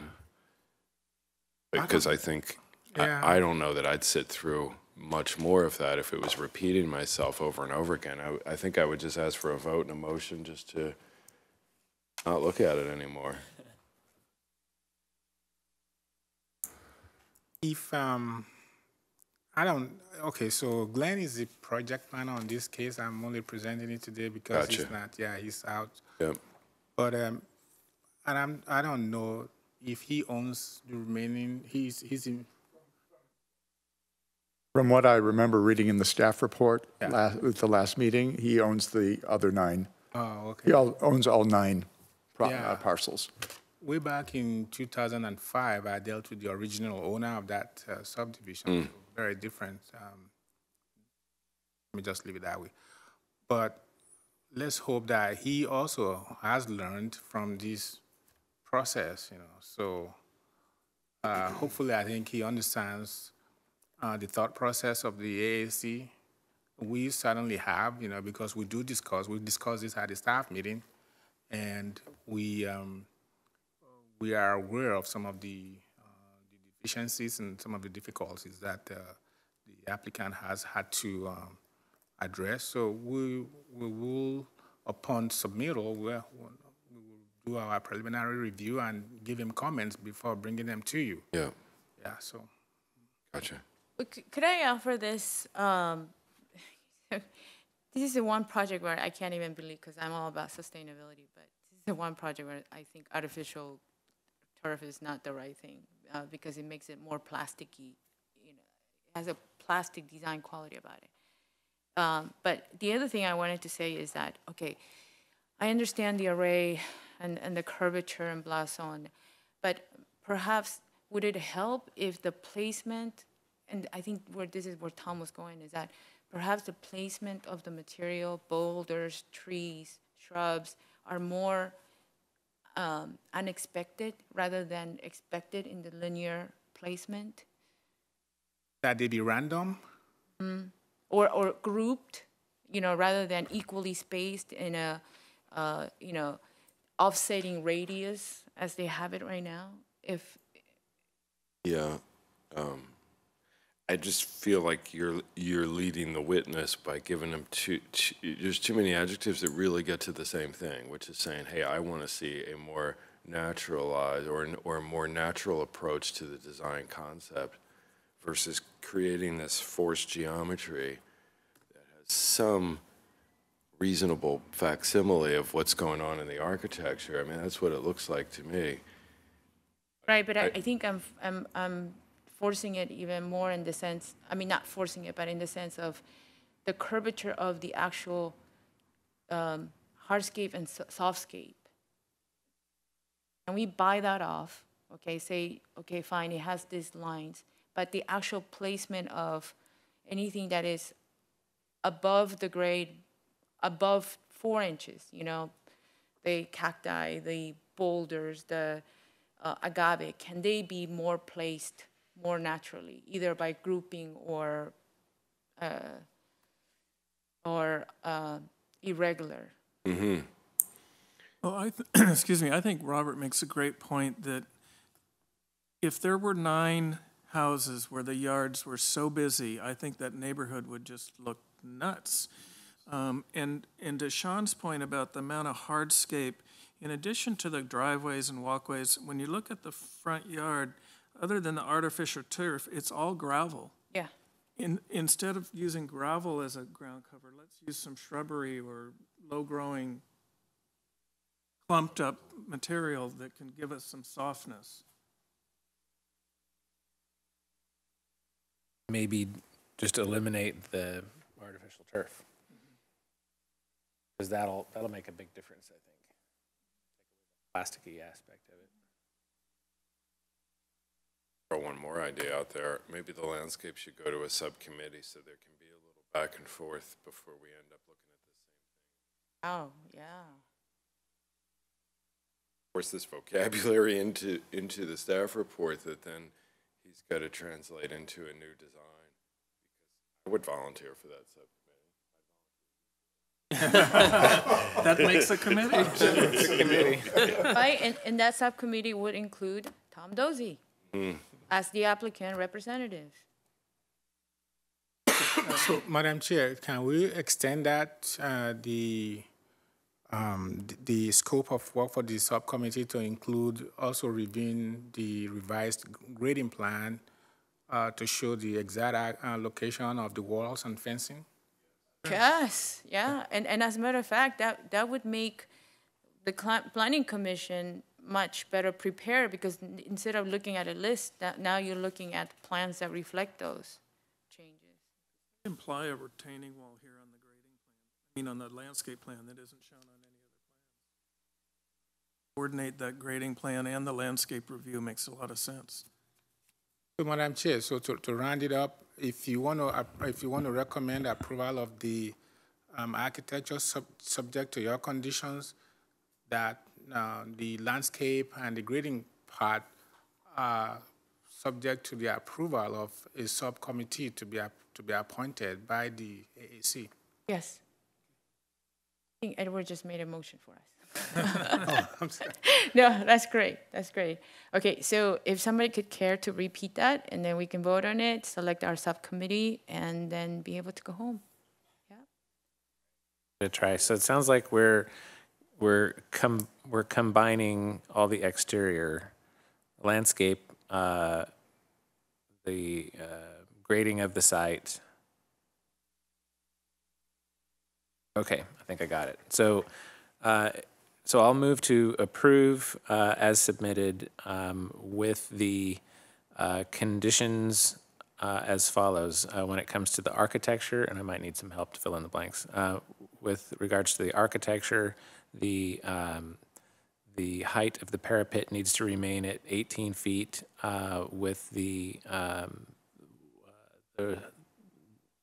Because I think, yeah. I don't know that I'd sit through much more of that if it was repeating myself over and over again. I think I would just ask for a vote and a motion just to not look at it anymore. If, so Glenn is the project planner on this case. I'm only presenting it today because Gotcha. He's out. Yep. But, and I don't know if he owns the remaining, he's in. From what I remember reading in the staff report at the last meeting, he owns the other 9 Oh, okay. He owns all 9 Yeah. parcels. Way back in 2005, I dealt with the original owner of that subdivision. Very different. Let me just leave it that way. But let's hope that he also has learned from this process, you know. So hopefully, I think he understands the thought process of the AAC. We certainly have, you know, because we discuss this at the staff meeting, and we are aware of some of the deficiencies and some of the difficulties that the applicant has had to address. So we will, upon submittal, we will do our preliminary review and give him comments before bringing them to you. Yeah, Yeah, so. gotcha. Could I offer this? This is the one project where I can't even believe, because I'm all about sustainability, but this is the one project where I think artificial turf is not the right thing, because it makes it more plasticky. You know, it has a plastic design quality about it. But the other thing I wanted to say is that, okay, I understand the array and the curvature and blah, so on, but perhaps would it help if the placement, and I think this is where Tom was going, is that perhaps the placement of the material, boulders, trees, shrubs, are more unexpected rather than expected in the linear placement? That they be random? Or grouped, you know, rather than equally spaced in a, you know, offsetting radius as they have it right now? Yeah, I just feel like you're leading the witness by giving them there's too many adjectives that really get to the same thing, which is saying, hey, I want to see a more naturalized or a more natural approach to the design concept versus creating this forced geometry that has some reasonable facsimile of what's going on in the architecture. I mean, that's what it looks like to me. Right, but I think I'm forcing it even more in the sense, I mean, not forcing it, but in the sense of the curvature of the actual hardscape and softscape. And we buy that off, okay, say, okay, fine, it has these lines, but the actual placement of anything that is above the grade, above 4 inches, you know, the cacti, the boulders, the agave, can they be more placed more naturally, either by grouping or irregular? Mm-hmm. Well, excuse me, I think Robert makes a great point that if there were 9 houses where the yards were so busy, I think that neighborhood would just look nuts. And to Sean's point about the amount of hardscape, in addition to the driveways and walkways, when you look at the front yard, other than the artificial turf, it's all gravel. Yeah. Instead of using gravel as a ground cover, let's use some shrubbery or low-growing, clumped-up material that can give us some softness. Maybe just eliminate the artificial turf, because that'll make a big difference, I think. Plasticky aspect of it. Throw one more idea out there. Maybe the landscape should go to a subcommittee so there can be a little back and forth before we end up looking at the same thing. Oh, yeah. Force this vocabulary into the staff report that then he's got to translate into a new design. Because I would volunteer for that subcommittee. That makes a committee. Right, and that subcommittee would include Tom Dozy as the applicant representative. So, Madam Chair, can we extend that, the scope of work for the subcommittee to include also reviewing the revised grading plan to show the exact location of the walls and fencing? Yes, yeah, and as a matter of fact, that would make the planning commission much better prepared, because instead of looking at a list, now you're looking at plans that reflect those changes. Imply a retaining wall here on the grading plan, I mean on the landscape plan that isn't shown on any. coordinate that grading plan and the landscape review makes a lot of sense. So, Madam Chair, so to round it up, if you want to recommend approval of the architecture subject to your conditions, that the landscape and the grading part are subject to the approval of a subcommittee to be appointed by the AAC. Yes. I think Edward just made a motion for us. Oh, I'm sorry. No, that's great. That's great. Okay, so if somebody could care to repeat that, and then we can vote on it, select our subcommittee, and then be able to go home. Yeah. To try. So it sounds like we're combining all the exterior landscape, the grading of the site. Okay, I think I got it. So, so I'll move to approve as submitted with the conditions as follows when it comes to the architecture, and I might need some help to fill in the blanks. With regards to the architecture, the height of the parapet needs to remain at 18 feet with the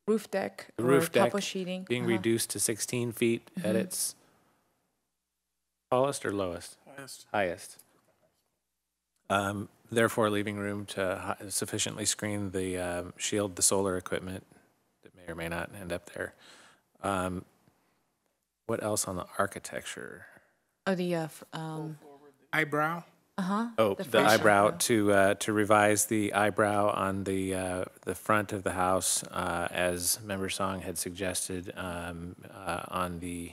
Roof deck the or roof deck couple sheeting. being reduced to 16 feet at its tallest or lowest? Highest. Therefore, leaving room to sufficiently screen the shield the solar equipment that may or may not end up there. What else on the architecture? Oh, the Eyebrow? Oh, The the front eyebrow to revise the eyebrow on the front of the house, as Member Song had suggested, on the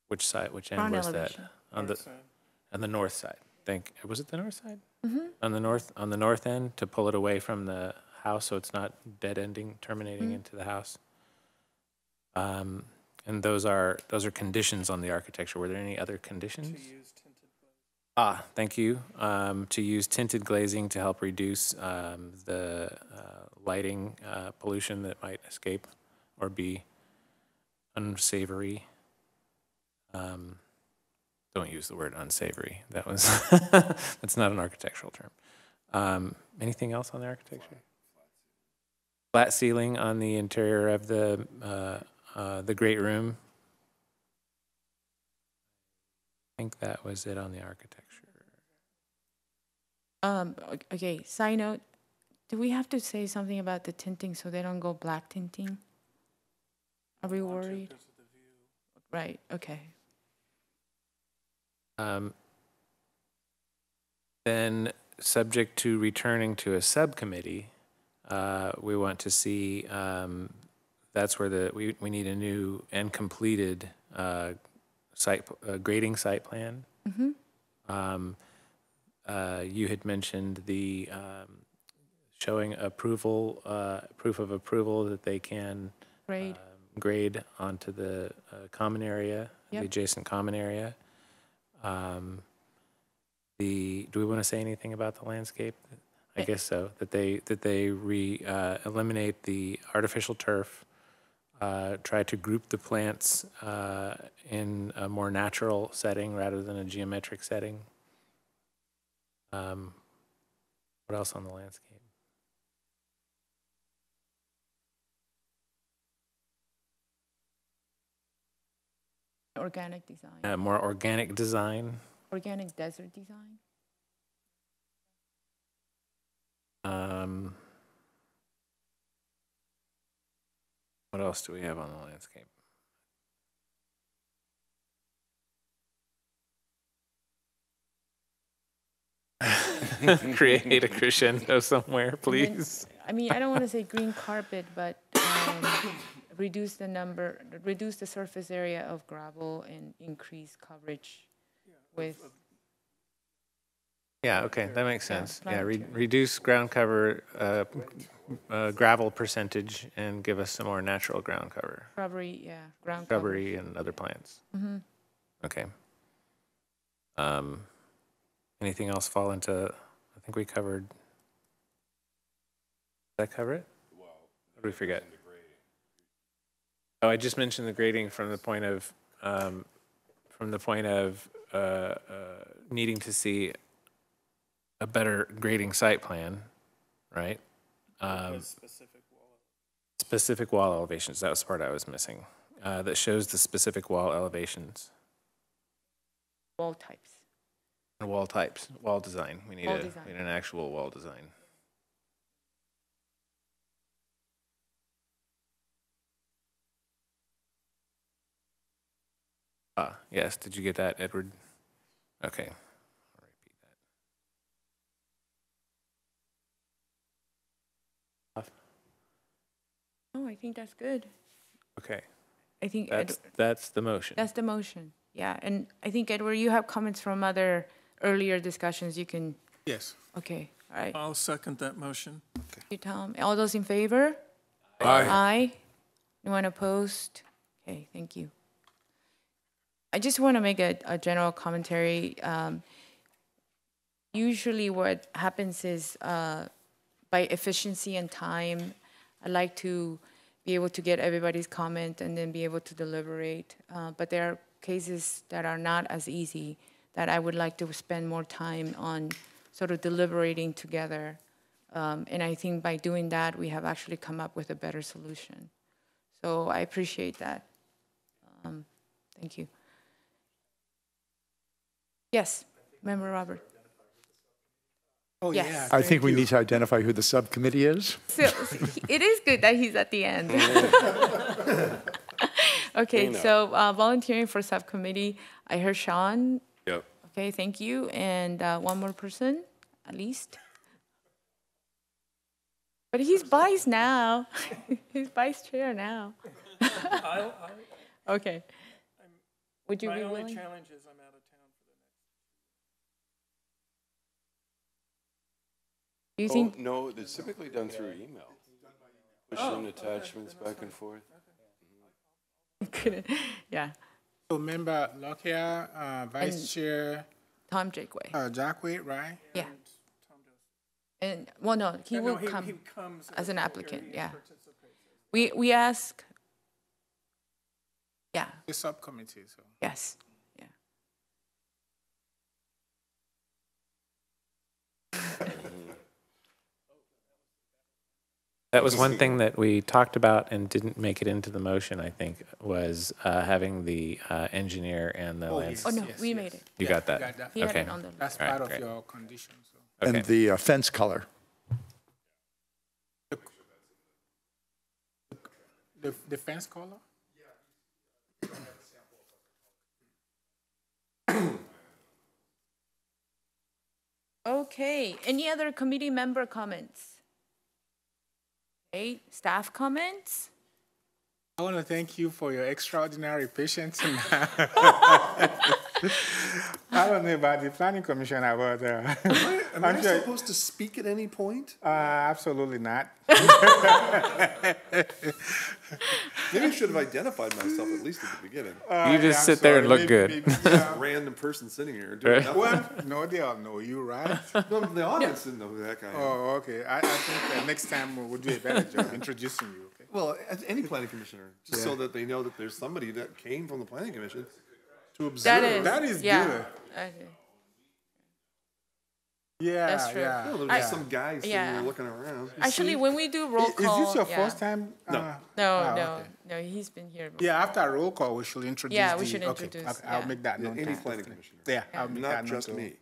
which side? Which end Front was elevation. that? On the north side. Was it the north side? On the north end, to pull it away from the house so it's not dead ending, terminating into the house. And those are conditions on the architecture. Were there any other conditions? Thank you. To use tinted glazing to help reduce the lighting pollution that might escape or be unsavory. Don't use the word unsavory. That was that's not an architectural term. Anything else on the architecture? Flat ceiling on the interior of the great room. I think that was it on the architecture. Okay, side note, do we have to say something about the tinting so they don't go black tinting? Are we worried? Right, okay. Then, subject to returning to a subcommittee, we want to see, that's where we need a new and completed grading site plan. You had mentioned the showing approval, proof of approval that they can grade onto the common area, the adjacent common area. Do we want to say anything about the landscape? I guess so. That they eliminate the artificial turf, try to group the plants in a more natural setting rather than a geometric setting. What else on the landscape? Organic design. More organic design. Organic desert design. What else do we have on the landscape? Create a crescendo somewhere, please. I mean, I don't want to say green carpet, but reduce the surface area of gravel and increase coverage with. Yeah, okay, that makes sense. Yeah, planetary. reduce ground cover, gravel percentage, and give us some more natural ground cover. Shrubbery, yeah, ground cover. Shrubbery and other plants. Okay. Anything else fall into, I think we covered, did that cover it? What did we forget? Oh, I just mentioned the grading from the point of needing to see a better grading site plan, right? Specific wall elevations, that was the part I was missing, that shows the specific wall elevations. Wall types. Wall types, wall design. We need Wall we design. need an actual wall design. Yes, did you get that, Edward? Okay. I'll repeat that. No, I think that's good. Okay, I think that's the motion. that's the motion. Yeah, and I think, Edward, you have comments from other earlier discussions. You can, Yes. okay, all right. I'll second that motion. You, Tom. All those in favor? Aye. Aye. Anyone opposed? Okay, thank you. I just want to make a general commentary. Usually what happens is by efficiency and time, I like to be able to get everybody's comment and then be able to deliberate. But there are cases that are not as easy that I would like to spend more time on sort of deliberating together. And I think by doing that, we have actually come up with a better solution. So I appreciate that. Thank you. Yes, Member Robert. Oh, Yes. yeah. I think thank we you. need to identify who the subcommittee is. So it is good that he's at the end. Okay, so volunteering for subcommittee, I heard Sean. Yep. Okay, thank you. And one more person, at least. But he's vice now. He's vice chair now. Okay. Would you be willing? challenge is I'm out of town for the next. Do you think? No, it's typically done through email. Pushing attachments back and forth. Yeah. So Member Lockyer, Vice Chair Tom Jakeway. Jackway, right? Yeah. And, well, no, he will he come comes as an applicant, he yeah. participates. We ask, yeah, The subcommittee, so. yes, yeah. That was one thing that we talked about and didn't make it into the motion, I think, was having the engineer and the landscape. Oh, no, we made it. You got that? got that. He had Okay. it on the list. That's All right, part of great. your condition, so. Okay. And the fence color. The fence color? Okay, any other committee member comments? Okay, staff comments? I want to thank you for your extraordinary patience. I don't know about the planning commissioner, but Am I supposed to speak at any point? absolutely not. Maybe I should have identified myself at least at the beginning. You just sit there and look good. Random person sitting here doing nothing. Well, no, they all know you, right? No, the audience didn't know who that guy is. Oh, okay. I think next time we'll do a better job introducing you, okay? Well, as any planning commissioner, just so that they know that there's somebody that came from the planning commission to observe. That is, That is yeah. good. Okay. Yeah, That's true. yeah. Well, there's I- just some guy sitting yeah. there looking around. Actually, when we do roll Is call. this your yeah. first time? No. No, Wow, no, okay. no, he's been here before. Yeah, after a roll call, we should introduce Yeah, we the- should okay, introduce, I'll yeah. make that known. Any planning commissioner. Yeah, I'll make Not that known just to- me.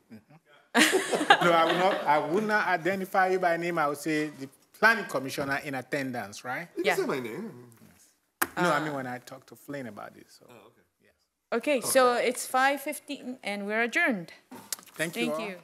No, I will not identify you by name. I will say the planning commissioner in attendance, right? You Yeah. can say my name. No, I mean when I talked to Flynn about this. So. Okay, so it's 5:15 and we're adjourned. Thank you Thank all. you.